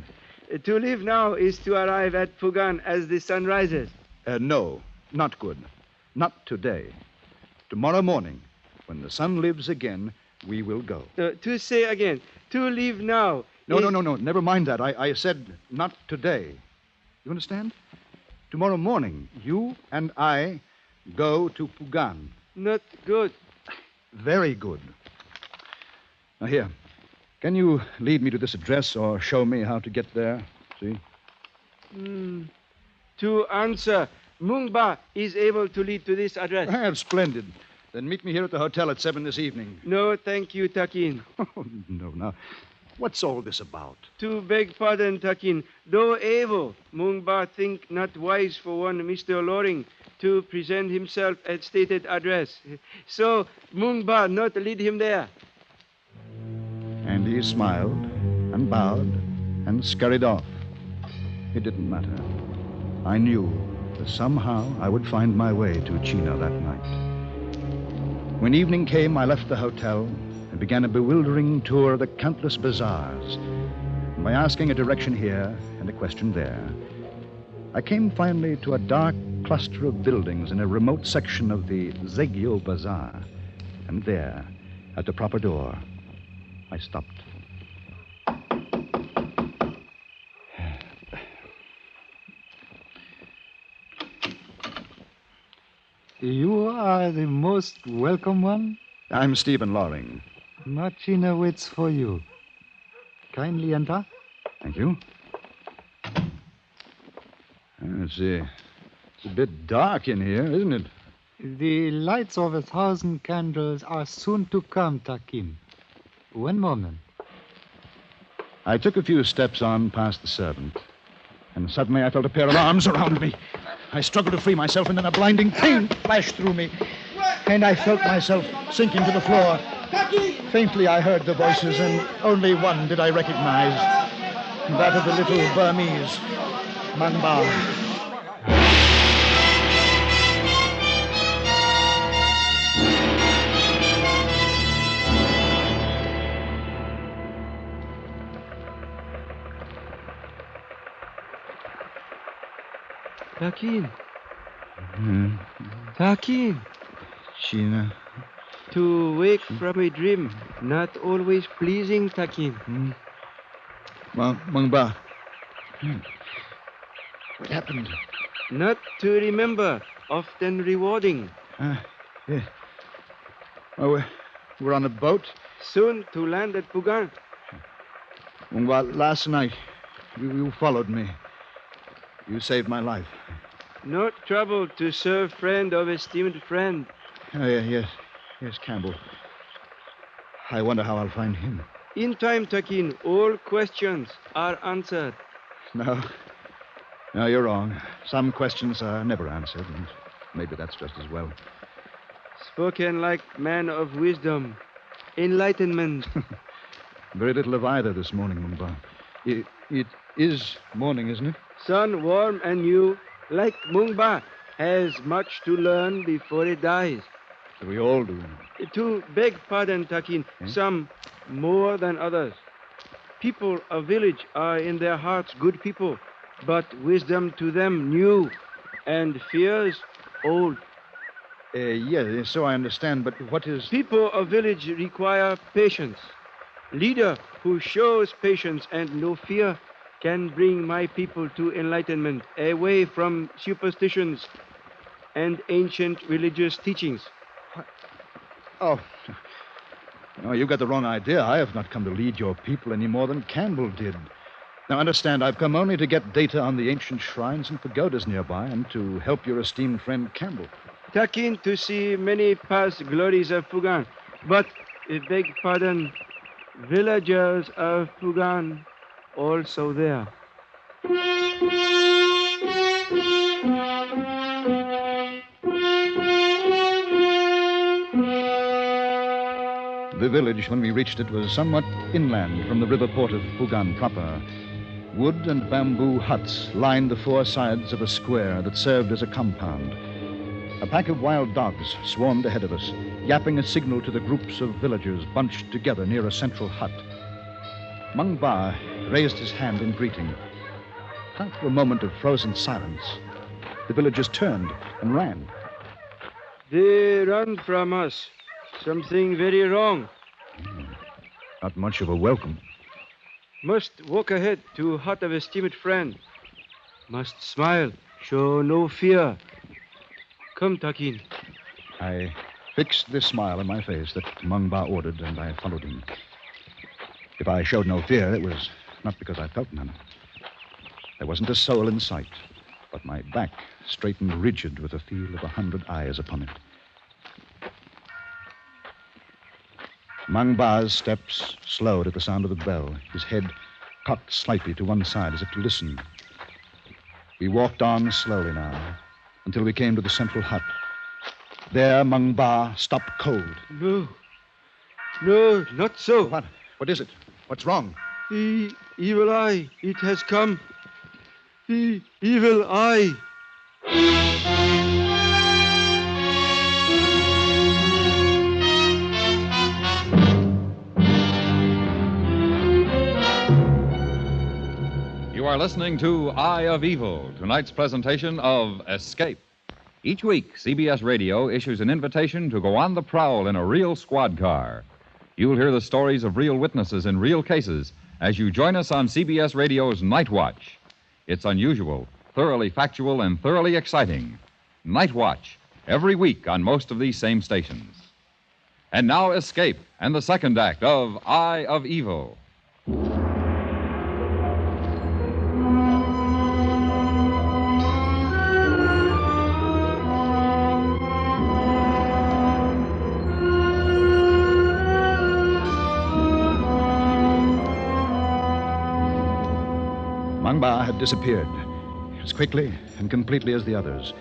To leave now is to arrive at Pugan as the sun rises. No, not good. Not today. Tomorrow morning, when the sun lives again, we will go. To say again, to leave now. No. Never mind that. I said not today. You understand? Tomorrow morning, you and I go to Pugan. Not good. Very good. Now, here. Can you lead me to this address or show me how to get there? See? To answer, Mungba is able to lead to this address. Splendid. Then meet me here at the hotel at 7 this evening. No, thank you, Takin. Oh, no. Now, what's all this about? To beg pardon, Takin. Though able, Mungba think not wise for one Mr. Loring to present himself at stated address. So, Mungba not lead him there. And he smiled and bowed and scurried off. It didn't matter. I knew that somehow I would find my way to Chino that night. When evening came, I left the hotel and began a bewildering tour of the countless bazaars. And by asking a direction here and a question there, I came finally to a dark cluster of buildings in a remote section of the Zegyo Bazaar. And there, at the proper door, I stopped. You are the most welcome one. I'm Stephen Loring. Machina waits for you. Kindly enter. Thank you. It's a bit dark in here, isn't it? The lights of 1,000 candles are soon to come, Takin. One moment. I took a few steps on past the servant, and suddenly I felt a pair of arms around me. I struggled to free myself, and then a blinding pain flashed through me, and I felt myself sinking to the floor. Faintly I heard the voices, and only one did I recognize, that of the little Burmese, Mangba. Takin. Takin. China. To wake from a dream, not always pleasing, Takin. Mangba. What happened? Not to remember, often rewarding. Yeah. Oh, we're on a boat? Soon to land at Pugan. Mangba, last night, you followed me. You saved my life. Not trouble to serve friend of esteemed friend. Oh, yes, Campbell. I wonder how I'll find him. In time, Takin, all questions are answered. No, you're wrong. Some questions are never answered, and maybe that's just as well. Spoken like man of wisdom, enlightenment. Very little of either this morning, Mumba. It is morning, isn't it? Sun warm and new, like Mungba, has much to learn before it dies. We all do. To beg pardon, Takin, some more than others. People of village are in their hearts good people, but wisdom to them new, and fears old. Yes, so I understand, but what is... People of village require patience. Leader who shows patience and no fear can bring my people to enlightenment, away from superstitions and ancient religious teachings. Oh, no, you got the wrong idea. I have not come to lead your people any more than Campbell did. Now, understand, I've come only to get data on the ancient shrines and pagodas nearby and to help your esteemed friend Campbell. Takin to see many past glories of Fugan, but, beg pardon, villagers of Fugan also there. The village, when we reached it, was somewhat inland from the river port of Fugan proper. Wood and bamboo huts lined the four sides of a square that served as a compound. A pack of wild dogs swarmed ahead of us, yapping a signal to the groups of villagers bunched together near a central hut. Mung Ba raised his hand in greeting. After a moment of frozen silence, the villagers turned and ran. They run from us. Something very wrong. Not much of a welcome. Must walk ahead to hut of esteemed friend. Must smile, show no fear. Come, Takin. I fixed this smile on my face that Mung Ba ordered, and I followed him. If I showed no fear, it was not because I felt none. There wasn't a soul in sight, but my back straightened rigid with the feel of 100 eyes upon it. Mung Ba's steps slowed at the sound of the bell, his head cocked slightly to one side as if to listen. We walked on slowly now until we came to the central hut. There, Mung Ba stopped cold. No, not so. What? What is it? What's wrong? The evil eye, it has come. The evil eye. You are listening to Eye of Evil, tonight's presentation of Escape. Each week, CBS Radio issues an invitation to go on the prowl in a real squad car. You'll hear the stories of real witnesses in real cases as you join us on CBS Radio's Night Watch. It's unusual, thoroughly factual, and thoroughly exciting. Night Watch, every week on most of these same stations. And now Escape and the second act of Eye of Evil. Mung Ba had disappeared as quickly and completely as the others,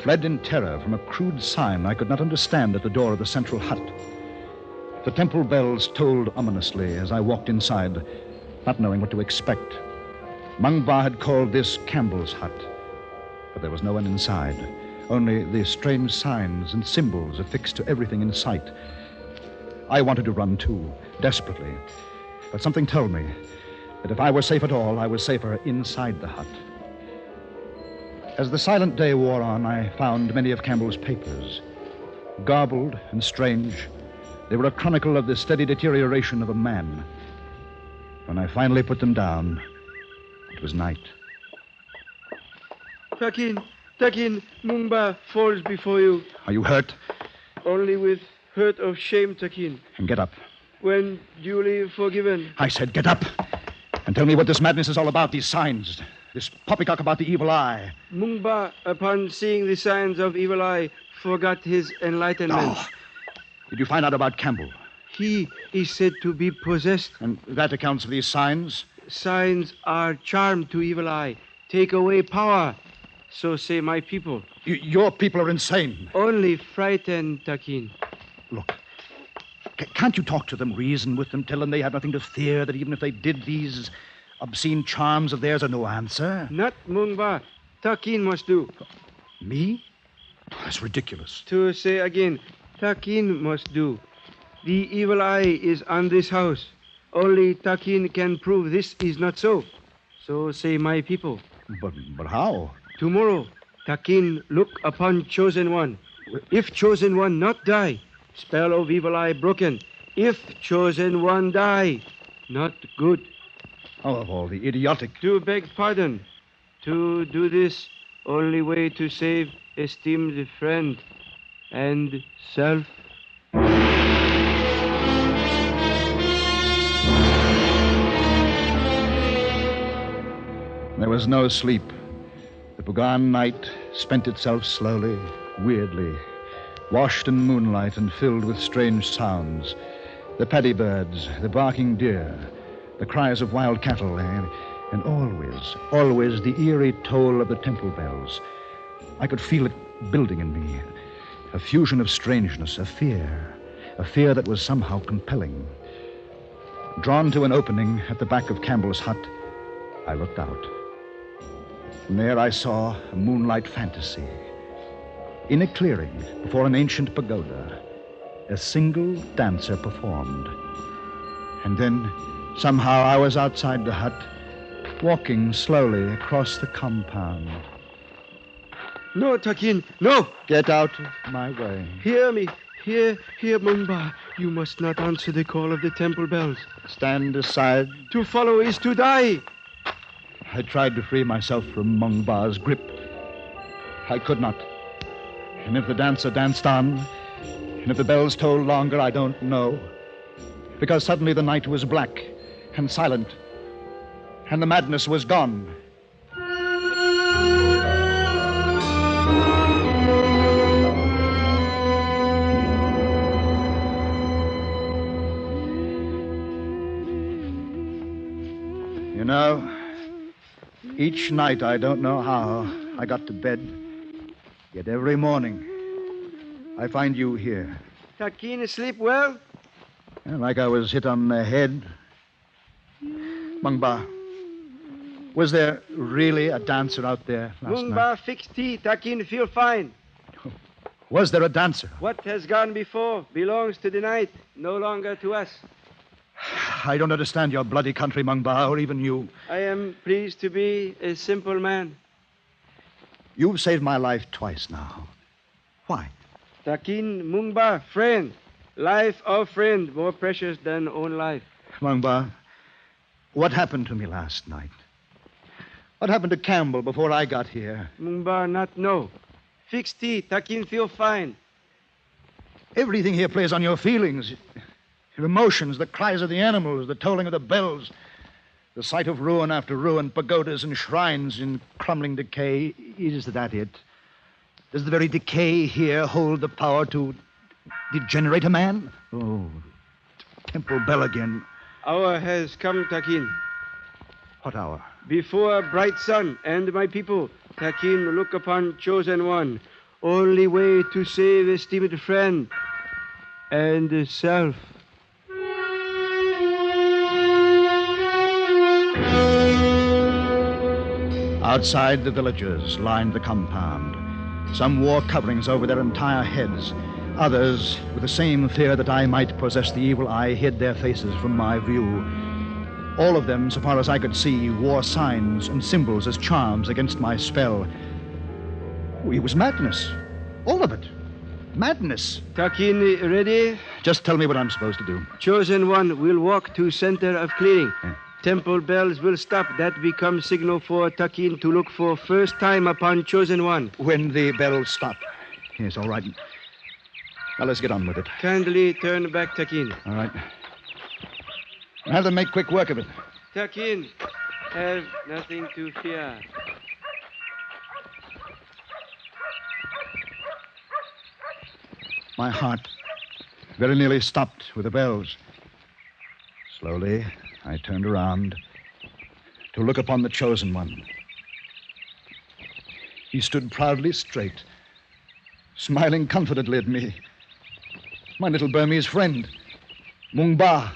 fled in terror from a crude sign I could not understand at the door of the central hut. The temple bells tolled ominously as I walked inside, not knowing what to expect. Mung Ba had called this Campbell's hut, but there was no one inside, only the strange signs and symbols affixed to everything in sight. I wanted to run too, desperately, but something told me that if I were safe at all, I was safer inside the hut. As the silent day wore on, I found many of Campbell's papers. Garbled and strange, they were a chronicle of the steady deterioration of a man. When I finally put them down, it was night. Takin, Mung Ba falls before you. Are you hurt? Only with hurt of shame, Takin. And get up. When duly forgiven. I said get up. And tell me what this madness is all about, these signs. This poppycock about the evil eye. Mung Ba, upon seeing the signs of evil eye, forgot his enlightenment. Oh. Did you find out about Campbell? He is said to be possessed. And that accounts for these signs? Signs are charm to evil eye. Take away power. So say my people. Your people are insane. Only frightened, Takin. Look. Can't you talk to them, reason with them, tell them they have nothing to fear, that even if they did, these obscene charms of theirs are no answer? Not Mung Ba. Takin must do. Me? That's ridiculous. To say again, Takin must do. The evil eye is on this house. Only Takin can prove this is not so. So say my people. But how? Tomorrow, Takin look upon chosen one. If chosen one not die, spell of evil eye broken. If chosen one die, not good. Oh, of all the idiotic... To beg pardon. To do this, only way to save esteemed friend and self. There was no sleep. The Pugan night spent itself slowly, weirdly, washed in moonlight and filled with strange sounds. The paddy birds, the barking deer, the cries of wild cattle, and always the eerie toll of the temple bells. I could feel it building in me, a fusion of strangeness, a fear that was somehow compelling. Drawn to an opening at the back of Campbell's hut, I looked out. And there I saw a moonlight fantasy. In a clearing before an ancient pagoda, a single dancer performed. And then, somehow, I was outside the hut, walking slowly across the compound. No, Takin, no! Get out of my way. Hear me. Here, Mungba. You must not answer the call of the temple bells. Stand aside. To follow is to die. I tried to free myself from Mungba's grip. I could not. And if the dancer danced on, and if the bells tolled longer, I don't know. Because suddenly the night was black and silent, and the madness was gone. You know, each night I don't know how I got to bed, yet every morning I find you here. Takin, sleep well? Like I was hit on the head. Mungba, was there really a dancer out there last night? Mungba, fix tea. Takin, feel fine. Was there a dancer? What has gone before belongs to the night, no longer to us. I don't understand your bloody country, Mungba, or even you. I am pleased to be a simple man. You've saved my life twice now. Why? Takin, Mungba, friend. Life of friend, more precious than own life. Mungba, what happened to me last night? What happened to Campbell before I got here? Mungba, not know. Fix tea. Takin, feel fine. Everything here plays on your feelings. Your emotions, the cries of the animals, the tolling of the bells, the sight of ruin after ruin, pagodas and shrines in crumbling decay. Is that it? Does the very decay here hold the power to degenerate a man? Oh, temple bell again. Hour has come, Takin. What hour? Before bright sun and my people, Takin, look upon chosen one. Only way to save esteemed friend and self. Outside, the villagers lined the compound. Some wore coverings over their entire heads. Others, with the same fear that I might possess the evil eye, hid their faces from my view. All of them, so far as I could see, wore signs and symbols as charms against my spell. It was madness. All of it. Madness. Takin, ready? Just tell me what I'm supposed to do. Chosen one will walk to center of clearing. Temple bells will stop. That becomes signal for Takin to look for first time upon chosen one. When the bells stop. Yes, all right. Now let's get on with it. Kindly turn back, Takin. All right. Have them make quick work of it. Takin, have nothing to fear. My heart very nearly stopped with the bells. Slowly, I turned around to look upon the chosen one. He stood proudly straight, smiling confidently at me. My little Burmese friend, Mungba.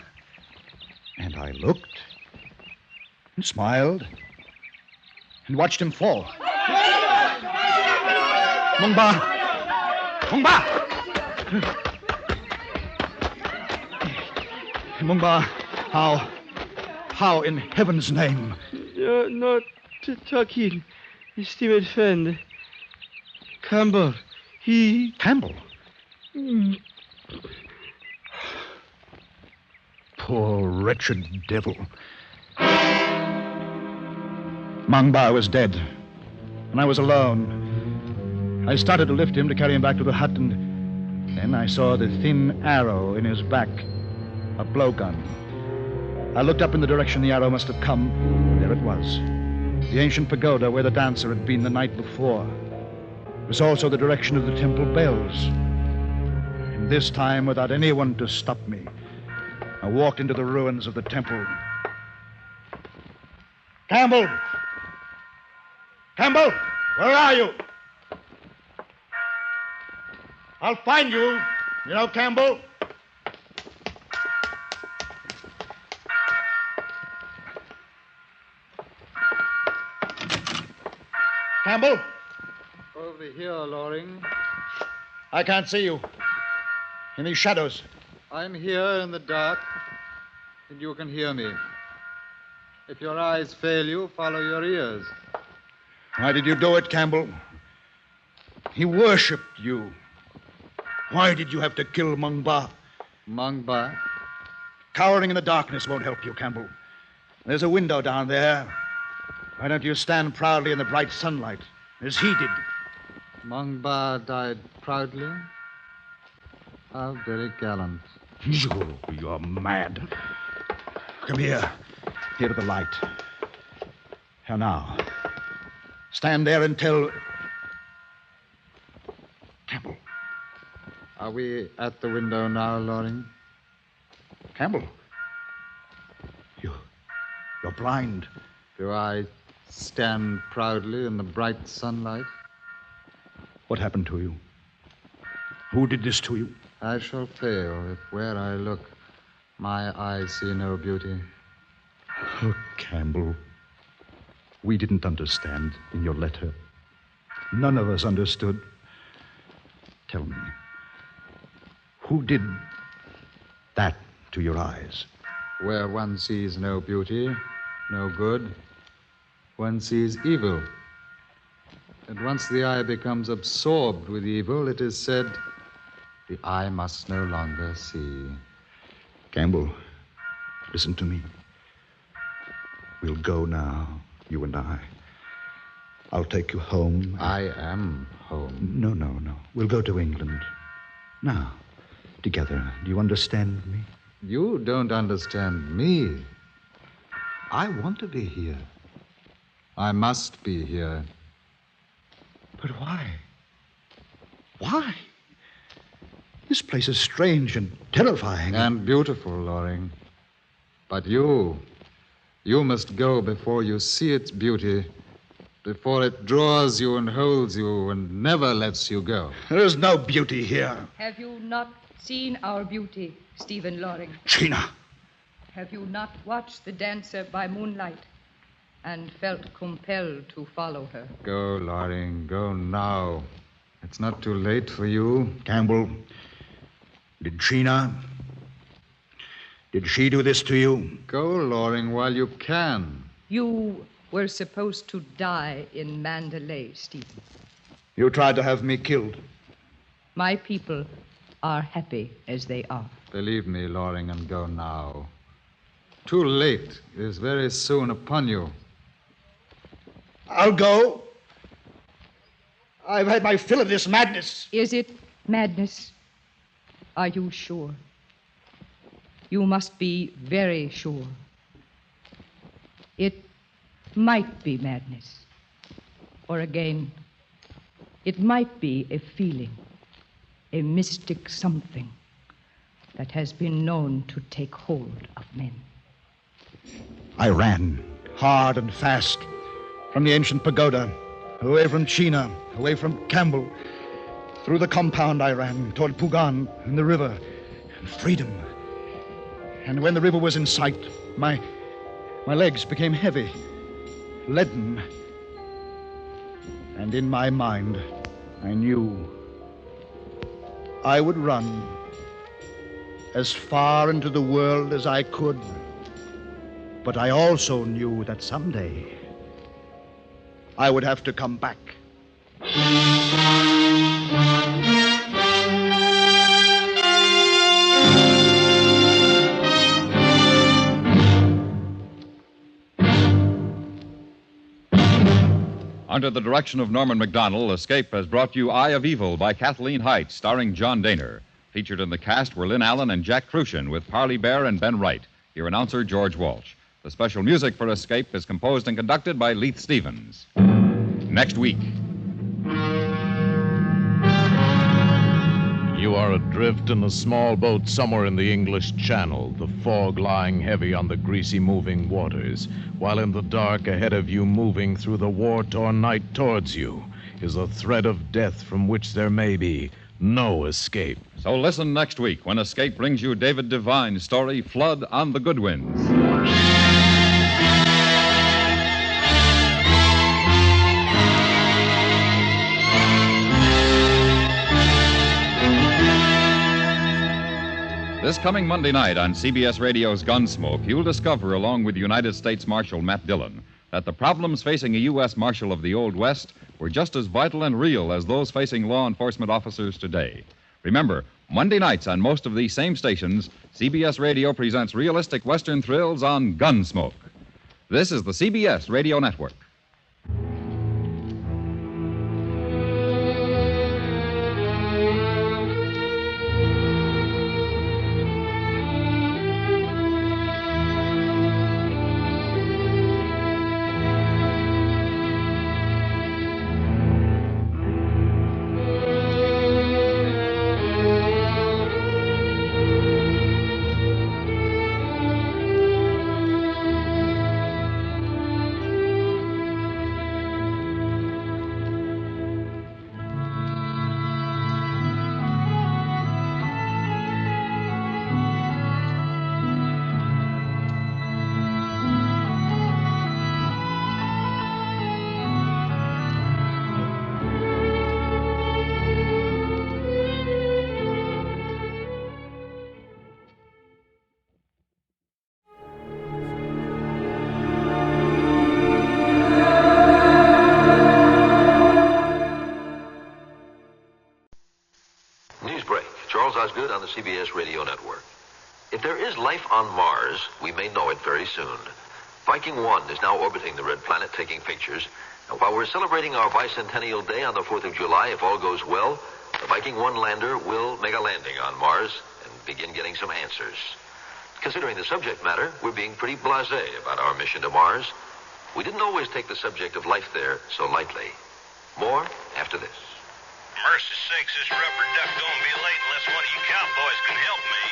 And I looked and smiled and watched him fall. Mungba! Mungba! Mungba, how in heaven's name? Not Takin, esteemed friend. Campbell, he... Campbell? Poor, wretched devil. Mungba was dead, and I was alone. I started to lift him to carry him back to the hut, and then I saw the thin arrow in his back, a blowgun. I looked up in the direction the arrow must have come. There it was. the ancient pagoda where the dancer had been the night before. It was also the direction of the temple bells. And this time, without anyone to stop me, I walked into the ruins of the temple. Campbell! Campbell! Where are you? I'll find you. You know, Campbell? Campbell? Over here, Loring. I can't see you. In these shadows. I'm here in the dark, and you can hear me. If your eyes fail you, follow your ears. Why did you do it, Campbell? He worshipped you. Why did you have to kill Mung Ba? Mung Ba? Cowering in the darkness won't help you, Campbell. There's a window down there. Why don't you stand proudly in the bright sunlight, as he did? Mung Ba died proudly? How very gallant. You're mad. Come here. Here to the light. Here now. Stand there and tell... Campbell. Are we at the window now, Loring? Campbell. You're blind. Do I stand proudly in the bright sunlight? What happened to you? Who did this to you? I shall fail if where I look, my eyes see no beauty. Oh, Campbell. We didn't understand in your letter. None of us understood. Tell me, who did that to your eyes? Where one sees no beauty, no good, one sees evil. And once the eye becomes absorbed with evil, it is said, the eye must no longer see. Campbell, listen to me. We'll go now, you and I. I'll take you home. I am home. No. We'll go to England. Now, together. Do you understand me? You don't understand me. I want to be here. I must be here. But why? Why? This place is strange and terrifying. And beautiful, Loring. But you must go before you see its beauty, before it draws you and holds you and never lets you go. There is no beauty here. Have you not seen our beauty, Stephen Loring? Gina! Have you not watched the dancer by moonlight and felt compelled to follow her? Go, Loring, go now. It's not too late for you. Campbell, did she do this to you? Go, Loring, while you can. You were supposed to die in Mandalay, Stephen. You tried to have me killed. My people are happy as they are. Believe me, Loring, and go now. Too late is very soon upon you. I'll go. I've had my fill of this madness. Is it madness? Are you sure? You must be very sure. It might be madness. Or again, it might be a feeling, a mystic something that has been known to take hold of men. I ran, hard and fast, from the ancient pagoda, away from China, away from Campbell. Through the compound I ran, toward Pugan and the river, and freedom. And when the river was in sight, my legs became heavy, leaden. And in my mind, I knew I would run as far into the world as I could. But I also knew that someday I would have to come back. Under the direction of Norman MacDonald, Escape has brought you Eye of Evil by Kathleen Height, starring John Daner. Featured in the cast were Lynn Allen and Jack Crucian, with Parley Bear and Ben Wright. Your announcer, George Walsh. The special music for Escape is composed and conducted by Leith Stevens. Next week. You are adrift in a small boat somewhere in the English Channel, the fog lying heavy on the greasy moving waters, while in the dark ahead of you, moving through the war-torn night towards you, is a threat of death from which there may be no escape. So listen next week when Escape brings you David Devine's story, Flood on the Goodwins. This coming Monday night on CBS Radio's Gunsmoke, you'll discover, along with United States Marshal Matt Dillon, that the problems facing a U.S. Marshal of the Old West were just as vital and real as those facing law enforcement officers today. Remember, Monday nights on most of these same stations, CBS Radio presents realistic Western thrills on Gunsmoke. This is the CBS Radio Network. On the CBS Radio Network. If there is life on Mars, we may know it very soon. Viking 1 is now orbiting the red planet taking pictures. And while we're celebrating our bicentennial day on the 4th of July, if all goes well, the Viking 1 lander will make a landing on Mars and begin getting some answers. Considering the subject matter, we're being pretty blasé about our mission to Mars. We didn't always take the subject of life there so lightly. More after this. Mercy sakes, this rubber duck gonna be late unless one of you cowboys can help me.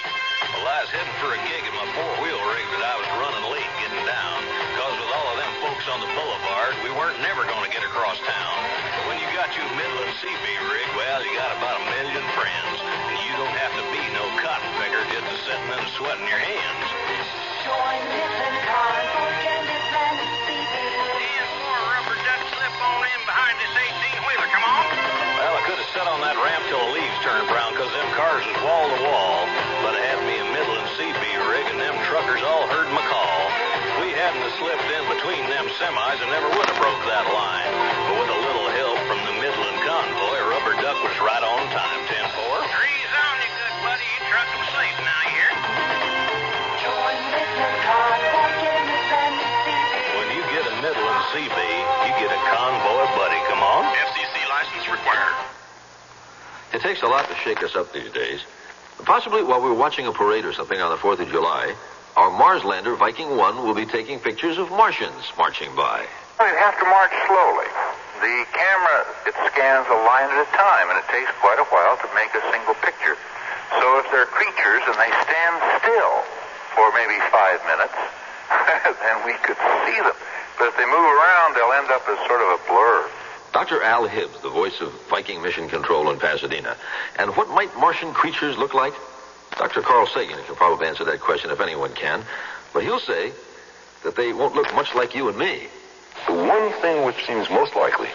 Well, I was heading for a gig in my four-wheel rig that I was running late getting down. Because with all of them folks on the boulevard, we weren't never gonna get across town. But when you got your Midland CB rig, well, you got about 1 million friends. And you don't have to be no cotton picker just to sitting and sweating your hands. Join Midland Cars for Midland CB. And more rubber duck slip on in behind this 18-wheeler. Come on. Well, I could have sat on that ramp till the leaves turned brown, because them cars was wall to wall. But I had me a Midland CB rig, and them truckers all heard my call. If we hadn't have slipped in between them semis, I never would have broke that line. But with a little help from the Midland convoy, Rubber Duck was right on time, 10-4. Trees on you, good buddy. You truck them safe now, you hear? Join Midland Cars for Midland CB. When you get a Midland CB, you get a convoy buddy. Come on. FCC license required. It takes a lot to shake us up these days. Possibly while we're watching a parade or something on the 4th of July, our Mars lander, Viking 1, will be taking pictures of Martians marching by. You'd have to march slowly. The camera, it scans a line at a time, and it takes quite a while to make a single picture. So if they're creatures and they stand still for maybe 5 minutes, then we could see them. But if they move around, they'll end up as sort of a blur. Dr. Al Hibbs, the voice of Viking Mission Control in Pasadena. And what might Martian creatures look like? Dr. Carl Sagan can probably answer that question if anyone can. But he'll say that they won't look much like you and me. The one thing which seems most likely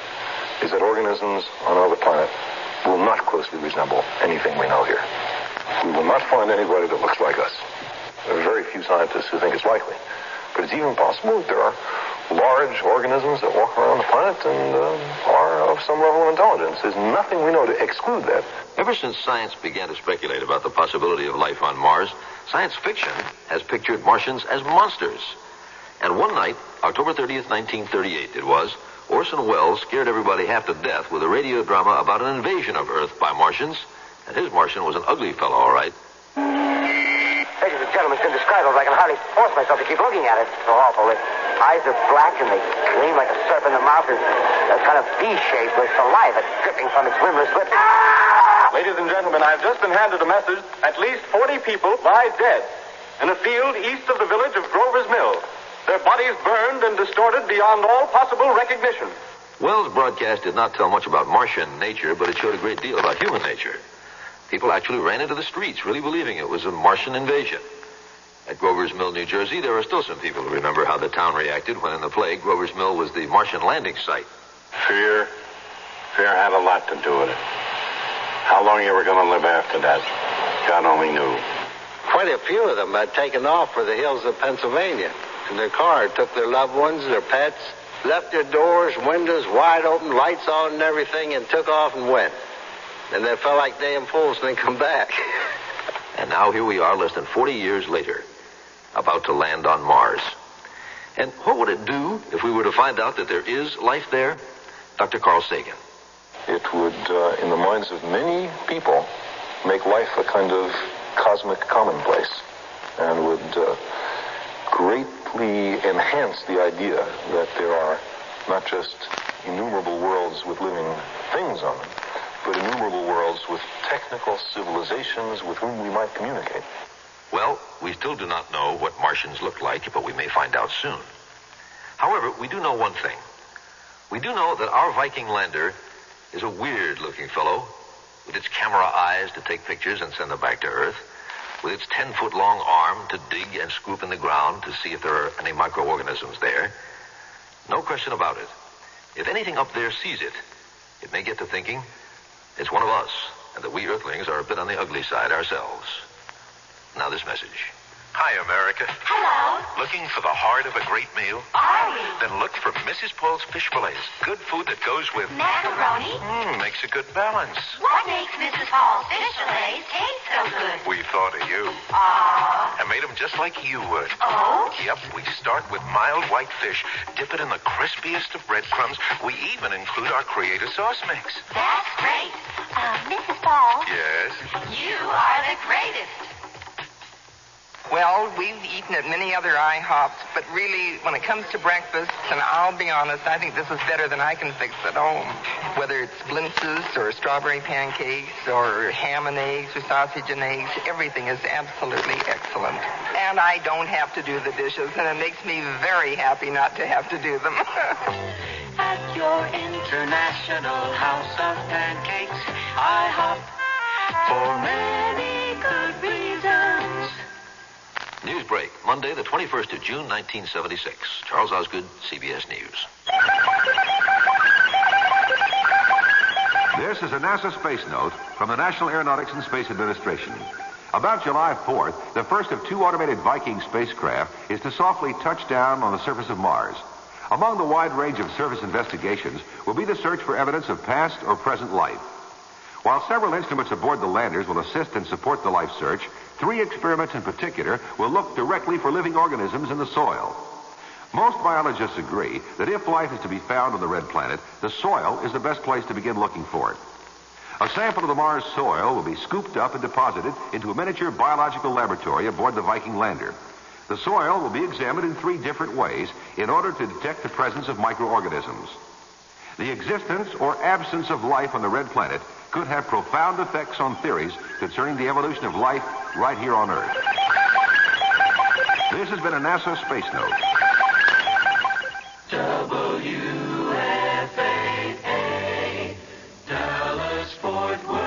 is that organisms on other planets will not closely resemble anything we know here. We will not find anybody that looks like us. There are very few scientists who think it's likely. But it's even possible that there are large organisms that walk around the planet and are of some level of intelligence. There's nothing we know to exclude that. Ever since science began to speculate about the possibility of life on Mars, science fiction has pictured Martians as monsters. And one night, October 30th, 1938 it was, Orson Welles scared everybody half to death with a radio drama about an invasion of Earth by Martians. And his Martian was an ugly fellow, all right. Ladies and gentlemen, indescribable. I can hardly force myself to keep looking at it. It's so awful. The eyes are black and they gleam like a serpent. The mouth is a kind of V-shape with saliva dripping from its rimless lips. Ladies and gentlemen, I've just been handed a message. At least 40 people lie dead in a field east of the village of Grover's Mill. Their bodies burned and distorted beyond all possible recognition. Wells' broadcast did not tell much about Martian nature, but it showed a great deal about human nature. People actually ran into the streets, really believing it was a Martian invasion. At Grover's Mill, New Jersey, there are still some people who remember how the town reacted when in the plague, Grover's Mill was the Martian landing site. Fear had a lot to do with it. How long you were going to live after that, God only knew. Quite a few of them had taken off for the hills of Pennsylvania. In their car, took their loved ones, their pets, left their doors, windows wide open, lights on and everything, and took off and went. And they felt like damn fools and then come back. And now here we are, less than 40 years later, about to land on Mars. And what would it do if we were to find out that there is life there? Dr. Carl Sagan. It would, in the minds of many people, make life a kind of cosmic commonplace and would greatly enhance the idea that there are not just innumerable worlds with living things on them, but innumerable worlds with technical civilizations with whom we might communicate. Well, we still do not know what Martians look like, but we may find out soon. However, we do know one thing. We do know that our Viking lander is a weird-looking fellow with its camera eyes to take pictures and send them back to Earth, with its 10-foot-long arm to dig and scoop in the ground to see if there are any microorganisms there. No question about it. If anything up there sees it, it may get to thinking it's one of us, and that we Earthlings are a bit on the ugly side ourselves. Now this message. Hi, America. Hello. Looking for the heart of a great meal? Are we? Then look for Mrs. Paul's Fish Fillets. Good food that goes with... macaroni? Makes a good balance. What makes Mrs. Paul's Fish Fillets taste so good? We thought of you. Aww. And made them just like you would. Oh? Yep, we start with mild white fish, dip it in the crispiest of breadcrumbs. We even include our creative sauce mix. That's great. Mrs. Paul? Yes? You are the greatest. Well, we've eaten at many other IHOPs, but really, when it comes to breakfast, and I'll be honest, I think this is better than I can fix at home. Whether it's blintzes or strawberry pancakes or ham and eggs or sausage and eggs, everything is absolutely excellent. And I don't have to do the dishes, and it makes me very happy not to have to do them. At your international house of pancakes, IHOP, for many good reasons. News break, Monday, the 21st of June, 1976. Charles Osgood, CBS News. This is a NASA space note from the National Aeronautics and Space Administration. About July 4th, the first of two automated Viking spacecraft is to softly touch down on the surface of Mars. Among the wide range of surface investigations will be the search for evidence of past or present life. While several instruments aboard the landers will assist and support the life search, 3 experiments in particular will look directly for living organisms in the soil. Most biologists agree that if life is to be found on the red planet, the soil is the best place to begin looking for it. A sample of the Mars soil will be scooped up and deposited into a miniature biological laboratory aboard the Viking lander. The soil will be examined in 3 different ways in order to detect the presence of microorganisms. The existence or absence of life on the red planet could have profound effects on theories concerning the evolution of life right here on Earth. This has been a NASA Space Note. WFAA, Dallas, Fort Worth.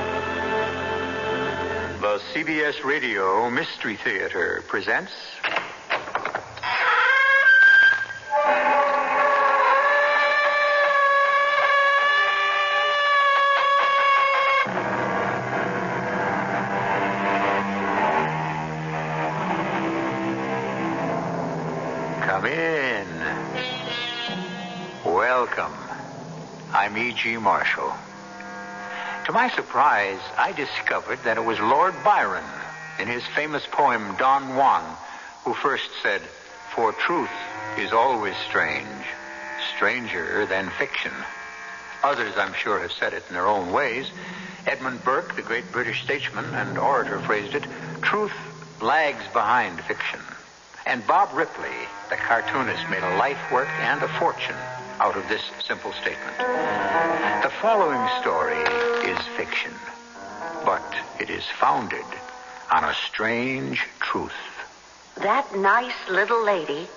The CBS Radio Mystery Theater presents... Come in. Welcome. I'm E.G. Marshall. To my surprise, I discovered that it was Lord Byron, in his famous poem Don Juan, who first said, "For truth is always strange, stranger than fiction." Others, I'm sure, have said it in their own ways. Edmund Burke, the great British statesman and orator, phrased it, "Truth lags behind fiction. And Bob Ripley, the cartoonist, made a life work and a fortune out of this simple statement. The following story is fiction, but it is founded on a strange truth. That nice little lady,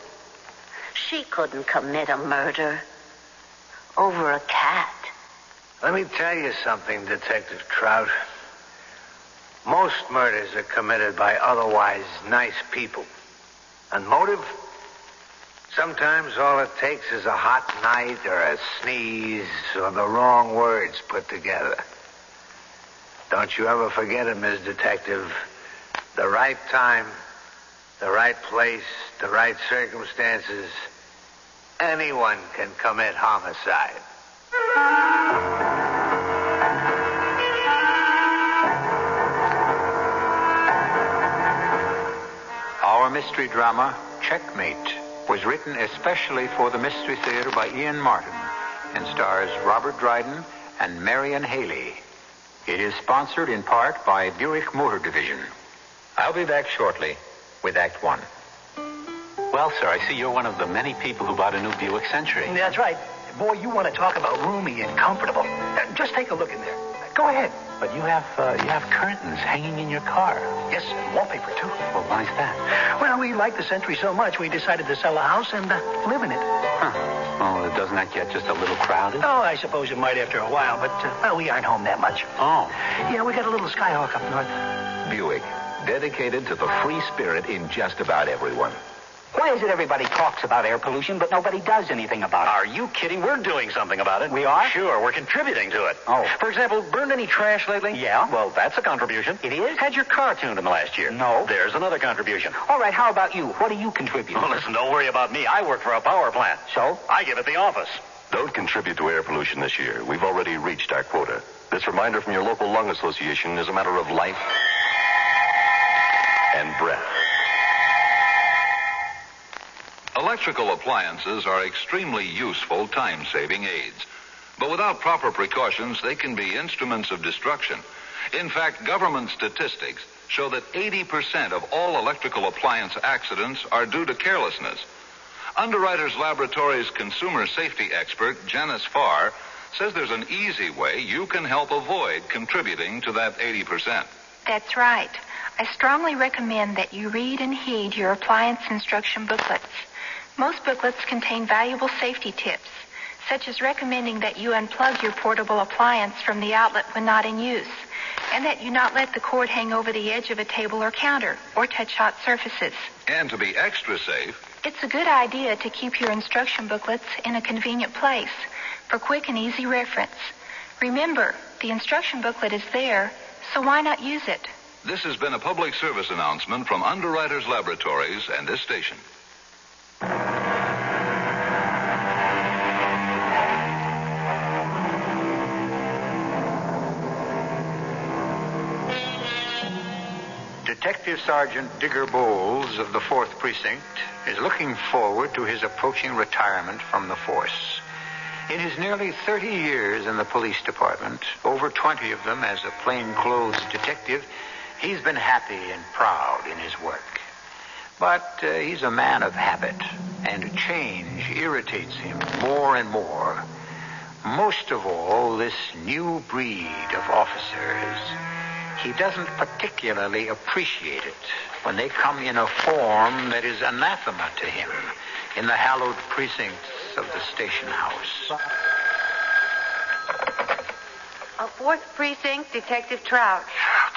she couldn't commit a murder over a cat. Let me tell you something, Detective Trout. Most murders are committed by otherwise nice people. And motive? Sometimes all it takes is a hot night or a sneeze or the wrong words put together. Don't you ever forget it, Ms. Detective. The right time, the right place, the right circumstances. Anyone can commit homicide. Our mystery drama, Checkmate, was written especially for the Mystery Theater by Ian Martin and stars Robert Dryden and Marion Haley. It is sponsored in part by Buick Motor Division. I'll be back shortly with Act One. Well, sir, I see you're one of the many people who bought a new Buick Century. That's right. Boy, you want to talk about roomy and comfortable. Just take a look in there. Go ahead. But you have curtains hanging in your car. Yes, and wallpaper, too. Well, why's that? Well, we like the Century so much, we decided to sell the house and live in it. Huh. Well, doesn't that get just a little crowded? Oh, I suppose it might after a while, but, well, we aren't home that much. Oh. Yeah, we got a little Skyhawk up north. Buick, dedicated to the free spirit in just about everyone. Why is it everybody talks about air pollution, but nobody does anything about it? Are you kidding? We're doing something about it. We are? Sure, we're contributing to it. Oh. For example, burned any trash lately? Yeah. Well, that's a contribution. It is? Had your car tuned in the last year? No. There's another contribution. All right, how about you? What do you contribute? Well, listen, don't worry about me. I work for a power plant. So? I give it the office. Don't contribute to air pollution this year. We've already reached our quota. This reminder from your local lung association is a matter of life and breath. Electrical appliances are extremely useful time-saving aids. But without proper precautions, they can be instruments of destruction. In fact, government statistics show that 80% of all electrical appliance accidents are due to carelessness. Underwriters Laboratories consumer safety expert Janice Farr says there's an easy way you can help avoid contributing to that 80%. That's right. I strongly recommend that you read and heed your appliance instruction booklets. Most booklets contain valuable safety tips, such as recommending that you unplug your portable appliance from the outlet when not in use, and that you not let the cord hang over the edge of a table or counter or touch hot surfaces. And to be extra safe, it's a good idea to keep your instruction booklets in a convenient place for quick and easy reference. Remember, the instruction booklet is there, so why not use it? this has been a public service announcement from Underwriters Laboratories and this station. Detective Sergeant Digger Bowles of the 4th Precinct is looking forward to his approaching retirement from the force. In his nearly 30 years in the police department, over 20 of them as a plainclothes detective, he's been happy and proud in his work. But he's a man of habit, and change irritates him more and more. Most of all, this new breed of officers. He doesn't particularly appreciate it when they come in a form that is anathema to him in the hallowed precincts of the station house. A 4th Precinct, Detective Trout. Help!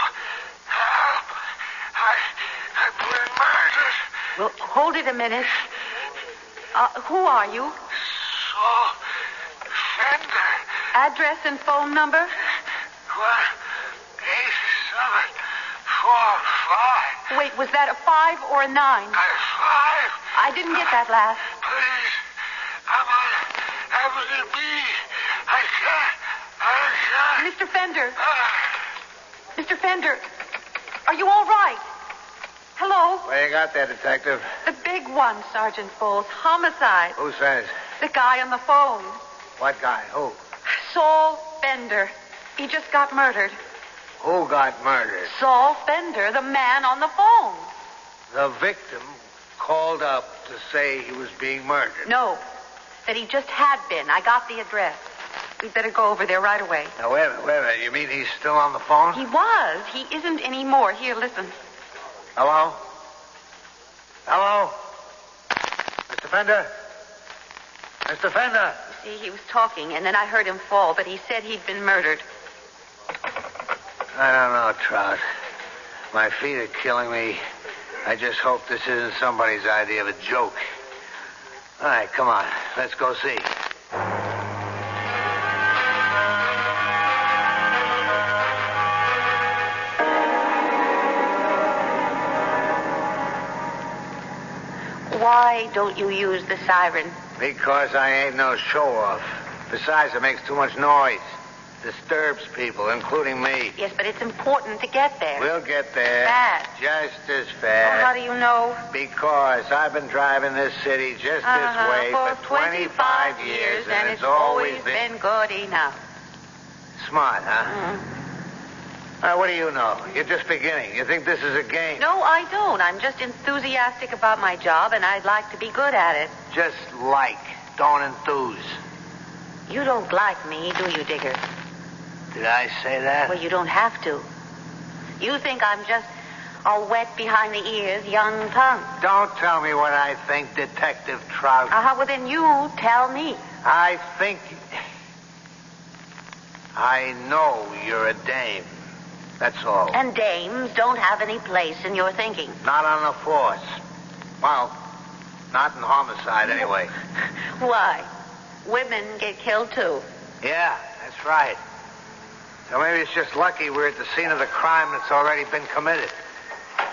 I've been murdered. Well, hold it a minute. Who are you? Saul Fender. Address and phone number? 1-800-45. Wait, was that a 5 or a 9? 5. I didn't get that last. Please, I'm on Avenue B. I can't. Mr. Fender. Mr. Fender, are you all right? Hello? What you got there, Detective? The big one, Sergeant Bowles. Homicide. Who says? The guy on the phone. What guy? Who? Saul Fender. He just got murdered. Who got murdered? Saul Fender, the man on the phone. The victim called up to say he was being murdered. No, that he just had been. I got the address. We'd better go over there right away. Now, wait a minute. You mean he's still on the phone? He was. He isn't anymore. Here, listen. Hello? Hello? Mr. Fender? Mr. Fender? See, he was talking, and then I heard him fall, but he said he'd been murdered. I don't know, Trout. My feet are killing me. I just hope this isn't somebody's idea of a joke. All right, come on. Let's go see. Why don't you use the siren? Because I ain't no show-off. Besides, it makes too much noise. Disturbs people, including me. Yes, but it's important to get there. We'll get there. Fast. Just as fast. Oh, how do you know? Because I've been driving this city just this way for 25 years, and it's always been good enough. Smart, huh? Mm-hmm. What do you know? You're just beginning. You think this is a game? No, I don't. I'm just enthusiastic about my job, and I'd like to be good at it. Just like. Don't enthuse. You don't like me, do you, Digger? Did I say that? Well, you don't have to. You think I'm just a wet behind the ears young tongue. Don't tell me what I think, Detective Trout. Well, then you tell me. I think... I know you're a dame. That's all. And dames don't have any place in your thinking. Not on the force. Well, not in homicide, anyway. Why? Women get killed, too. Yeah, that's right. So maybe it's just lucky we're at the scene of the crime that's already been committed.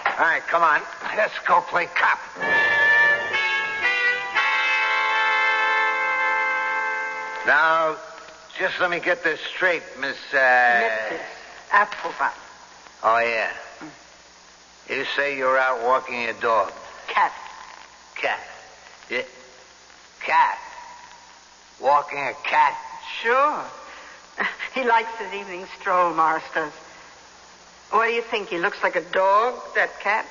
All right, come on. Let's go play cop. Now, just let me get this straight, Miss, Mrs. Applebaum. Oh, yeah. You say you're out walking your dog. Cat. Cat. Yeah. Cat. Walking a cat. Sure. He likes his evening stroll, Morris does. What do you think? He looks like a dog, that cat?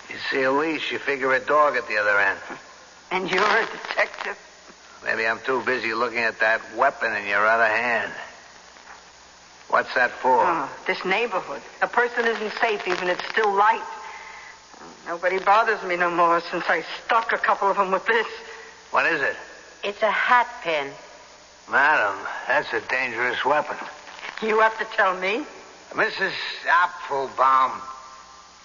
You see a leash, you figure a dog at the other end. And you're a detective? Maybe I'm too busy looking at that weapon in your other hand. What's that for? Oh, this neighborhood. A person isn't safe even if it's still light. Nobody bothers me no more since I stuck a couple of them with this. What is it? It's a hat pin. Madam, that's a dangerous weapon. You have to tell me. Mrs. Applebaum,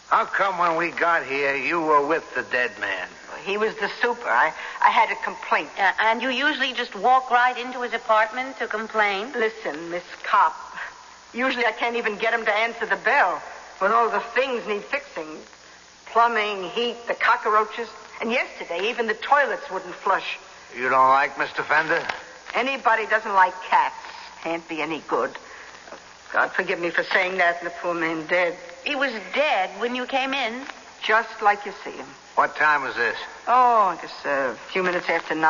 how come when we got here you were with the dead man? He was the super. I had a complaint. And you usually just walk right into his apartment to complain? Listen, Miss Cop. Usually I can't even get him to answer the bell when all the things need fixing. Plumbing, heat, the cockroaches. And yesterday, even the toilets wouldn't flush. You don't like Mr. Fender? Anybody doesn't like cats can't be any good. God forgive me for saying that, and the poor man dead. He was dead when you came in? Just like you see him. What time was this? Oh, I guess a few minutes after 9.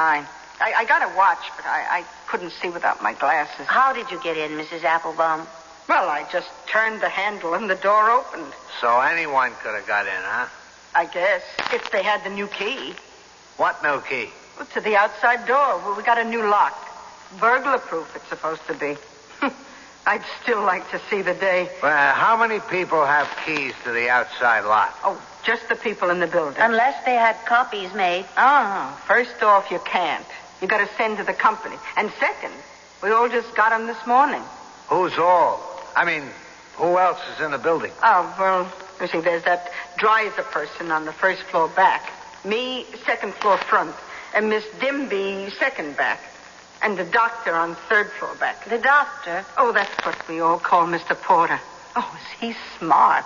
I got a watch, but I couldn't see without my glasses. How did you get in, Mrs. Applebaum? Well, I just turned the handle and the door opened. So anyone could have got in, huh? I guess, if they had the new key. What new key? Well, to the outside door. Well, we got a new lock. Burglar-proof, it's supposed to be. I'd still like to see the day. Well, how many people have keys to the outside lock? Oh, just the people in the building. Unless they had copies made. Oh, first off, you can't. You got to send to the company. And second, we all just got them this morning. Who's all? I mean, who else is in the building? Oh, well, you see, there's that driver person on the first floor back. Me, second floor front. And Miss Dimby, second back. And the doctor on third floor back. The doctor? Oh, that's what we all call Mr. Porter. Oh, is he smart.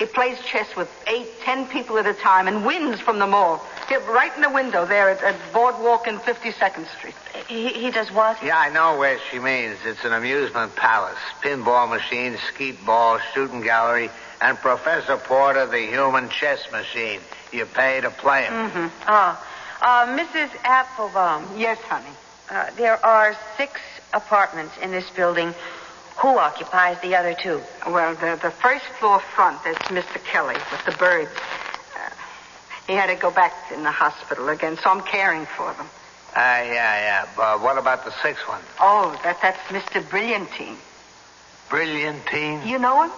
He plays chess with 8, 10 people at a time and wins from them all. He'll right in the window there at Boardwalk and 52nd Street. He does what? Yeah, I know where she means. It's an amusement palace. Pinball machine, skeet ball, shooting gallery, and Professor Porter, the human chess machine. You pay to play him. Mm-hmm. Mrs. Applebaum. Yes, honey. There are 6 apartments in this building. Who occupies the other 2? Well, the first floor front, that's Mr. Kelly with the birds. He had to go back in the hospital again, so I'm caring for them. Yeah. But what about the sixth one? Oh, that's Mr. Brilliantine. Brilliantine? You know him?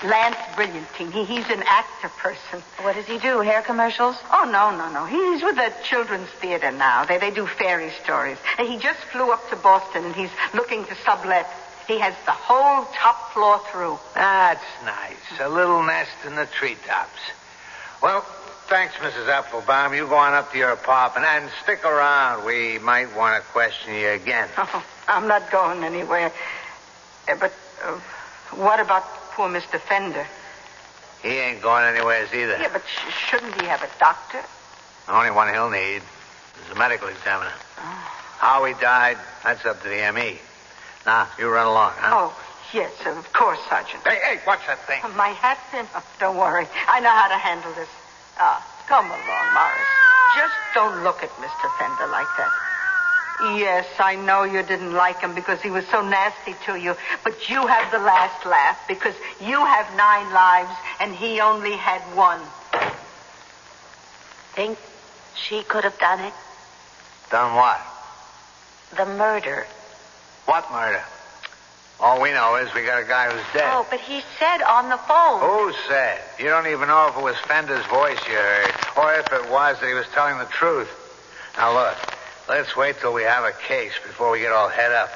Lance Brilliantine. He's an actor person. What does he do? Hair commercials? Oh, no. He's with the Children's Theater now. They do fairy stories. And he just flew up to Boston, and he's looking to sublet. He has the whole top floor through. That's nice. A little nest in the treetops. Well, thanks, Mrs. Applebaum. You go on up to your apartment and stick around. We might want to question you again. Oh, I'm not going anywhere. But what about poor Mr. Fender? He ain't going anywhere either. Yeah, but shouldn't he have a doctor? The only one he'll need is a medical examiner. Oh. How he died, that's up to the ME. Now, you run along, huh? Oh, yes, of course, Sergeant. Hey, watch that thing. My hat pin? Oh, don't worry. I know how to handle this. Come along, Morris. Just don't look at Mr. Fender like that. Yes, I know you didn't like him because he was so nasty to you, but you have the last laugh because you have 9 lives and he only had 1. Think she could have done it? Done what? The murder. What murder? All we know is we got a guy who's dead. Oh, but he said on the phone. Who said? You don't even know if it was Fender's voice you heard, or if it was that he was telling the truth. Now, look, let's wait till we have a case before we get all head up.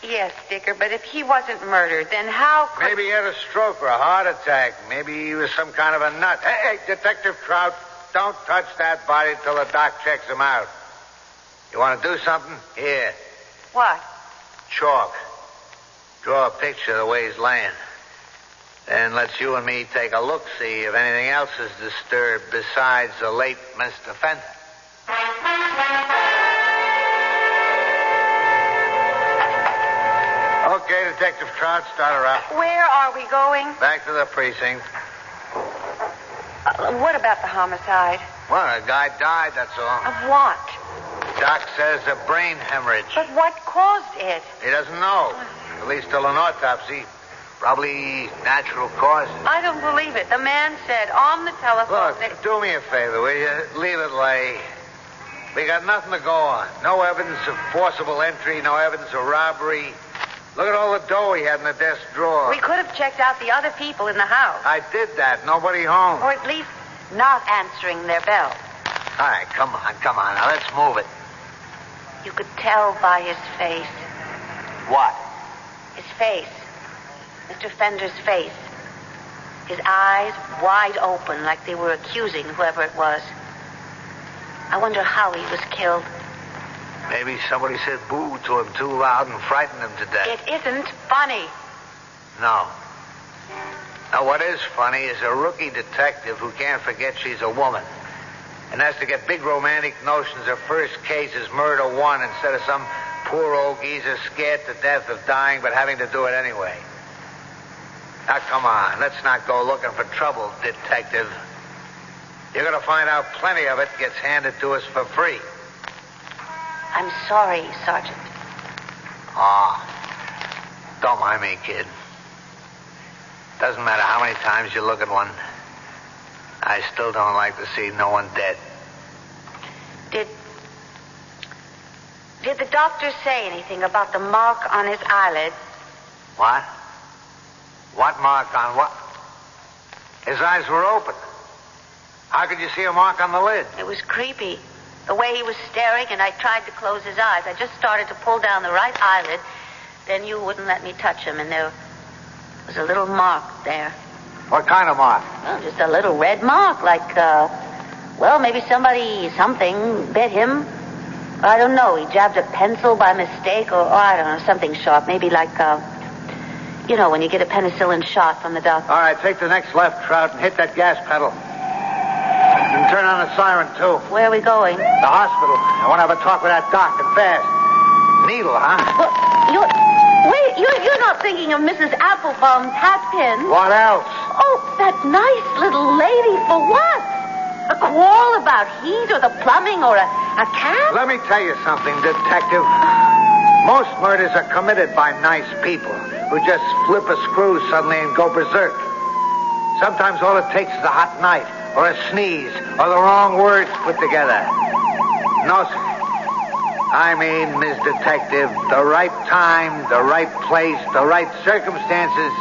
Yes, Dicker, but if he wasn't murdered, then how could... Maybe he had a stroke or a heart attack. Maybe he was some kind of a nut. Hey, Detective Trout, don't touch that body till the doc checks him out. You want to do something? Here. What? Chalk. Draw a picture of the way he's laying. Then let's you and me take a look-see if anything else is disturbed besides the late Mr. Fender. Okay, Detective Trout, start her up. Where are we going? Back to the precinct. What about the homicide? Well, a guy died, that's all. Of what? Doc says a brain hemorrhage. But what caused it? He doesn't know. At least till an autopsy. Probably natural causes. I don't believe it. The man said on the telephone Look, do me a favor, will you? Leave it lay. We got nothing to go on. No evidence of forcible entry, no evidence of robbery. Look at all the dough he had in the desk drawer. We could have checked out the other people in the house. I did that. Nobody home. Or at least not answering their bell. All right, come on. Now, let's move it. You could tell by his face. What? His face. Mr. Fender's face. His eyes wide open like they were accusing whoever it was. I wonder how he was killed. Maybe somebody said boo to him too loud and frightened him to death. It isn't funny. No. Now, what is funny is a rookie detective who can't forget she's a woman and has to get big romantic notions her first case is murder 1 instead of some poor old geezer scared to death of dying but having to do it anyway. Now, come on. Let's not go looking for trouble, detective. You're going to find out plenty of it gets handed to us for free. I'm sorry, Sergeant. Don't mind me, kid. Doesn't matter how many times you look at one. I still don't like to see no one dead. Did the doctor say anything about the mark on his eyelid? What? What mark on what? His eyes were open. How could you see a mark on the lid? It was creepy. The way he was staring, and I tried to close his eyes. I just started to pull down the right eyelid. Then you wouldn't let me touch him, and there was a little mark there. What kind of mark? Well, just a little red mark, like, maybe something bit him. I don't know. He jabbed a pencil by mistake, or I don't know, something sharp. Maybe like, when you get a penicillin shot from the doctor. All right, take the next left, Trout, and hit that gas pedal. You can turn on the siren, too. Where are we going? The hospital. I want to have a talk with that doc, and fast. Needle, huh? Well, you're not thinking of Mrs. Applebaum's hat pin. What else? Oh, that nice little lady for what? A quarrel about heat or the plumbing or a cat? Let me tell you something, detective. Most murders are committed by nice people who just flip a screw suddenly and go berserk. Sometimes all it takes is a hot night or a sneeze or the wrong words put together. No, sir. I mean, Ms. Detective, the right time, the right place, the right circumstances.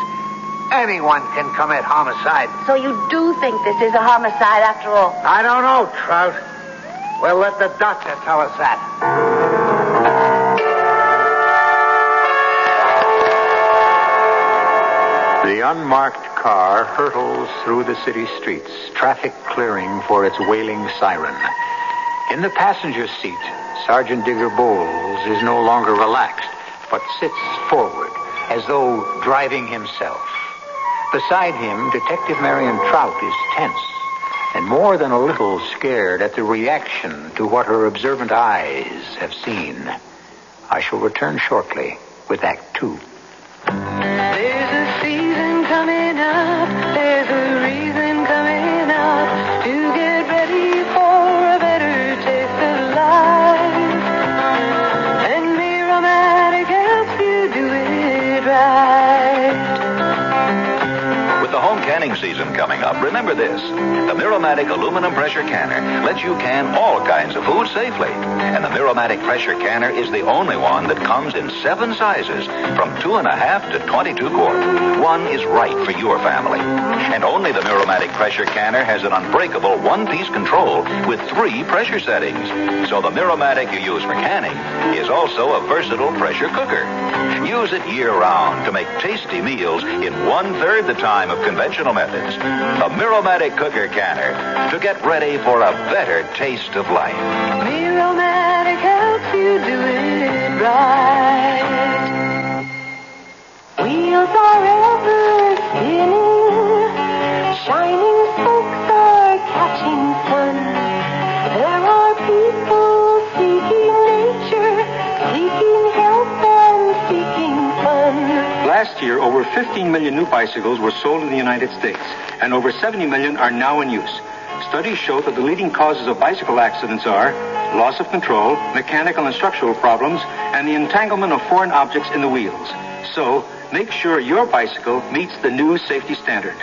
Anyone can commit homicide. So you do think this is a homicide after all? I don't know, Trout. We'll let the doctor tell us that. The unmarked car hurtles through the city streets, traffic clearing for its wailing siren. In the passenger seat, Sergeant Digger Bowles is no longer relaxed, but sits forward as though driving himself. Beside him, Detective Marion Trout is tense and more than a little scared at the reaction to what her observant eyes have seen. I shall return shortly with Act 2. There's a season coming up, there's a reason coming up to get ready for a better taste of life. And Miromatic helps you do it right. With the home canning season coming up, remember this. The Miromatic aluminum pressure canner lets you can all kinds of food safely. And the Miromatic pressure canner is the only one that comes in 7 sizes, from 2.5 to 22 quart. One is right for your family. And only the Miromatic pressure canner has an unbreakable one-piece control with 3 pressure settings. So the Miromatic you use for canning is also a versatile pressure cooker. Use it year-round to make tasty meals in 1/3 the time of conventional methods. The Miromatic cooker canner to get ready for a better taste of life. Miromatic helps you do it right. Wheels are ever spinning, shining spokes are catching sun. There are people seeking nature, seeking health and seeking fun. Last year, over 15 million new bicycles were sold in the United States, and over 70 million are now in use. Studies show that the leading causes of bicycle accidents are loss of control, mechanical and structural problems, and the entanglement of foreign objects in the wheels. So, make sure your bicycle meets the new safety standard.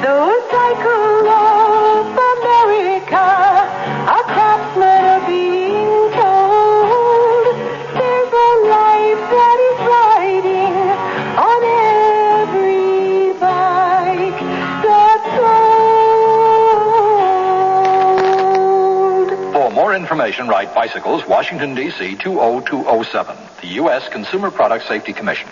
So cycle of America, our craftsmen are being told. There's a life that is riding on every bike that's sold. For more information, write Bicycles, Washington, D.C. 20207, the U.S. Consumer Product Safety Commission.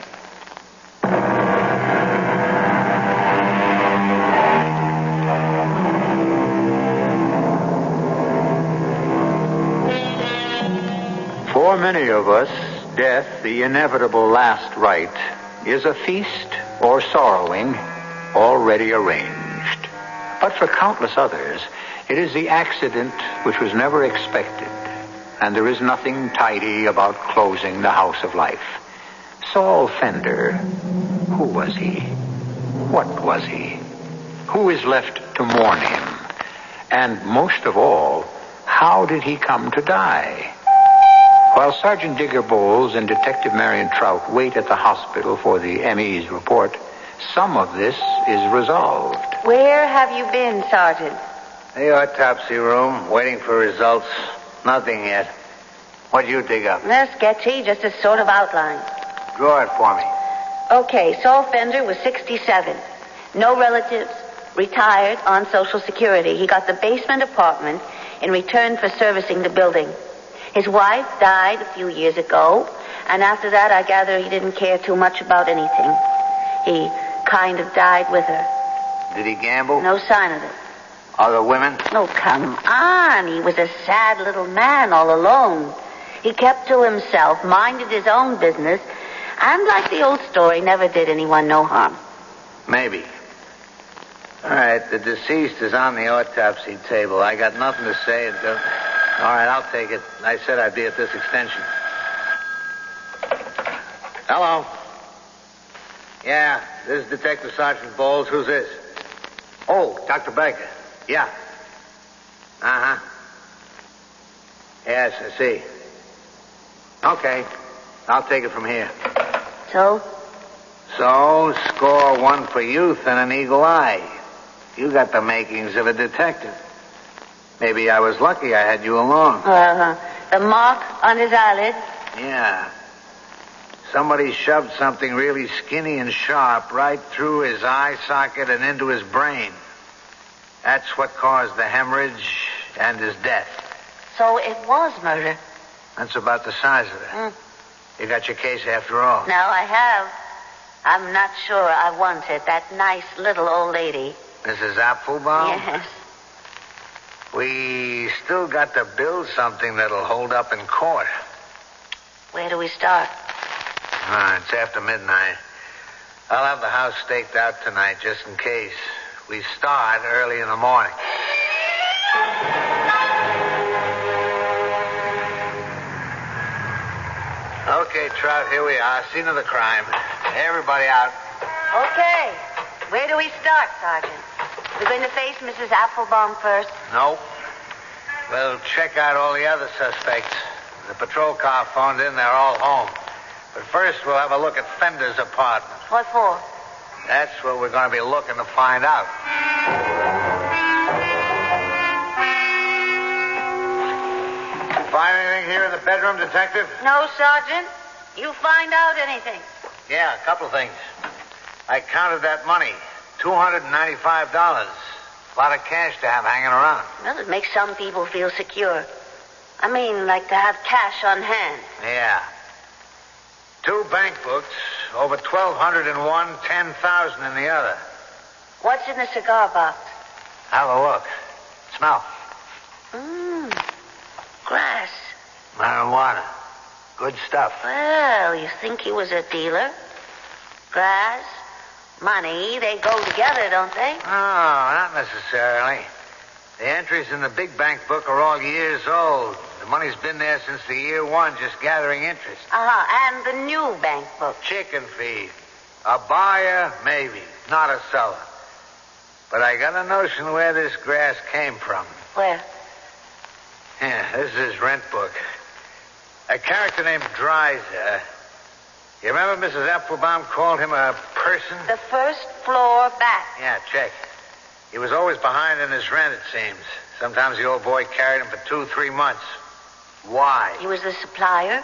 For many of us, death, the inevitable last rite, is a feast or sorrowing already arranged. But for countless others, it is the accident which was never expected, and there is nothing tidy about closing the house of life. Saul Fender, who was he? What was he? Who is left to mourn him? And most of all, how did he come to die? While Sergeant Digger Bowles and Detective Marion Trout wait at the hospital for the ME's report, some of this is resolved. Where have you been, Sergeant? The autopsy room, waiting for results. Nothing yet. What'd you dig up? They're sketchy, just a sort of outline. Draw it for me. Okay, Saul Fender was 67. No relatives, retired, on Social Security. He got the basement apartment in return for servicing the building. His wife died a few years ago, and after that I gather he didn't care too much about anything. He kind of died with her. Did he gamble? No sign of it. Other women? Oh, come on. He was a sad little man all alone. He kept to himself, minded his own business, and like the old story, never did anyone no harm. Maybe. All right, the deceased is on the autopsy table. I got nothing to say until... All right, I'll take it. I said I'd be at this extension. Hello. Yeah, this is Detective Sergeant Bowles. Who's this? Oh, Dr. Baker. Yeah. Uh-huh. Yes, I see. Okay. I'll take it from here. So? So, score 1 for youth and an eagle eye. You got the makings of a detective. Maybe I was lucky I had you along. The mark on his eyelid? Yeah. Somebody shoved something really skinny and sharp right through his eye socket and into his brain. That's what caused the hemorrhage and his death. So it was murder. That's about the size of it. You got your case after all. Now I have. I'm not sure I want it. That nice little old lady. Mrs. Applebaum? Yes. We still got to build something that'll hold up in court. Where do we start? It's after midnight. I'll have the house staked out tonight just in case. We start early in the morning. Okay, Trout, here we are. Scene of the crime. Everybody out. Okay. Where do we start, Sergeant? We're going to face Mrs. Applebaum first? Nope. We'll check out all the other suspects. The patrol car phoned in. They're all home. But first, we'll have a look at Fender's apartment. What for? That's what we're going to be looking to find out. Find anything here in the bedroom, Detective? No, Sergeant. You find out anything? Yeah, a couple things. I counted that money. $295. A lot of cash to have hanging around. Well, it makes some people feel secure. I mean, like to have cash on hand. Yeah. 2 bank books, over $1,200 in one, $10,000 in the other. What's in the cigar box? Have a look. Smell. Grass. Marijuana. Good stuff. Well, you think he was a dealer? Grass, money, they go together, don't they? Oh, not necessarily. The entries in the big bank book are all years old. The money's been there since the year 1, just gathering interest. And the new bank book. Chicken feed. A buyer, maybe. Not a seller. But I got a notion where this grass came from. Where? Yeah, this is his rent book. A character named Dreiser. You remember Mrs. Applebaum called him a person? The first floor back. Yeah, check. He was always behind in his rent, it seems. Sometimes the old boy carried him for 2-3 months. Why? He was the supplier?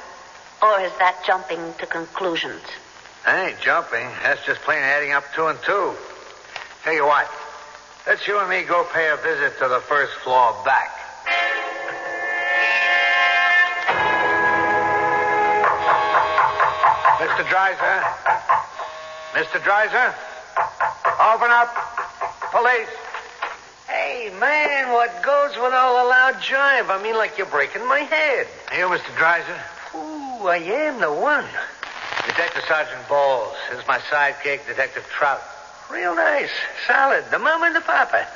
Or is that jumping to conclusions? I ain't jumping. That's just plain adding up 2 and 2. Tell you what. Let's you and me go pay a visit to the first floor back. Mr. Dreiser? Mr. Dreiser? Open up. Police. Hey, man, what goes with all the loud jive? I mean, like you're breaking my head. You, Mr. Dreiser? Ooh, I am the one. Detective Sergeant Bowles. This is my sidekick, Detective Trout. Real nice. Solid. The mom and the papa.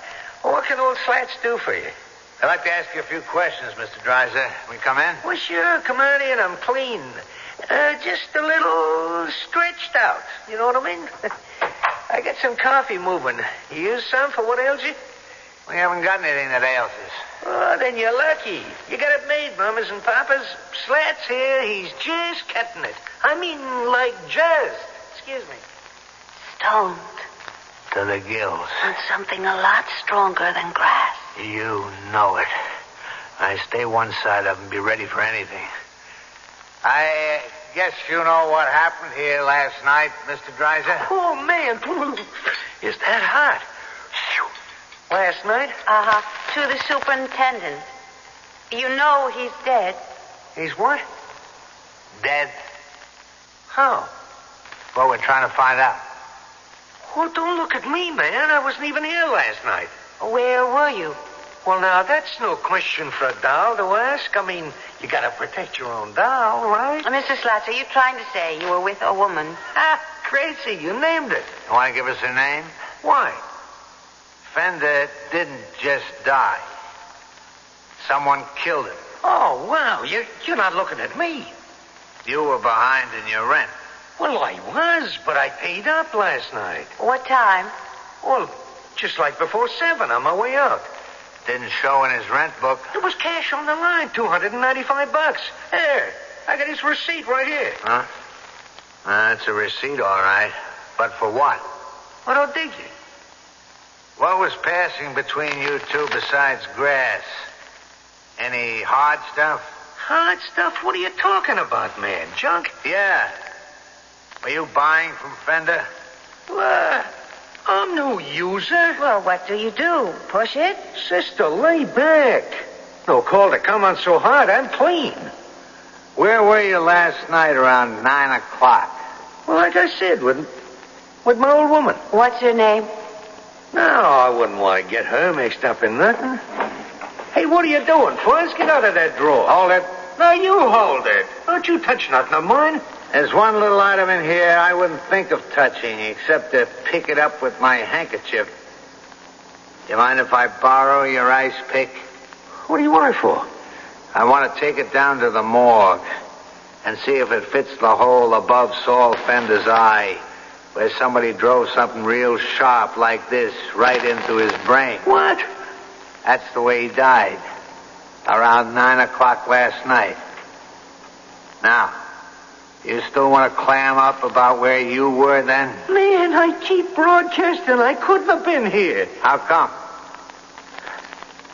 Well, what can old Slats do for you? I'd like to ask you a few questions, Mr. Dreiser. We come in? Well, sure. Come on in. I'm clean. Just a little stretched out. You know what I mean? I got some coffee moving. You use some for what ails you? We haven't got anything that ails us. Oh, then you're lucky. You got it made, mamas and papas. Slats here, he's just cutting it. I mean, like just. Excuse me. Stoned. To the gills. On something a lot stronger than grass. You know it. I stay one side of him, be ready for anything. I guess you know what happened here last night, Mr. Dreiser? Oh, man. Is that hot? Last night? To the superintendent. You know he's dead. He's what? Dead. How? Well, we're trying to find out. Well, don't look at me, man. I wasn't even here last night. Where were you? Well, now, that's no question for a doll to ask. I mean, you gotta protect your own doll, right? Mr. Slats, are you trying to say you were with a woman? Crazy. You named it. You want to give us her name? Why? Fender didn't just die. Someone killed him. Oh, wow. You're not looking at me. You were behind in your rent. Well, I was, but I paid up last night. What time? Well, just like before 7 on my way out. Didn't show in his rent book. There was cash on the line, $295. Here, I got his receipt right here. Huh? That's a receipt, all right. But for what? I don't dig you. What was passing between you two besides grass? Any hard stuff? Hard stuff? What are you talking about, man? Junk? Yeah. Were you buying from Fender? What? I'm no user. Well, what do you do? Push it? Sister, lay back. No call to come on so hard. I'm clean. Where were you last night around 9 o'clock? Well, like I said, with my old woman. What's her name? No, I wouldn't want to get her mixed up in nothing. Hey, what are you doing, Fuzz? Get out of that drawer. Hold it. No, you hold it. Don't you touch nothing of mine. There's one little item in here I wouldn't think of touching except to pick it up with my handkerchief. You mind if I borrow your ice pick? What do you want it for? I want to take it down to the morgue and see if it fits the hole above Saul Fender's eye, where somebody drove something real sharp like this right into his brain. What? That's the way he died. Around 9 o'clock last night. Now, you still want to clam up about where you were then? Man, I keep broadcasting. I couldn't have been here. How come?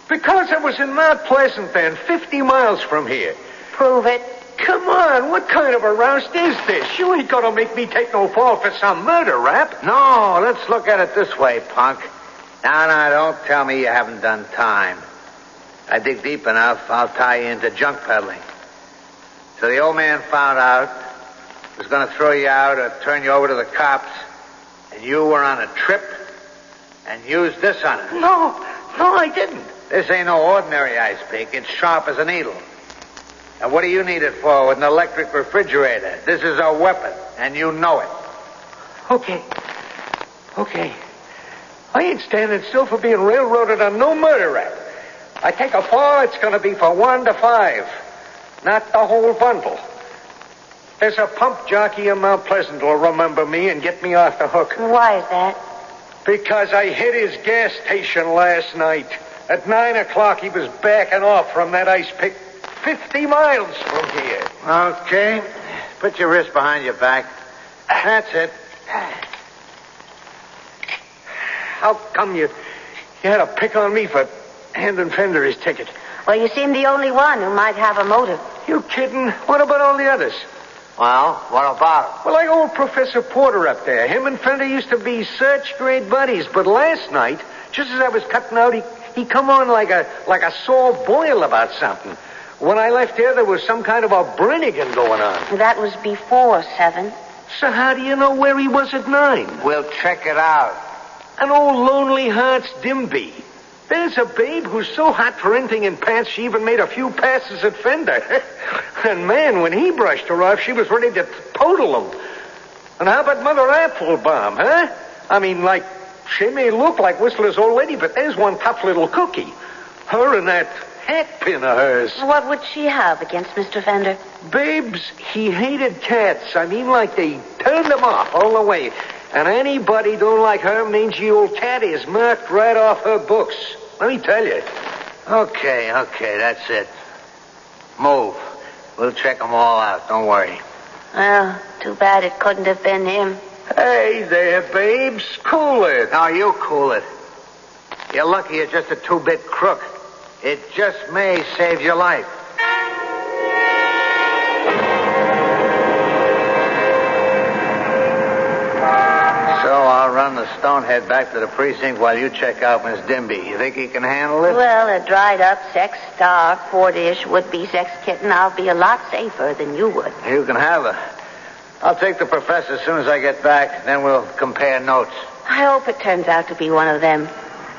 Because I was in Mount Pleasant then, 50 miles from here. Prove it. Come on, what kind of a roust is this? You ain't gonna make me take no fall for some murder rap. No, let's look at it this way, punk. Now, don't tell me you haven't done time. I dig deep enough, I'll tie you into junk peddling. So the old man found out, was going to throw you out or turn you over to the cops, and you were on a trip and used this on it. No, I didn't. This ain't no ordinary ice pick. It's sharp as a needle. And what do you need it for with an electric refrigerator? This is a weapon, and you know it. Okay. I ain't standing still for being railroaded on no murder rap. I take a fall, it's going to be for 1 to 5. Not the whole bundle. There's a pump jockey in Mount Pleasant who'll remember me and get me off the hook. Why is that? Because I hit his gas station last night. At 9 o'clock, he was backing off from that ice pick 50 miles from here. Okay. Put your wrist behind your back. That's it. How come you had to pick on me for handing Fender his ticket? Well, you seem the only one who might have a motive. You kidding? What about all the others? Well, what about him? Well, like old Professor Porter up there. Him and Fender used to be such great buddies. But last night, just as I was cutting out, he come on like a sore boil about something. When I left there was some kind of a Brennigan going on. That was before 7. So how do you know where he was at 9? We'll check it out. An old Lonely Hearts Dimby. There's a babe who's so hot for anything in pants she even made a few passes at Fender. And man, when he brushed her off, she was ready to total him. And how about Mother Applebaum, huh? I mean, like, she may look like Whistler's old lady, but there's one tough little cookie. Her and that hat pin of hers. What would she have against Mr. Fender? Babes, he hated cats. I mean, like they turned him off all the way. And anybody don't like her mangy old cat is marked right off her books. Let me tell you. Okay, that's it. Move. We'll check them all out. Don't worry. Well, too bad it couldn't have been him. Hey there, babes. Cool it. Now, you cool it. You're lucky you're just a 2-bit crook. It just may save your life. So I'll run the stonehead back to the precinct while you check out Miss Dimby. You think he can handle it? Well, a dried-up, sex-starved, 4-ish would-be sex kitten, I'll be a lot safer than you would. You can have her. I'll take the professor as soon as I get back, then we'll compare notes. I hope it turns out to be one of them.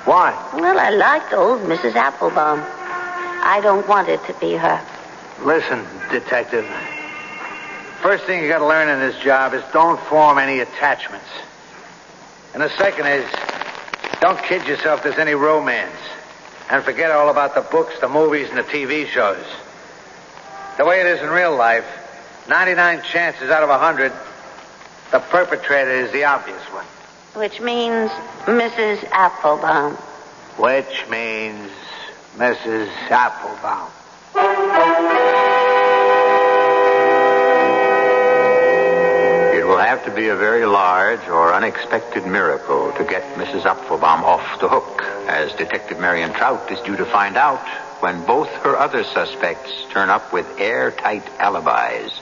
Why? Well, I liked old Mrs. Applebaum. I don't want it to be her. Listen, detective. First thing you got to learn in this job is don't form any attachments. And the second is, don't kid yourself there's any romance. And forget all about the books, the movies, and the TV shows. The way it is in real life, 99 chances out of 100, the perpetrator is the obvious one. Which means Mrs. Applebaum. Which means Mrs. Applebaum. It will have to to be a very large or unexpected miracle to get Mrs. Apfelbaum off the hook, as Detective Marion Trout is due to find out when both her other suspects turn up with airtight alibis.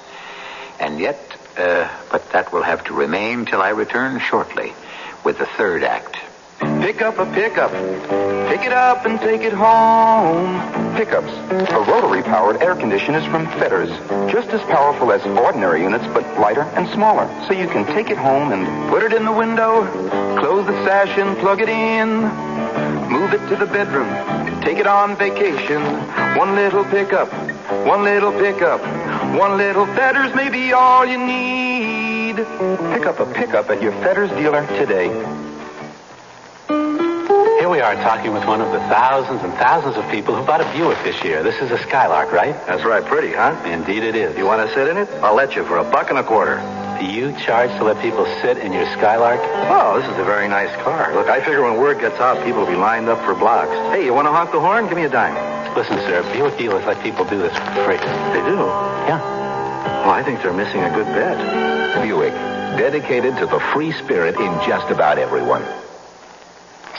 And yet, but that will have to remain till I return shortly with the third act. Pick up a pickup. Pick it up and take it home. Pickups are rotary-powered air conditioners from Fetters. Just as powerful as ordinary units, but lighter and smaller. So you can take it home and put it in the window, close the sash and plug it in. Move it to the bedroom. Take it on vacation. One little pickup. One little pickup. One little Fetters may be all you need. Pick up a pickup at your Fetters dealer today. Here we are talking with one of the thousands and thousands of people who bought a Buick this year. This is a Skylark, right? That's right. Pretty, huh? Indeed it is. You want to sit in it? I'll let you for $1.25. Do you charge to let people sit in your Skylark? Oh, this is a very nice car. Look, I figure when word gets out, people will be lined up for blocks. Hey, you want to honk the horn? Give me a dime. Listen, sir, Buick dealers let people do this for free. They do? Yeah. Well, I think they're missing a good bet. Buick, dedicated to the free spirit in just about everyone.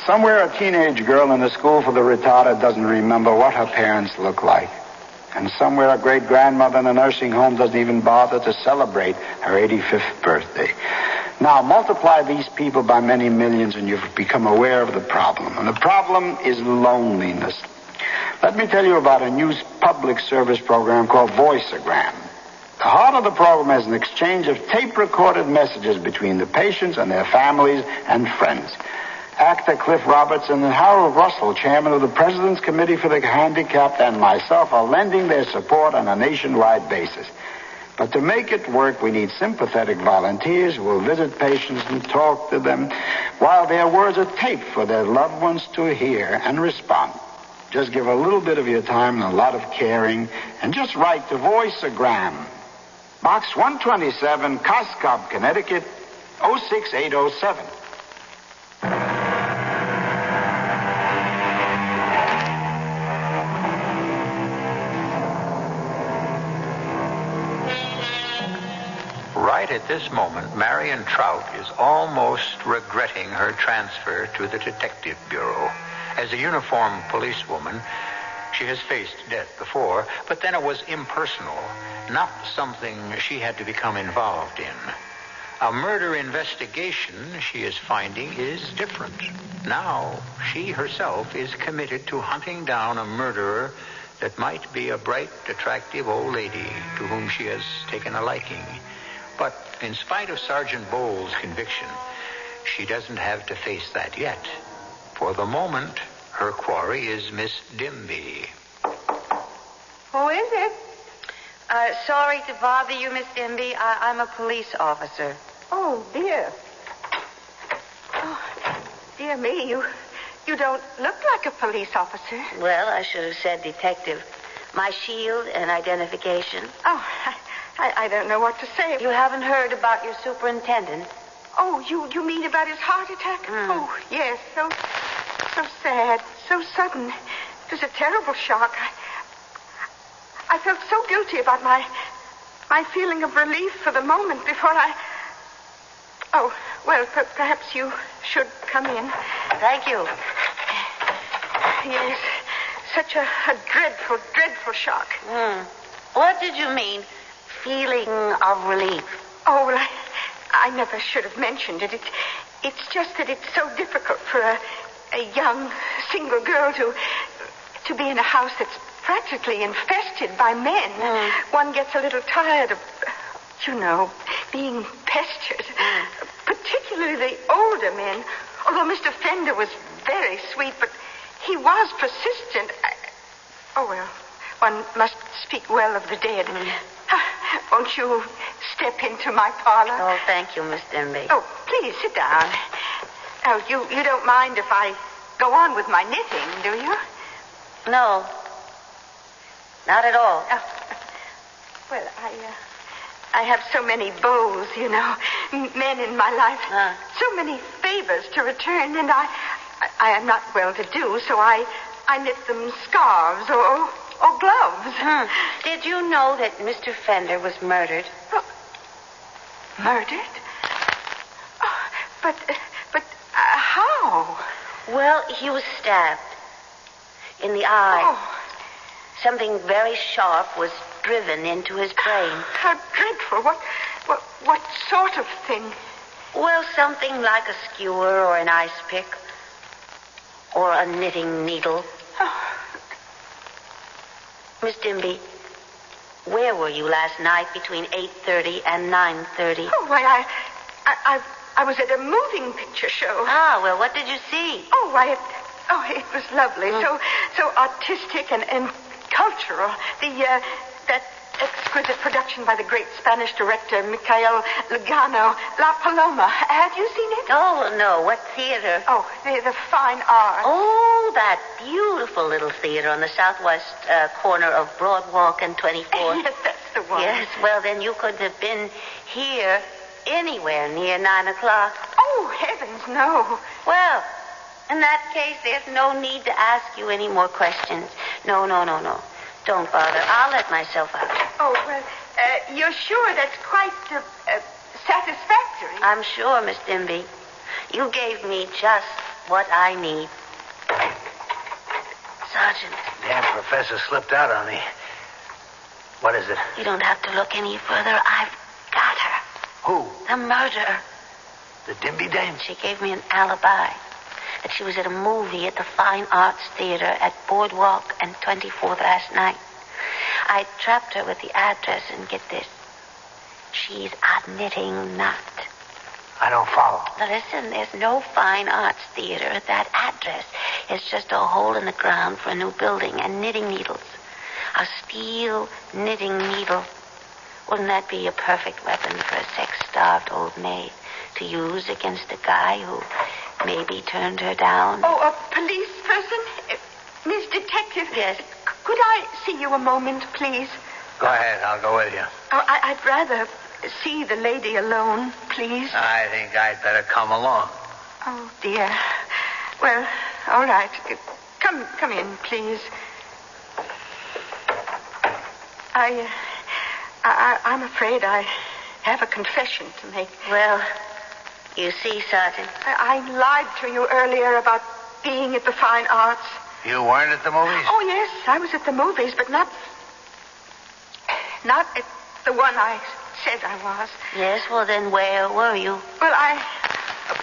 Somewhere a teenage girl in the school for the retarded doesn't remember what her parents look like. And somewhere a great-grandmother in a nursing home doesn't even bother to celebrate her 85th birthday. Now, multiply these people by many millions and you've become aware of the problem. And the problem is loneliness. Let me tell you about a new public service program called Voiceogram. The heart of the program is an exchange of tape-recorded messages between the patients and their families and friends. Actor Cliff Robertson and Harold Grossel, chairman of the President's Committee for the Handicapped, and myself are lending their support on a nationwide basis. But to make it work, we need sympathetic volunteers who will visit patients and talk to them while their words are taped for their loved ones to hear and respond. Just give a little bit of your time and a lot of caring, and just write to Voiceogram. Box 127, Coscob, Connecticut, 06807. Right at this moment, Marion Trout is almost regretting her transfer to the Detective Bureau. As a uniformed policewoman, she has faced death before, but then it was impersonal, not something she had to become involved in. A murder investigation, she is finding, is different. Now, she herself is committed to hunting down a murderer that might be a bright, attractive old lady to whom she has taken a liking. But in spite of Sergeant Bowles' conviction, she doesn't have to face that yet. For the moment, her quarry is Miss Dimby. Who is it? Sorry to bother you, Miss Dimby. I'm a police officer. Oh, dear. Oh, dear me, you don't look like a police officer. Well, I should have said detective. My shield and identification. Oh, I don't know what to say. You haven't heard about your superintendent? Oh, you mean about his heart attack? Oh, yes. So sad, so sudden. It was a terrible shock. I felt so guilty about my feeling of relief for the moment before I... Oh, well, perhaps you should come in. Thank you. Yes, such a dreadful, dreadful shock. What did you mean, feeling of relief? Oh, well, I never should have mentioned it. It's just that it's so difficult for a young, single girl to be in a house that's practically infested by men. One gets a little tired of, being pestered. Particularly the older men. Although Mr. Fender was very sweet, but he was persistent. One must speak well of the dead. Won't you step into my parlor? Oh, thank you, Miss Denby. Oh, please, sit down. Oh, you don't mind if I go on with my knitting, do you? No. Not at all. Oh. Well, I have so many beaux, men in my life. So many favors to return, and I am not well-to-do, so I knit them scarves or gloves. Did you know that Mr. Fender was murdered? Murdered? But how? Well, he was stabbed in the eye. Oh. Something very sharp was driven into his brain. How dreadful. What sort of thing? Well, something like a skewer or an ice pick or a knitting needle. Oh. Miss Dimby, where were you last night between 8:30 and 9:30? Oh, why, I was at a moving picture show. Ah, well, what did you see? Oh, why, it was lovely. So artistic and cultural. That exquisite production by the great Spanish director, Michael Lugano, La Paloma. Have you seen it? Oh, no. What theater? Oh, the Fine Arts. Oh, that beautiful little theater on the southwest corner of Broadwalk and 24th. Yes, that's the one. Yes, well, then you couldn't have been here anywhere near 9 o'clock. Oh, heavens, no. Well, in that case, there's no need to ask you any more questions. No. Don't bother. I'll let myself out. Oh, well, you're sure that's quite satisfactory? I'm sure, Miss Dimby. You gave me just what I need. Sergeant. Damn professor slipped out on me. What is it? You don't have to look any further. I've got her. Who? The murderer. The Dimby dame? She gave me an alibi. That she was at a movie at the Fine Arts Theater at Boardwalk and 24th last night. I trapped her with the address, and get this. She's a knitting knot. I don't follow. Now listen, there's no Fine Arts Theater at that address. It's just a hole in the ground for a new building and knitting needles. A steel knitting needle. Wouldn't that be a perfect weapon for a sex-starved old maid to use against a guy who maybe turned her down? Oh, a police person? Miss Detective? Yes. Could I see you a moment, please? Go ahead. I'll go with you. Oh, I'd rather see the lady alone, please. I think I'd better come along. Oh, dear. Well, all right. Come in, please. I'm afraid I have a confession to make. Well, you see, Sergeant. I lied to you earlier about being at the Fine Arts. You weren't at the movies? Oh, yes, I was at the movies, but not at the one I said I was. Yes, well, then where were you? Well,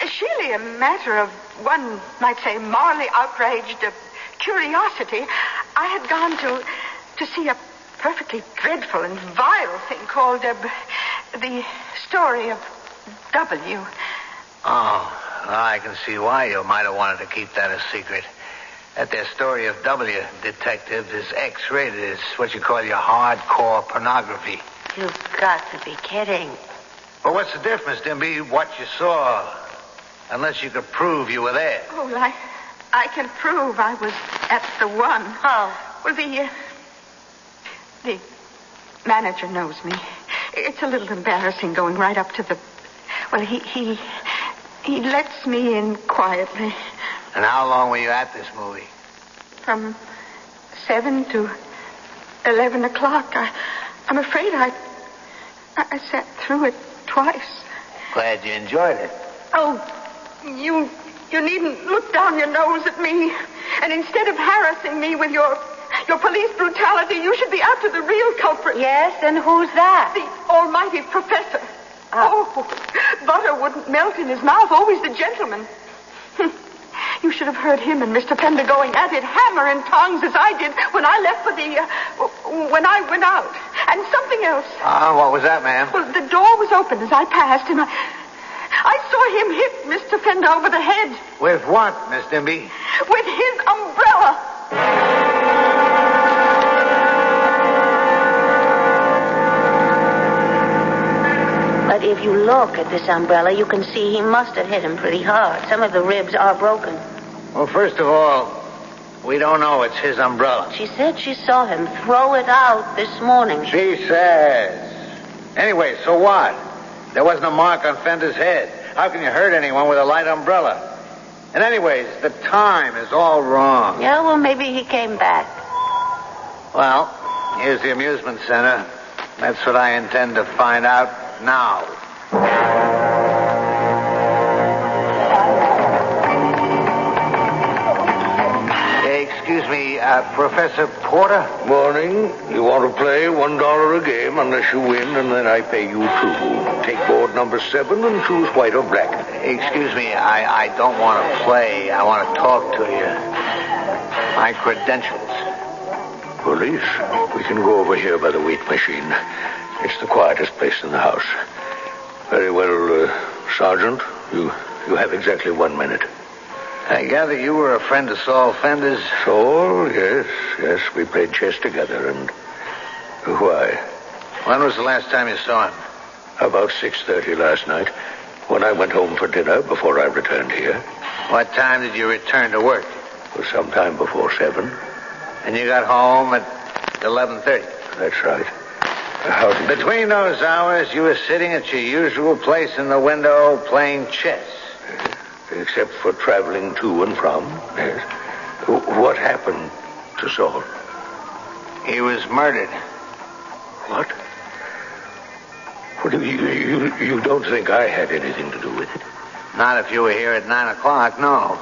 it's surely a matter of, one might say, morally outraged curiosity. I had gone to see a perfectly dreadful and vile thing called the story of W. Oh, well, I can see why you might have wanted to keep that a secret. That their story of W, detective, is X-rated. It's what you call your hardcore pornography. You've got to be kidding. Well, what's the difference, Dimby? What you saw, unless you could prove you were there. Oh, I can prove I was at the one. How? Well, the manager knows me. It's a little embarrassing going right up to the... Well, he lets me in quietly. And how long were you at this movie? From 7 to 11 o'clock. I'm afraid I sat through it twice. Glad you enjoyed it. Oh, you needn't look down your nose at me. And instead of harassing me with your police brutality, you should be after the real culprit. Yes, and who's that? The almighty professor. Oh, butter wouldn't melt in his mouth. Always the gentleman. You should have heard him and Mr. Fender going at it hammer and tongs as I did when I left for when I went out. And something else. What was that, ma'am? Well, the door was open as I passed, and I saw him hit Mr. Fender over the head. With what, Miss Dimby? With his umbrella. But if you look at this umbrella, you can see he must have hit him pretty hard. Some of the ribs are broken. Well, first of all, we don't know it's his umbrella. She said she saw him throw it out this morning. She says. Anyway, so what? There wasn't a mark on Fender's head. How can you hurt anyone with a light umbrella? And anyways, the time is all wrong. Yeah, well, maybe he came back. Well, here's the amusement center. That's what I intend to find out now. me, Professor Porter? Morning. You want to play $1 a game unless you win, and then I pay you $2. Take board number 7 and choose white or black. Excuse me, I don't want to play. I want to talk to you. My credentials. Police? We can go over here by the weight machine. It's the quietest place in the house. Very well, Sergeant. You have exactly 1 minute. I gather you were a friend of Saul Fender's. Saul? Yes. We played chess together, and... Why? When was the last time you saw him? About 6:30 last night, when I went home for dinner before I returned here. What time did you return to work? It was sometime before 7. And you got home at 11:30? That's right. Between those hours, you were sitting at your usual place in the window playing chess. Except for traveling to and from, yes. What happened to Saul? He was murdered. What? What, you don't think I had anything to do with it? Not if you were here at 9 o'clock, no.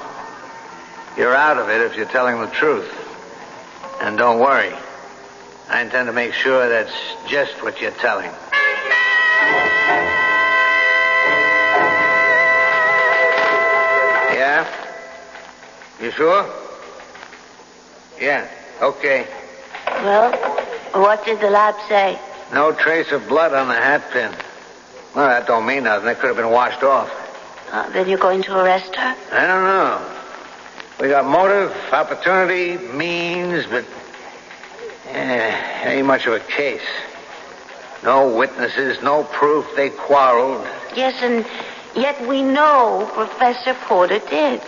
You're out of it if you're telling the truth. And don't worry. I intend to make sure that's just what you're telling. Yeah? You sure? Yeah, okay. Well, what did the lab say? No trace of blood on the hat pin. Well, that don't mean nothing. It could have been washed off. Then you're going to arrest her? I don't know. We got motive, opportunity, means, but... ain't much of a case. No witnesses, no proof they quarreled. Yes, and yet we know Professor Porter did.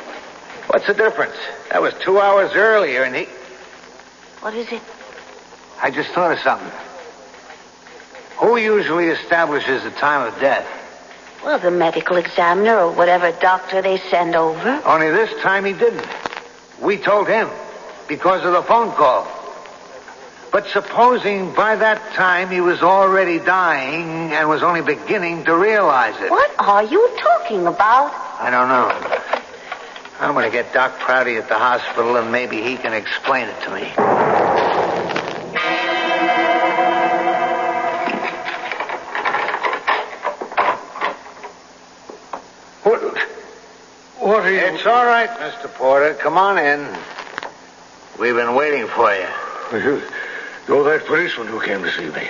What's the difference? That was 2 hours earlier, and he... What is it? I just thought of something. Who usually establishes the time of death? Well, the medical examiner or whatever doctor they send over. Only this time he didn't. We told him because of the phone call. But supposing by that time he was already dying and was only beginning to realize it. What are you talking about? I don't know. I'm going to get Doc Prouty at the hospital, and maybe he can explain it to me. What are you... It's all right, Mr. Porter. Come on in. We've been waiting for you. You're that policeman who came to see me.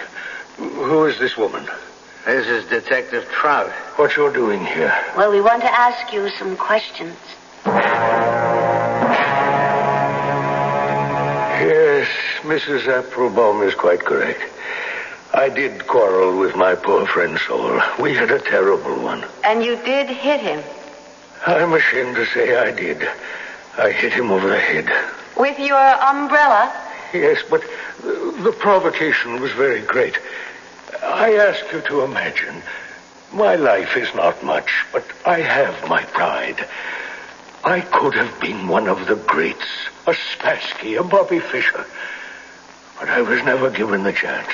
Who is this woman? This is Detective Trout. What you're doing here? Well, we want to ask you some questions. Yes, Mrs. Applebaum is quite correct. I did quarrel with my poor friend Saul. We had a terrible one. And you did hit him? I'm ashamed to say I did. I hit him over the head. With your umbrella? Yes, but the provocation was very great. I ask you to imagine, my life is not much, but I have my pride. I could have been one of the greats, a Spassky, a Bobby Fischer. But I was never given the chance.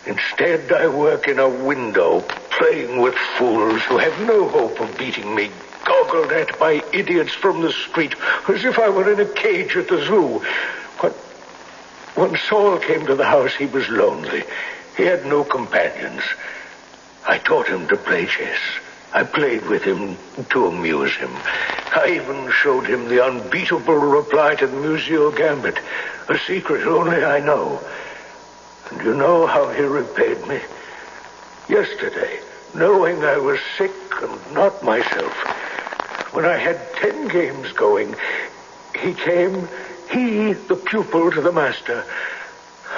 Instead, I work in a window, playing with fools who have no hope of beating me, goggled at by idiots from the street, as if I were in a cage at the zoo. But when Saul came to the house, he was lonely. He had no companions. I taught him to play chess. I played with him to amuse him. I even showed him the unbeatable reply to the Museo Gambit, a secret only I know. And you know how he repaid me? Yesterday, knowing I was sick and not myself, when I had 10 games going, he came, he, the pupil to the master,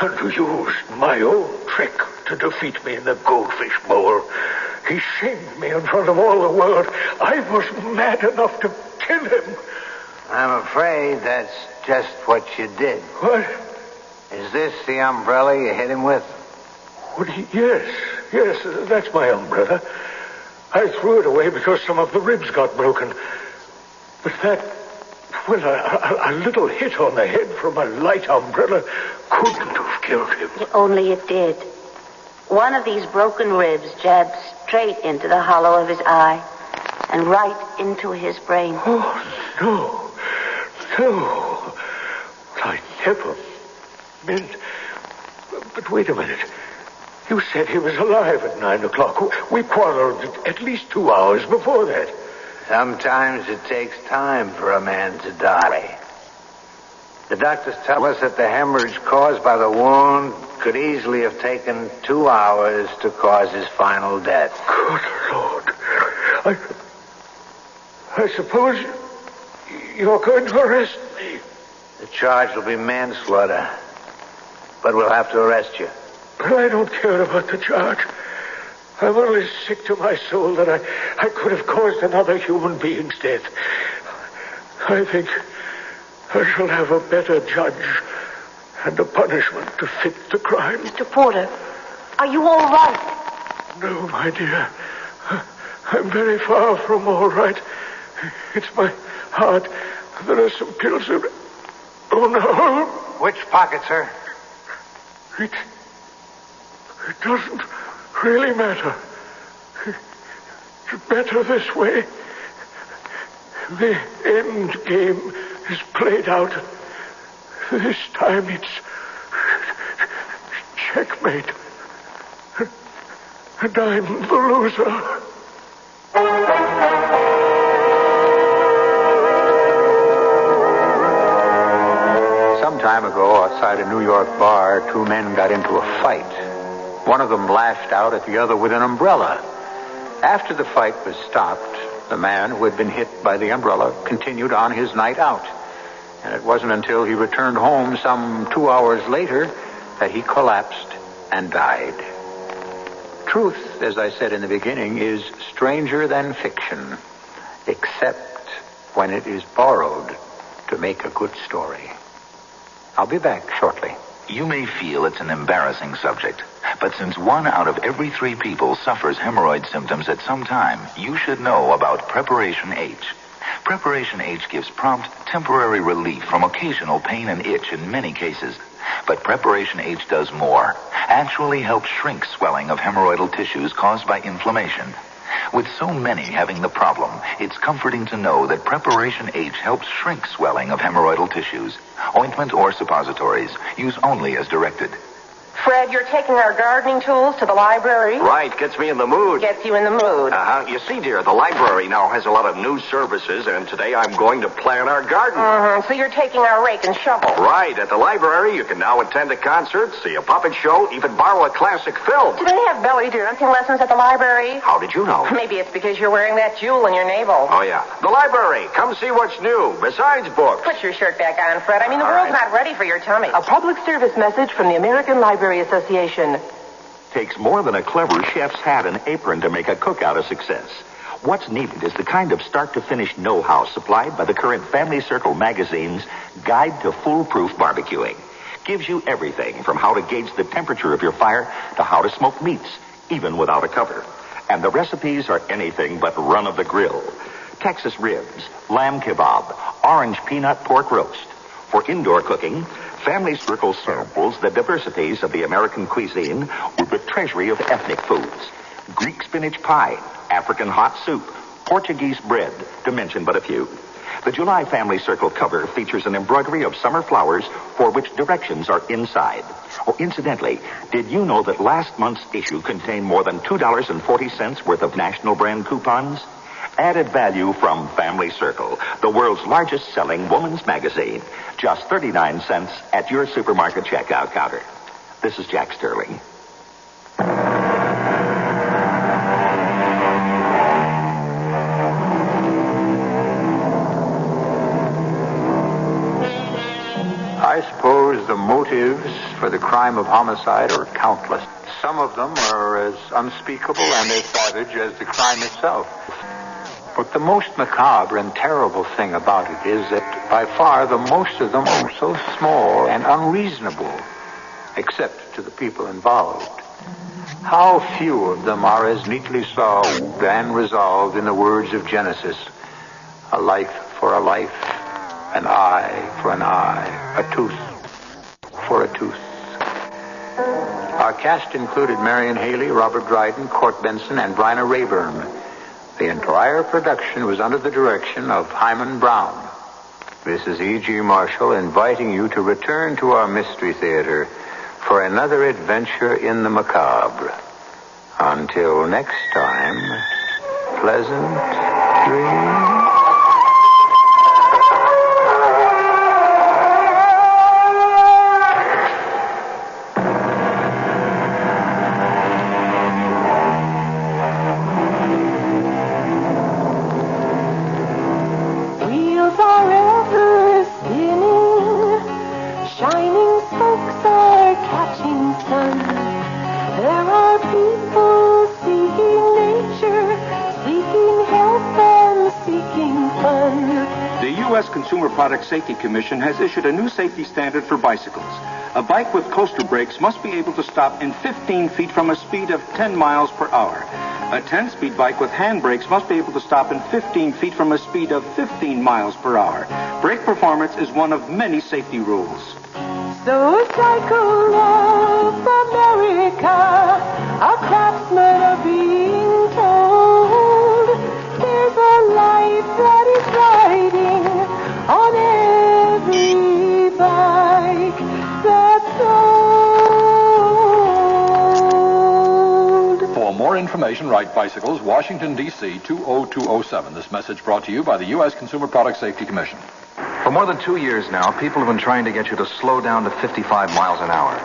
and used my own trick to defeat me in the goldfish bowl. He shamed me in front of all the world. I was mad enough to kill him. I'm afraid that's just what you did. What? Is this the umbrella you hit him with? Yes, that's my umbrella. I threw it away because some of the ribs got broken. But that, well, a little hit on the head from a light umbrella couldn't have killed him. Only it did. One of these broken ribs jabbed straight into the hollow of his eye and right into his brain. Oh, no. I Peppermint? But wait a minute. You said he was alive at 9 o'clock. We quarreled at least 2 hours before that. Sometimes it takes time for a man to die. The doctors tell us that the hemorrhage caused by the wound could easily have taken 2 hours to cause his final death. Good Lord. I suppose you're going to arrest me. The charge will be manslaughter, but we'll have to arrest you. But I don't care about the charge. I'm only sick to my soul that I could have caused another human being's death. I think I shall have a better judge and a punishment to fit the crime. Mr. Porter, are you all right? No, my dear. I'm very far from all right. It's my heart. There are some pills in it. Oh, no. Which pocket, sir? It doesn't really matter. It's better this way. The end game is played out. This time it's checkmate. And I'm the loser. Some time ago, outside a New York bar, two men got into a fight. One of them lashed out at the other with an umbrella. After the fight was stopped, the man who had been hit by the umbrella continued on his night out. And it wasn't until he returned home some 2 hours later that he collapsed and died. Truth, as I said in the beginning, is stranger than fiction, except when it is borrowed to make a good story. I'll be back shortly. You may feel it's an embarrassing subject, but since 1 out of every 3 people suffers hemorrhoid symptoms at some time, you should know about Preparation H. Preparation H gives prompt, temporary relief from occasional pain and itch in many cases. But Preparation H does more. Actually helps shrink swelling of hemorrhoidal tissues caused by inflammation. With so many having the problem, it's comforting to know that Preparation H helps shrink swelling of hemorrhoidal tissues. Ointment or suppositories. Use only as directed. Fred, you're taking our gardening tools to the library? Right, gets me in the mood. Gets you in the mood. You see, dear, the library now has a lot of new services, and today I'm going to plant our garden. Mm-hmm. So you're taking our rake and shovel. Right, at the library, you can now attend a concert, see a puppet show, even borrow a classic film. Do they have belly dancing lessons at the library? How did you know? Maybe it's because you're wearing that jewel in your navel. Oh, yeah. The library. Come see what's new, besides books. Put your shirt back on, Fred. I mean, the world's not ready for your tummy. A public service message from the American Library Association. Takes more than a clever chef's hat and apron to make a cookout a success. What's needed is the kind of start-to-finish know-how supplied by the current Family Circle magazine's Guide to Foolproof Barbecuing. Gives you everything from how to gauge the temperature of your fire to how to smoke meats, even without a cover. And the recipes are anything but run-of-the-grill. Texas ribs, lamb kebab, orange peanut pork roast. For indoor cooking, Family Circle samples the diversities of the American cuisine with a treasury of ethnic foods. Greek spinach pie, African hot soup, Portuguese bread, to mention but a few. The July Family Circle cover features an embroidery of summer flowers for which directions are inside. Oh, incidentally, did you know that last month's issue contained more than $2.40 worth of national brand coupons? Added value from Family Circle, the world's largest selling woman's magazine. Just 39 cents at your supermarket checkout counter. This is Jack Sterling. I suppose the motives for the crime of homicide are countless. Some of them are as unspeakable and as savage as the crime itself. But the most macabre and terrible thing about it is that by far the most of them are so small and unreasonable, except to the people involved. How few of them are as neatly solved and resolved in the words of Genesis. A life for a life, an eye for an eye, a tooth for a tooth. Our cast included Marion Haley, Robert Dryden, Court Benson, and Bryna Rayburn. The entire production was under the direction of Hyman Brown. This is E.G. Marshall inviting you to return to our Mystery Theater for another adventure in the macabre. Until next time, pleasant dreams. Consumer Product Safety Commission has issued a new safety standard for bicycles. A bike with coaster brakes must be able to stop in 15 feet from a speed of 10 miles per hour. A 10-speed bike with hand brakes must be able to stop in 15 feet from a speed of 15 miles per hour. Brake performance is one of many safety rules. So cycle of America, our craftsmen are being told there's a life that is riding on every bike that's sold. For more information, write Bicycles, Washington, D.C. 20207. This message brought to you by the U.S. Consumer Product Safety Commission. For more than 2 years now, people have been trying to get you to slow down to 55 miles an hour.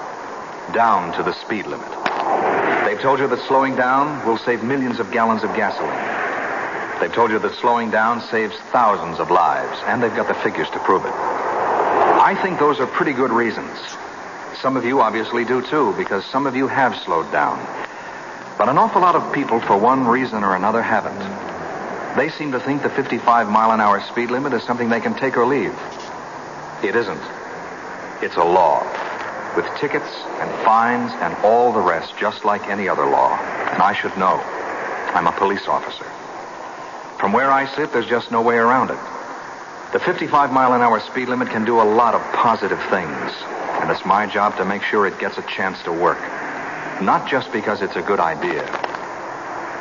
Down to the speed limit. They've told you that slowing down will save millions of gallons of gasoline. They've told you that slowing down saves thousands of lives, and they've got the figures to prove it. I think those are pretty good reasons. Some of you obviously do too, because some of you have slowed down. But an awful lot of people, for one reason or another, haven't. They seem to think the 55-mile-an-hour speed limit is something they can take or leave. It isn't. It's a law, with tickets and fines and all the rest, just like any other law. And I should know. I'm a police officer. From where I sit, there's just no way around it. The 55-mile-an-hour speed limit can do a lot of positive things, and it's my job to make sure it gets a chance to work. Not just because it's a good idea,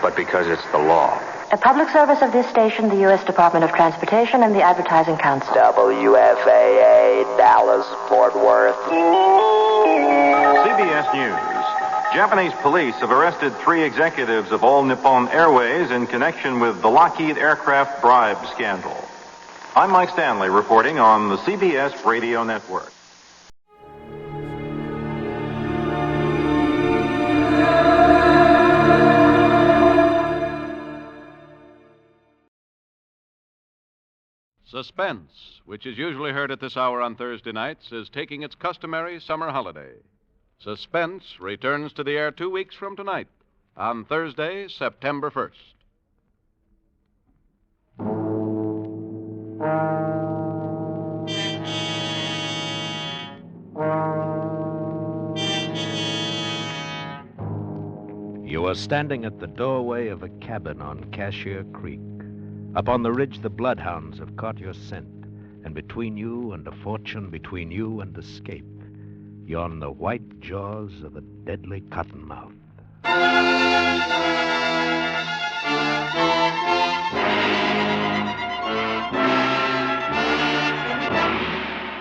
but because it's the law. A public service of this station, the U.S. Department of Transportation, and the Advertising Council. WFAA, Dallas, Fort Worth. CBS News. Japanese police have arrested 3 executives of All Nippon Airways in connection with the Lockheed aircraft bribe scandal. I'm Mike Stanley reporting on the CBS Radio Network. Suspense, which is usually heard at this hour on Thursday nights, is taking its customary summer holiday. Suspense returns to the air 2 weeks from tonight, on Thursday, September 1st. You are standing at the doorway of a cabin on Cashier Creek. Up on the ridge, the bloodhounds have caught your scent, and between you and a fortune, between you and escape, yawn the white jaws of a deadly cottonmouth.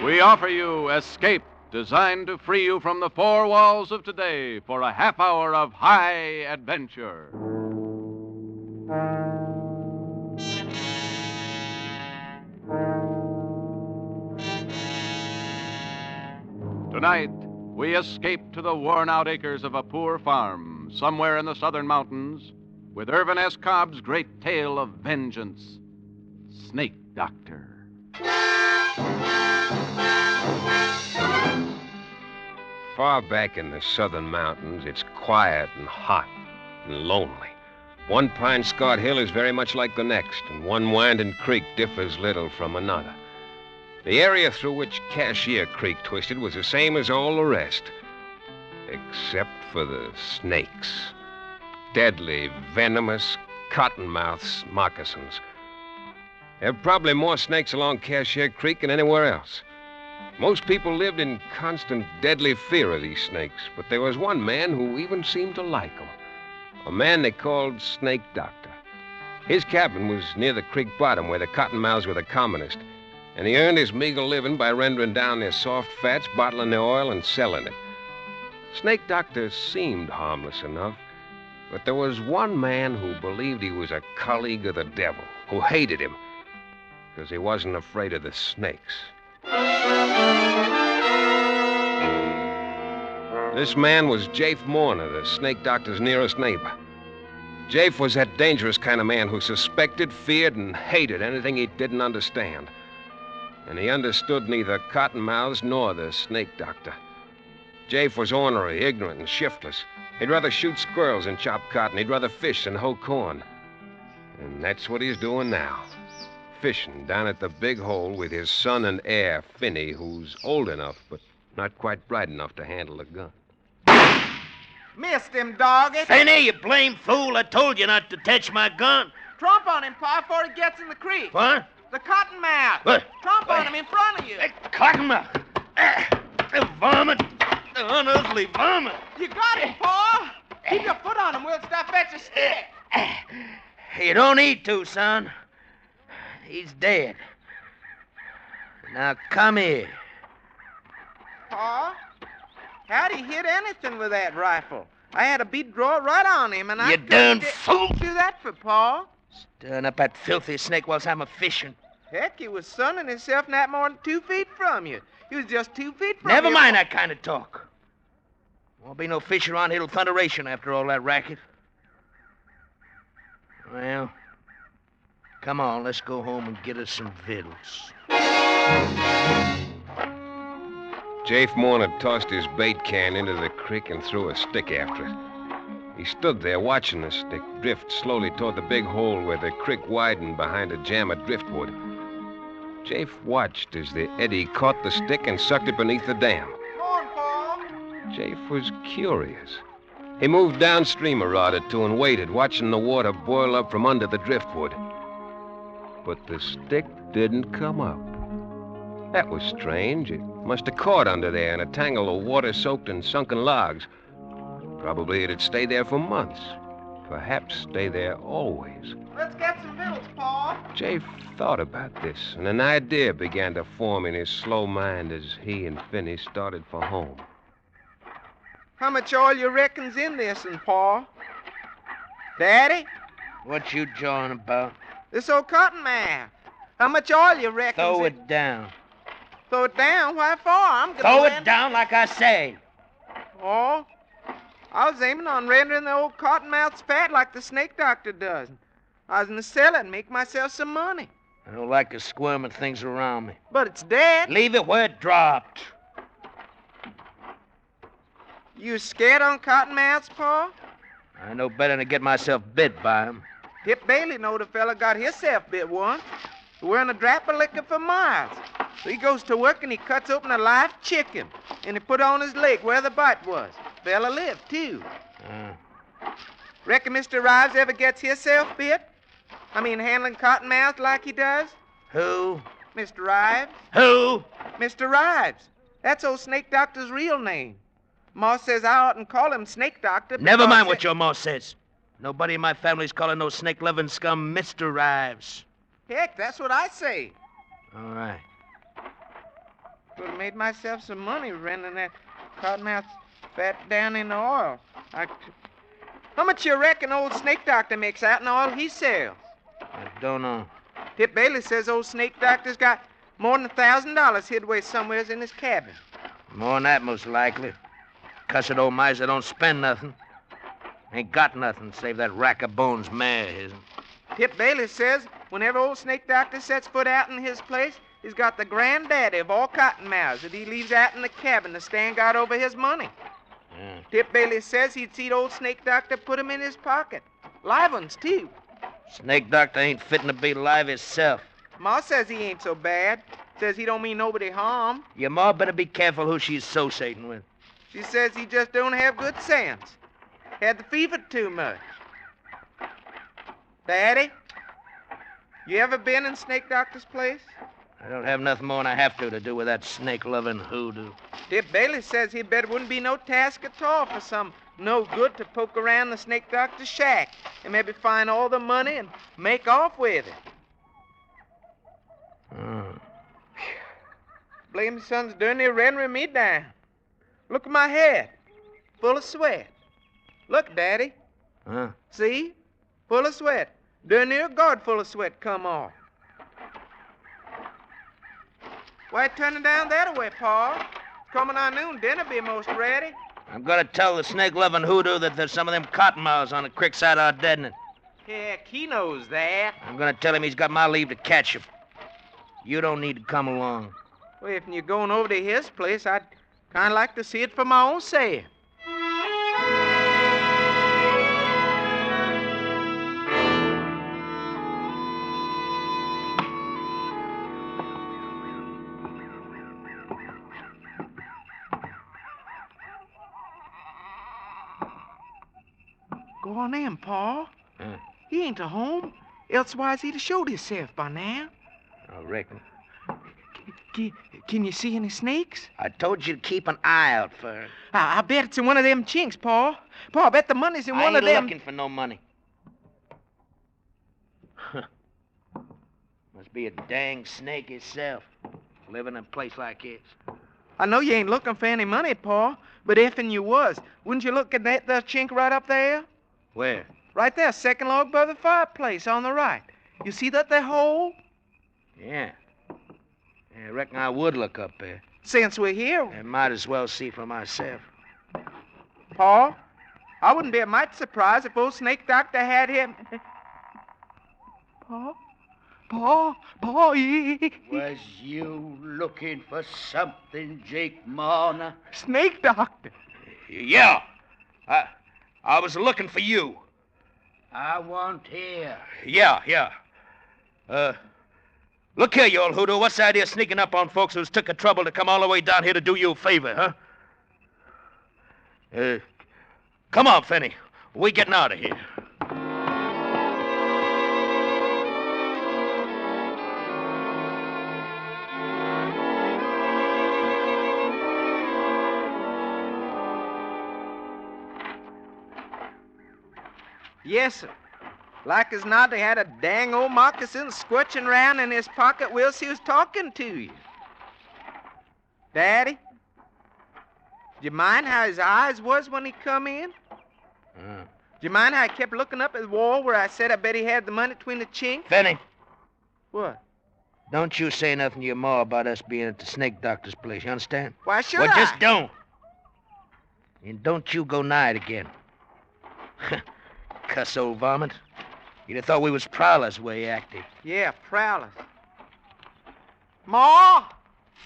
We offer you Escape, designed to free you from the 4 walls of today for a half hour of high adventure. Tonight, we escape to the worn-out acres of a poor farm somewhere in the southern mountains with Irvin S. Cobb's great tale of vengeance, Snake Doctor. Far back in the southern mountains, it's quiet and hot and lonely. One pine-scarred hill is very much like the next, and one winding creek differs little from another. The area through which Cashier Creek twisted was the same as all the rest, except for the snakes. Deadly, venomous, cottonmouth moccasins. There are probably more snakes along Cashier Creek than anywhere else. Most people lived in constant, deadly fear of these snakes, but there was one man who even seemed to like them. A man they called Snake Doctor. His cabin was near the creek bottom where the cottonmouths were the commonest. And he earned his meager living by rendering down their soft fats, bottling their oil, and selling it. Snake doctors seemed harmless enough, but there was one man who believed he was a colleague of the devil, who hated him, because he wasn't afraid of the snakes. This man was Jafe Morner, the snake doctor's nearest neighbor. Jafe was that dangerous kind of man who suspected, feared, and hated anything he didn't understand. And he understood neither Cottonmouths nor the snake doctor. Jafe was ornery, ignorant, and shiftless. He'd rather shoot squirrels than chop cotton. He'd rather fish than hoe corn. And that's what he's doing now. Fishing down at the Big Hole with his son and heir, Finney, who's old enough, but not quite bright enough to handle a gun. Missed him, doggy. Finney, you blame fool. I told you not to touch my gun. Tromp on him, Pa, before he gets in the creek. What? The Cottonmouth. What? Tromp on him in front of you. Cottonmouth. The varmint. The unearthly varmint. You got him, Pa. Keep your foot on him. We'll stop at your stick. You don't need to, son. He's dead. Now come here. Pa, how'd he hit anything with that rifle? I had a bead draw right on him, and You darn fool. What you do that for, Pa? Stirring up that filthy snake whilst I'm a-fishing. Heck, he was sunning himself not more than 2 feet from you. He was just 2 feet from Never you. mind that kind of talk. Won't be no fish around here till thunderation after all that racket. Well, come on, let's go home and get us some victuals. Jafe Morner tossed his bait can into the creek and threw a stick after it. He stood there watching the stick drift slowly toward the Big Hole where the creek widened behind a jam of driftwood. Jafe watched as the eddy caught the stick and sucked it beneath the dam. Come on, Pa. Jafe was curious. He moved downstream a rod or two and waited, watching the water boil up from under the driftwood. But the stick didn't come up. That was strange. It must have caught under there in a tangle of water-soaked and sunken logs. Probably it'd stay there for months. Perhaps stay there always. Let's get some victuals, Pa. Jafe thought about this, and an idea began to form in his slow mind as he and Finney started for home. How much oil you reckon's in this, and Pa? Daddy? What you jawing about? This old Cottonmouth. How much oil you reckon's Throw in... it down. Throw it down? Why for? I'm gonna Throw it down like I say. Oh? I was aiming on rendering the old Cottonmouths fat like the snake doctor does. I was gonna sell it and make myself some money. I don't like the squirming things around me. But it's dead. Leave it where it dropped. You scared on Cottonmouths, Pa? I know better than to get myself bit by him. Tip Bailey knowed a fella got himself bit once. Wearing a drap of liquor for miles. So he goes to work and he cuts open a live chicken. And he put on his leg where the bite was. Fella lived, too. Reckon Mr. Rives ever gets himself bit? I mean, handling Cottonmouth like he does? Who? Mr. Rives. Who? Mr. Rives. That's old Snake Doctor's real name. Ma says I oughtn't call him Snake Doctor. Never mind what your ma says. Nobody in my family's calling no snake-loving scum Mr. Rives. Heck, that's what I say. All right. Could have made myself some money rendering that Cottonmouth fat down in the oil. How much you reckon old Snake Doctor makes out in the oil he sells? I don't know. Tip Bailey says old Snake Doctor's got more than $1,000 hid away somewheres in his cabin. More than that, most likely. Cussed old miser don't spend nothing. Ain't got nothing save that rack of bones mare of his'n. Tip Bailey says whenever old Snake Doctor sets foot out in his place, he's got the granddaddy of all Cottonmouths that he leaves out in the cabin to stand guard over his money. Yeah. Tip Bailey says he'd seen old Snake Doctor put him in his pocket. Live ones, too. Snake Doctor ain't fitting to be live himself. Ma says he ain't so bad. Says he don't mean nobody harm. Your ma better be careful who she's associating with. She says he just don't have good sense. Had the fever too much. Daddy, you ever been in Snake Doctor's place? I don't have nothing more than I have to do with that snake-loving hoodoo. Tip Bailey says he bet it wouldn't be no task at all for some no good to poke around the Snake Doctor's shack and maybe find all the money and make off with it. Blame son's darn near rendering me down. Look at my head. Full of sweat. Look, Daddy. Huh? See? Full of sweat. Darn near a guard full of sweat come off. Why turning down that way, Pa? It's coming on noon. Dinner be most ready. I'm going to tell the snake-loving hoodoo that there's some of them cottonmouths on the creek side of our deadening. Heck, he knows that. I'm going to tell him he's got my leave to catch him. You don't need to come along. Well, if you're going over to his place, I'd kind of like to see it for my own saying. Go on in, Pa. He ain't at home. Elsewise, he'd have showed himself by now. I reckon. Can you see any snakes? I told you to keep an eye out for her. I bet it's in one of them chinks, Pa. Pa, I bet the money's in one of them. I ain't looking for no money. Must be a dang snake itself, living in a place like this. I know you ain't looking for any money, Pa, but if'n you was, wouldn't you look at that chink right up there? Where? Right there, second log by the fireplace on the right. You see that there hole? Yeah. I reckon I would look up there. Since we're here. I might as well see for myself. Pa, I wouldn't be a mite surprised if old Snake Doctor had him. Pa? Was you looking for something, Jake Marner? Snake Doctor? Yeah. I was looking for you. I want here. Yeah. Look here, you old hoodoo. What's the idea of sneaking up on folks who's took the trouble to come all the way down here to do you a favor, huh? Come on, Fenny. We're getting out of here. Yes, sir. Like as not, he had a dang old moccasin squirching around in his pocket whilst he was talking to you. Daddy, do you mind how his eyes was when he come in? Do you mind how he kept looking up at the wall where I said I bet he had the money between the chinks? Fenny. What? Don't you say nothing to your ma about us being at the snake doctor's place, you understand? Why should I? I? Just don't. And don't you go nigh it again. Cuss old varmint. You'd have thought we was prowlers the way he acted. Yeah, prowlers. Ma,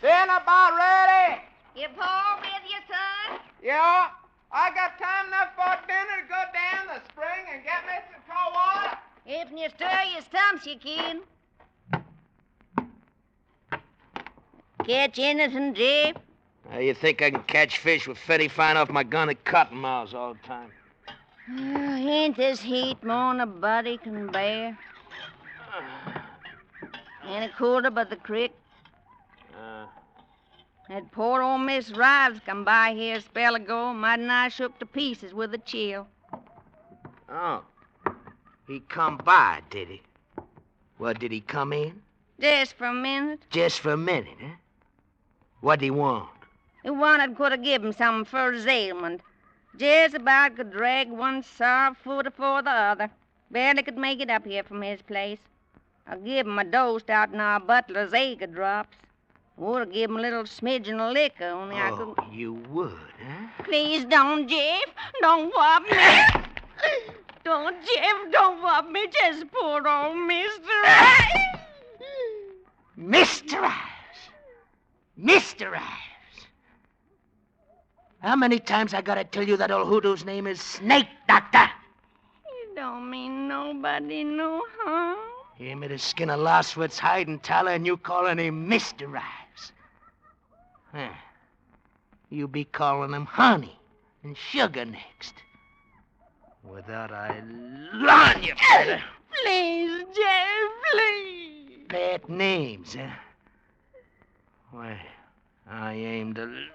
dinner about ready. You Paul with you, son? Yeah, I got time enough for dinner to go down the spring and get me some cold water. If you stir your stumps, you can. Catch anything, Jeff? You think I can catch fish with Fetty flying off my gun at cottonmouths all the time? Ain't this heat more than a body can bear? Any cooler but the creek? That poor old Miss Rives come by here a spell ago, mighty nigh shook to pieces with a chill. Oh. He come by, did he? Well, did he come in? Just for a minute. Just for a minute, huh? What'd he want? He wanted could have give him something for his ailment. Just about could drag one sour foot afore the other. Barely could make it up here from his place. I give him a dose out in our butler's acre drops. Would have given him a little smidgen of liquor, only I could... Oh, you would, huh? Please don't, Jeff. Don't whop me. Don't, Jeff, don't whop me. Just poor old Mr. Ives. Mr. Ives. Mr. Ives. How many times I gotta tell you that old hoodoo's name is Snake Doctor? You don't mean nobody no harm. Him at the skin of lostwit's hiding Tyler, and you calling him Mr. Ives. Huh. You be calling him Honey and Sugar next. Without I learn you, fella. Please, Jeff, please. Bad names, huh? Well, I aim to learn.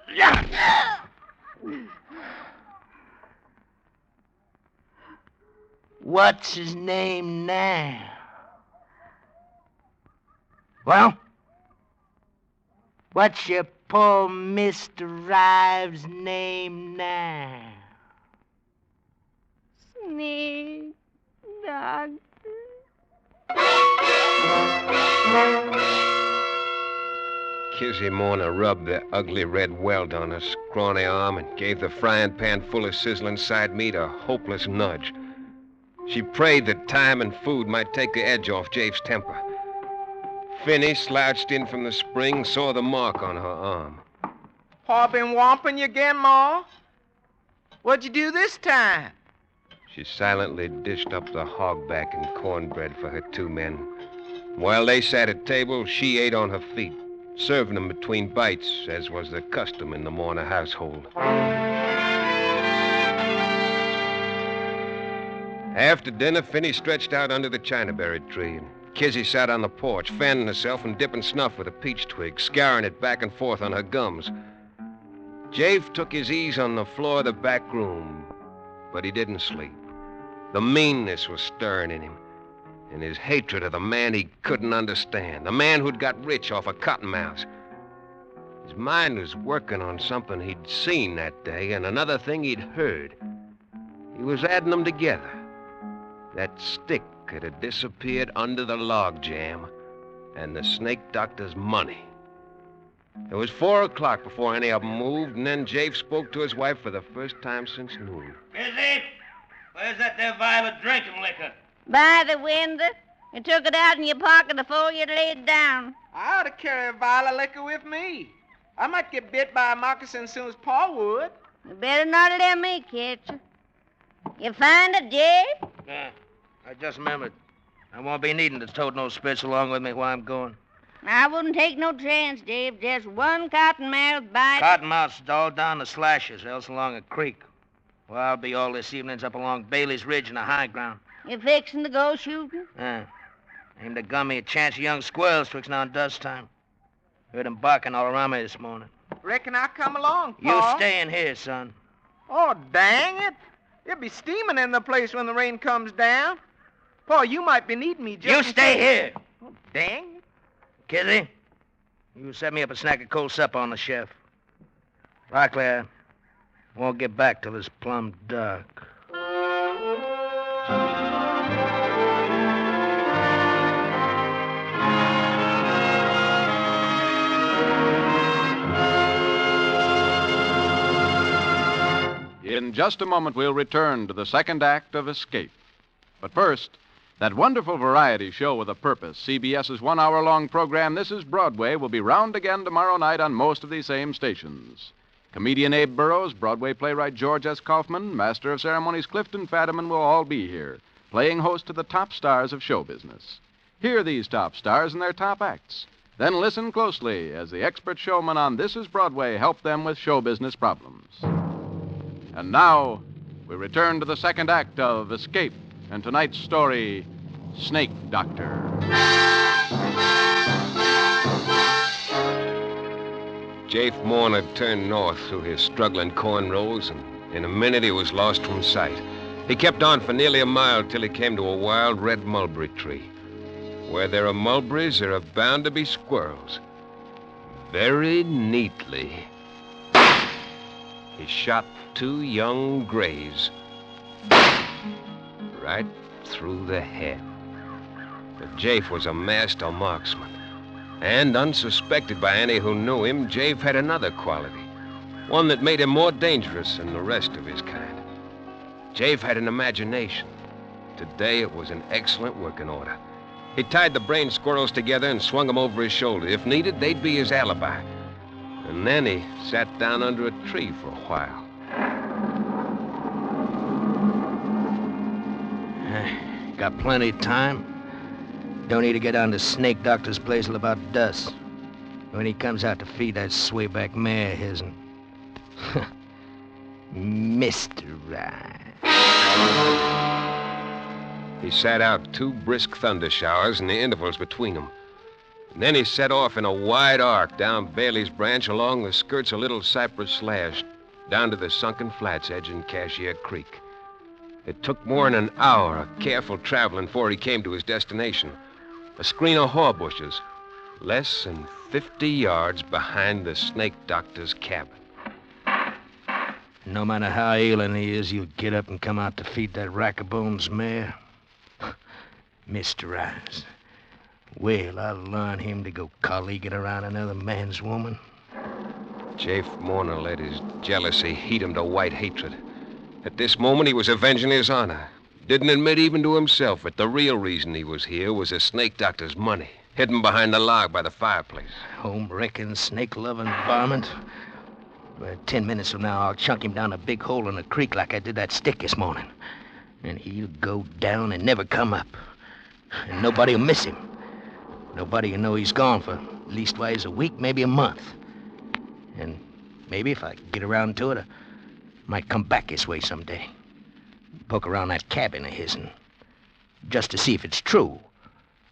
What's his name now? Well? What's your poor Mr. Rives' name now? Snake Doctor. Kizzy Morna rubbed the ugly red welt on her scrawny arm and gave the frying pan full of sizzling side meat a hopeless nudge. She prayed that time and food might take the edge off Jafe's temper. Finney slouched in from the spring, saw the mark on her arm. Pa been whomping you again, Ma? What'd you do this time? She silently dished up the hogback and cornbread for her 2 men. While they sat at table, she ate on her feet, serving them between bites, as was the custom in the Morna household. After dinner, Finney stretched out under the chinaberry tree, and Kizzy sat on the porch, fanning herself and dipping snuff with a peach twig, scouring it back and forth on her gums. Jafe took his ease on the floor of the back room, but he didn't sleep. The meanness was stirring in him, and his hatred of the man he couldn't understand, the man who'd got rich off of cottonmouths. His mind was working on something he'd seen that day and another thing he'd heard. He was adding them together. That stick had disappeared under the log jam, and the snake doctor's money. It was 4 o'clock before any of them moved, and then Jafe spoke to his wife for the first time since noon. Busy? Where's that there vial of drinking liquor? By the window. You took it out in your pocket before you laid down. I ought to carry a vial of liquor with me. I might get bit by a moccasin as soon as Pa would. You better not let me catch you. You find it, Jafe? Yeah. I just remembered. I won't be needing to tote no spits along with me while I'm going. I wouldn't take no chance, Dave. Just one cottonmouth bite. Cottonmouths all down the slashes, else along a creek. Well, I'll be all this evening's up along Bailey's Ridge in the high ground. You fixing to go shooting? Aim to gun me a chance of young squirrels twixt now and dusk time. Heard them barking all around me this morning. Reckon I'll come along, Pa. You stay in here, son. Oh, dang it. It'll be steaming in the place when the rain comes down. Pa, you might be needing me just... You stay here. Oh, dang it. Kizzy, you set me up a snack of cold supper on the chef. Likely I won't get back till it's plumb dark. In just a moment, we'll return to the second act of Escape. But first, that wonderful variety show with a purpose, CBS's 1 hour-long program, This Is Broadway, will be round again tomorrow night on most of these same stations. Comedian Abe Burrows, Broadway playwright George S. Kaufman, Master of Ceremonies Clifton Fadiman will all be here, playing host to the top stars of show business. Hear these top stars and their top acts. Then listen closely as the expert showmen on This Is Broadway help them with show business problems. And now, we return to the second act of Escape and tonight's story, Snake Doctor. Jafe Morna turned north through his struggling corn rows, and in a minute he was lost from sight. He kept on for nearly a mile till he came to a wild red mulberry tree. Where there are mulberries, there are bound to be squirrels. Very neatly, he shot 2 young grays right through the head. But Jafe was a master marksman. And unsuspected by any who knew him, Jafe had another quality, one that made him more dangerous than the rest of his kind. Jafe had an imagination. Today it was in excellent working order. He tied the brain squirrels together and swung them over his shoulder. If needed, they'd be his alibi. And then he sat down under a tree for a while. Got plenty of time. Don't need to get down to Snake Doctor's place till about dusk. When he comes out to feed that swayback mare of his. Mr. Ryan. He sat out 2 brisk thunder showers and the intervals between them. And then he set off in a wide arc down Bailey's Branch along the skirts of Little Cypress Slash, down to the sunken flats edging Cashier Creek. It took more than an hour of careful traveling before he came to his destination. A screen of haw bushes, less than 50 yards behind the snake doctor's cabin. No matter how ailing he is, he'll get up and come out to feed that rack-a-bones mare. Mr. Eyes. Well, I'll learn him to go colleaguing around another man's woman. Jafe Warner let his jealousy heat him to white hatred. At this moment, he was avenging his honor. Didn't admit even to himself that the real reason he was here was the snake doctor's money, hidden behind the log by the fireplace. Home-wrecking, snake-loving varmint. 10 minutes from now, I'll chunk him down a big hole in the creek like I did that stick this morning. And he'll go down and never come up. And nobody'll miss him. Nobody'll know he's gone for leastwise a week, maybe a month. And maybe if I get around to it, I might come back this way someday. Poke around that cabin of his'n. Just to see if it's true.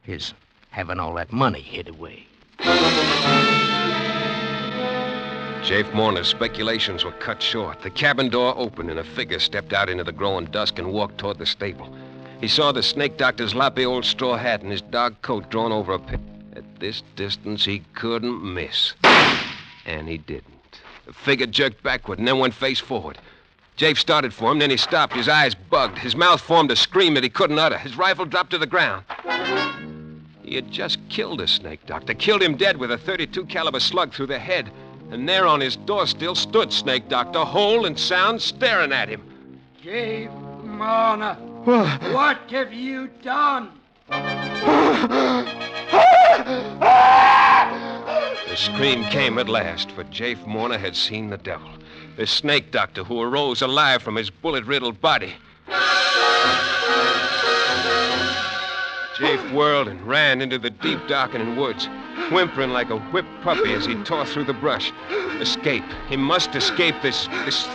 His having all that money hid away. Jafe Warner's speculations were cut short. The cabin door opened and a figure stepped out into the growing dusk and walked toward the stable. He saw the snake doctor's loppy old straw hat and his dark coat drawn over a pit. At this distance, he couldn't miss. And he didn't. The figure jerked backward and then went face forward. Jafe started for him, then he stopped. His eyes bugged. His mouth formed a scream that he couldn't utter. His rifle dropped to the ground. He had just killed a snake doctor, killed him dead with a .32 caliber slug through the head. And there on his door still stood Snake Doctor, whole and sound, staring at him. Jafe Warner, what have you done? The scream came at last, for Jafe Warner had seen the devil. The snake doctor who arose alive from his bullet-riddled body. Jafe whirled and ran into the deep, darkening woods, whimpering like a whipped puppy as he tore through the brush. Escape. He must escape this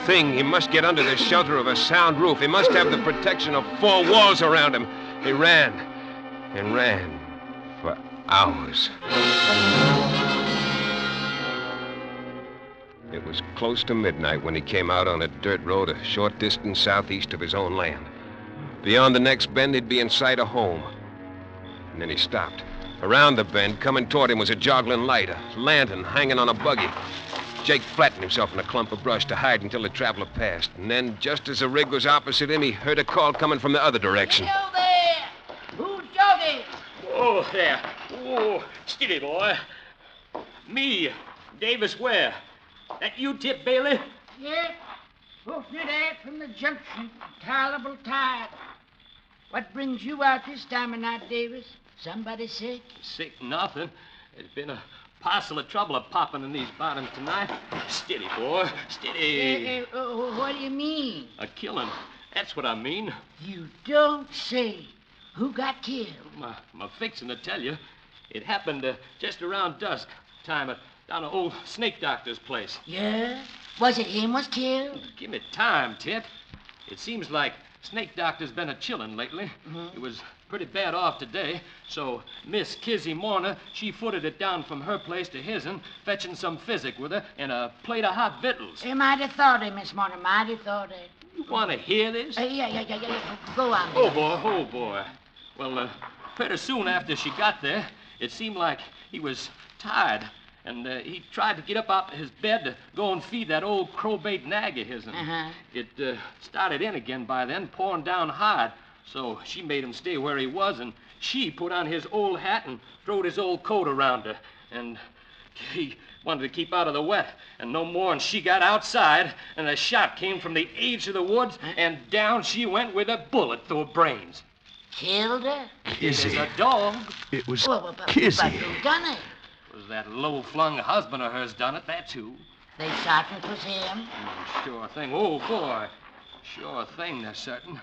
thing. He must get under the shelter of a sound roof. He must have the protection of 4 walls around him. He ran and ran for hours. It was close to midnight when he came out on a dirt road a short distance southeast of his own land. Beyond the next bend, he'd be in sight of home. And then he stopped. Around the bend, coming toward him, was a joggling light, a lantern hanging on a buggy. Jake flattened himself in a clump of brush to hide until the traveler passed. And then, just as the rig was opposite him, he heard a call coming from the other direction. Hello there! Who's jogging? Oh, there. Oh, steady, boy. Me, Davis Ware. That you, Tip Bailey? Yeah. Hooking it out from the junction. Tolerable tired. What brings you out this time of night, Davis? Somebody sick? Sick nothing. There's been a parcel of trouble popping in these bottoms tonight. Steady, boy. Steady. What do you mean? A killing. That's what I mean. You don't say. Who got killed? I'm fixing to tell you. It happened just around dusk time down at old snake doctor's place. Yeah? Was it him was killed? Give me time, Tip. It seems like snake doctor's been a-chillin' lately. Mm-hmm. It was pretty bad off today, so Miss Kizzy Warner, she footed it down from her place to his'n, fetching some physic with her and a plate of hot victuals. Mighty thoughty, Miss Warner, mighty thoughty. You want to hear this? Yeah. Go on. Oh, boy. Well, pretty soon after she got there, it seemed like he was tired, and he tried to get up out of his bed to go and feed that old crowbait nag of his'n. Uh-huh. It started in again by then, pouring down hard. So she made him stay where he was, and she put on his old hat and throwed his old coat around her. And he wanted to keep out of the wet. And no more, and she got outside, and a shot came from the edge of the woods, and down she went with a bullet through her brains. Killed her? Kizzy. It is a dog. It was Kizzy. But who done it? It was that low-flung husband of hers done it, that's who. They certain it was him? Sure thing. Oh, boy. Sure thing, they're certain.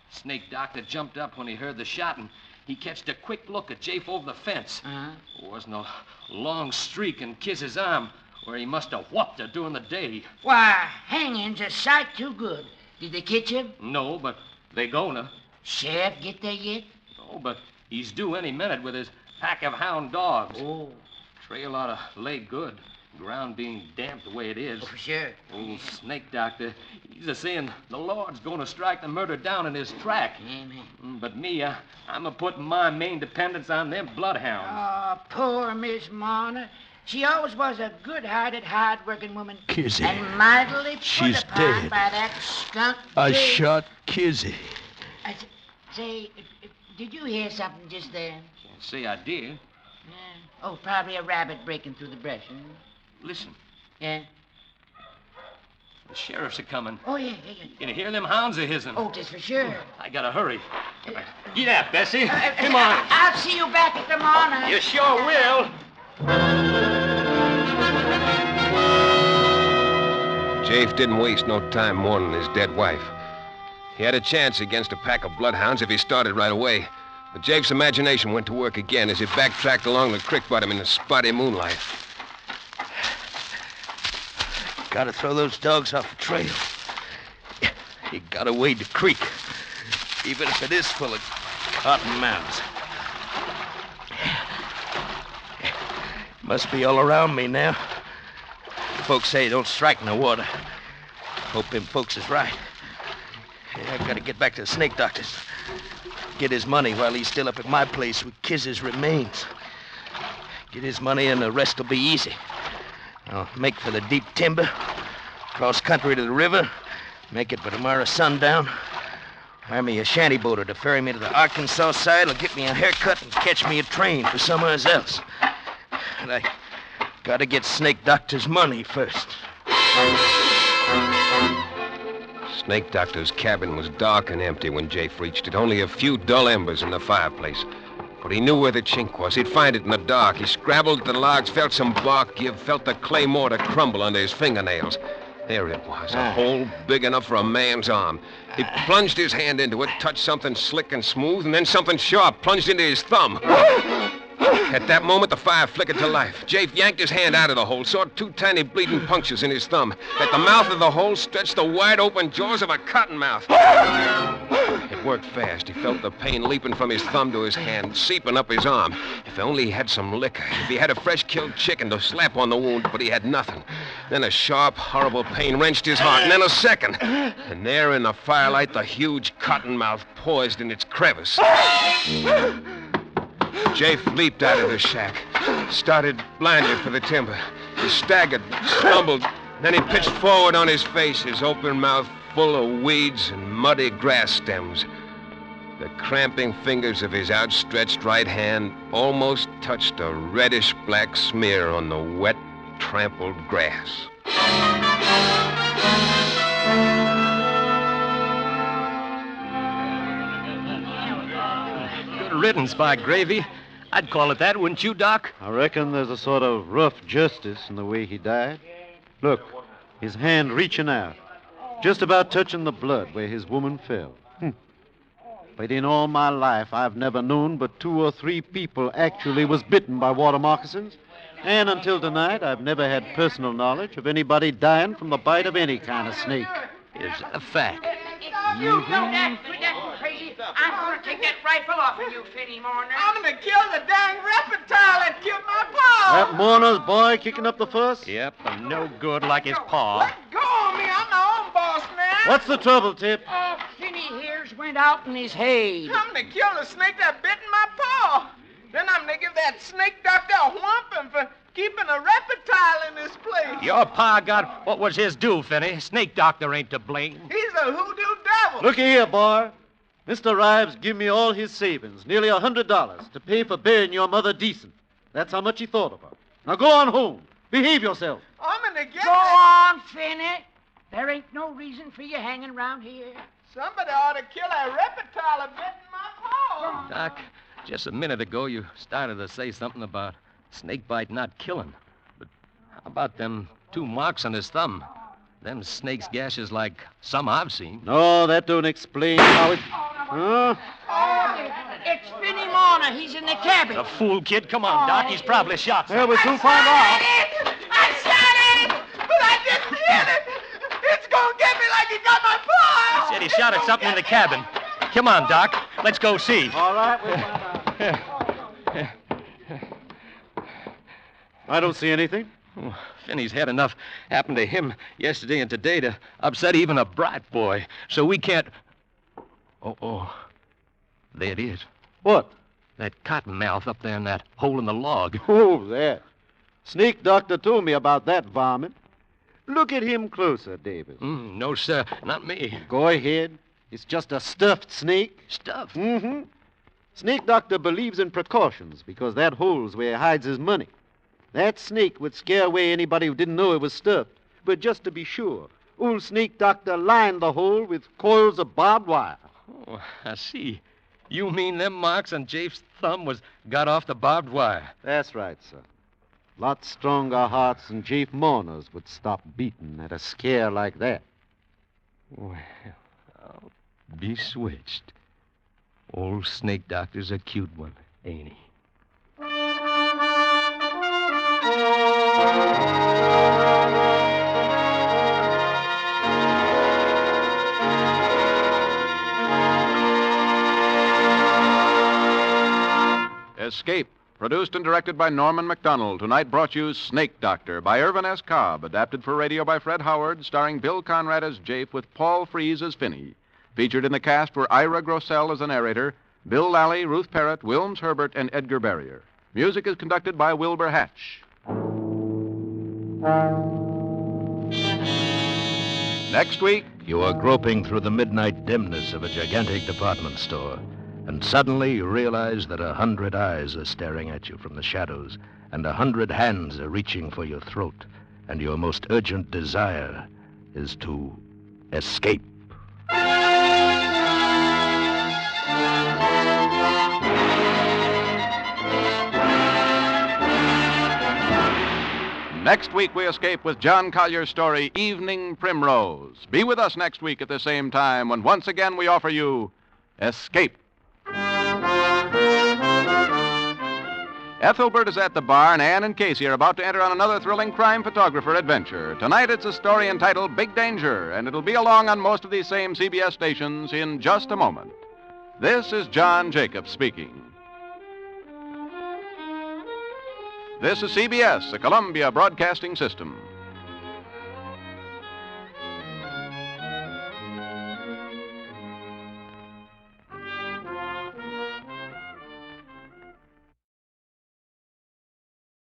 Snake Doctor jumped up when he heard the shot, and he catched a quick look at Jafe over the fence. There wasn't a long streak in Kiz's arm where he must have whopped her during the day. Why, hanging's a sight too good. Did they catch him? No, but they gonna. Sheriff get there yet? No, but he's due any minute with his pack of hound dogs. Oh. Trail ought to lay good. Ground being damp the way it is. Oh, for sure. Old snake doctor, he's a-saying the Lord's going to strike the murder down in his track. Amen. But me, I'm a-putting my main dependence on them bloodhounds. Oh, poor Miss Marner. She always was a good-hearted, hard-working woman. Kizzy. And mightily She's put upon dead. by that skunk. I Jake. shot Kizzy. Say, did you hear something just then? Can't say I did. Yeah. Oh, probably a rabbit breaking through the brush. Huh? Listen, Yeah? the sheriffs are coming. Oh, yeah. Can you hear them hounds are hissing? Oh, just for sure. I gotta hurry. Get out, Bessie. Come on. I'll see you back at the morning. You sure will. Jafe didn't waste no time mourning his dead wife. He had a chance against a pack of bloodhounds if he started right away. But Jafe's imagination went to work again as he backtracked along the creek bottom in the spotty moonlight. Gotta throw those dogs off the trail. You gotta wade the creek, even if it is full of cottonmouths. Must be all around me now. Folks say don't strike in the water. Hope them folks is right. Yeah, I gotta get back to the snake doctor's. Get his money while he's still up at my place with Kiz's remains. Get his money and the rest will be easy. I'll make for the deep timber, cross country to the river, make it by tomorrow sundown. Hire me a shanty boater to ferry me to the Arkansas side. Will get me a haircut and catch me a train for somewhere else. And I gotta get Snake Doctor's money first. Snake Doctor's cabin was dark and empty when Jafe reached it. Only a few dull embers in the fireplace. But he knew where the chink was. He'd find it in the dark. He scrabbled at the logs, felt some bark give, felt the clay mortar crumble under his fingernails. There it was, a hole big enough for a man's arm. He plunged his hand into it, touched something slick and smooth, and then something sharp plunged into his thumb. At that moment, the fire flickered to life. Jafe yanked his hand out of the hole, saw two tiny bleeding punctures in his thumb. At the mouth of the hole stretched the wide-open jaws of a cottonmouth. It worked fast. He felt the pain leaping from his thumb to his hand, seeping up his arm. If only he had some liquor. If he had a fresh-killed chicken to slap on the wound, but he had nothing. Then a sharp, horrible pain wrenched his heart, and then a second. And there in the firelight, the huge cottonmouth poised in its crevice. Jafe leaped out of the shack, started blinded for the timber. He staggered, stumbled, then he pitched forward on his face, his open mouth full of weeds and muddy grass stems. The cramping fingers of his outstretched right hand almost touched a reddish-black smear on the wet, trampled grass. Good riddance, by gravy. I'd call it that, wouldn't you, Doc? I reckon there's a sort of rough justice in the way he died. Look, his hand reaching out, just about touching the blood where his woman fell. But in all my life, I've never known but 2 or 3 people actually was bitten by water moccasins. And until tonight, I've never had personal knowledge of anybody dying from the bite of any kind of snake. Is that a fact? You know that crazy. I'm going to take that rifle off of you, Philip Marlowe. I'm going to kill the dang reptile that killed my pa. That Mourner's boy kicking up the fuss? Yep, and no good like his paw. Go on me. I'm my own boss, man. What's the trouble, Tip? Oh, Finney here's went out in his hay. I'm going to kill the snake that bit my paw. Then I'm going to give that snake doctor a whumping for keeping a reptile in this place. Your pa got what was his due, Finney. Snake doctor ain't to blame. He's a hoodoo devil. Looky here, boy. Mr. Rives give me all his savings, nearly $100, to pay for burying your mother decent. That's how much he thought of her. Now go on home. Behave yourself. I'm going to get Go on, Finney. There ain't no reason for you hanging around here. Somebody ought to kill a reptile that bit my paw. Doc, just a minute ago, you started to say something about snake bite not killing. But how about them 2 marks on his thumb? Them snake's gashes like some I've seen. No, that don't explain how it... Huh? Oh, it's Finney Marlowe. He's in the cabin. The fool kid. Come on, Doc. He's probably shot Well, we'll soon find out. I shot him, but I didn't hit it. It's going to get me like he got my paw. He said he shot at something in the cabin. Come on, Doc. Let's go see. All right, we'll find out. I don't see anything. Oh, Finney's had enough happen to him yesterday and today to upset even a bright boy. So we can't... Oh. There it is. What? That cottonmouth up there in that hole in the log. Oh, that. Snake doctor told me about that varmint. Look at him closer, Davis. No, sir. Not me. Go ahead. It's just a stuffed snake. Stuffed? Mm-hmm. Snake doctor believes in precautions because that hole's where he hides his money. That snake would scare away anybody who didn't know it was stuffed. But just to be sure, old snake doctor lined the hole with coils of barbed wire. Oh, I see. You mean them marks on Jafe's thumb was got off the barbed wire? That's right, sir. Lots stronger hearts than Jafe mourners would stop beating at a scare like that. Well, I'll be switched. Old snake doctor's a cute one, ain't he? Escape, produced and directed by Norman MacDonald. Tonight brought you Snake Doctor by Irvin S. Cobb, adapted for radio by Fred Howard, starring Bill Conrad as Jafe with Paul Frees as Finney. Featured in the cast were Ira Grossel as the narrator, Bill Lally, Ruth Parrott, Wilms Herbert, and Edgar Barrier. Music is conducted by Wilbur Hatch. Next week... You are groping through the midnight dimness of a gigantic department store, and suddenly you realize that 100 eyes are staring at you from the shadows, and 100 hands are reaching for your throat, and your most urgent desire is to escape. Next week, we escape with John Collier's story, Evening Primrose. Be with us next week at the same time when once again we offer you Escape. Ethelbert is at the bar, and Anne and Casey are about to enter on another thrilling crime photographer adventure. Tonight, it's a story entitled Big Danger, and it'll be along on most of these same CBS stations in just a moment. This is John Jacobs speaking. This is CBS, the Columbia Broadcasting System.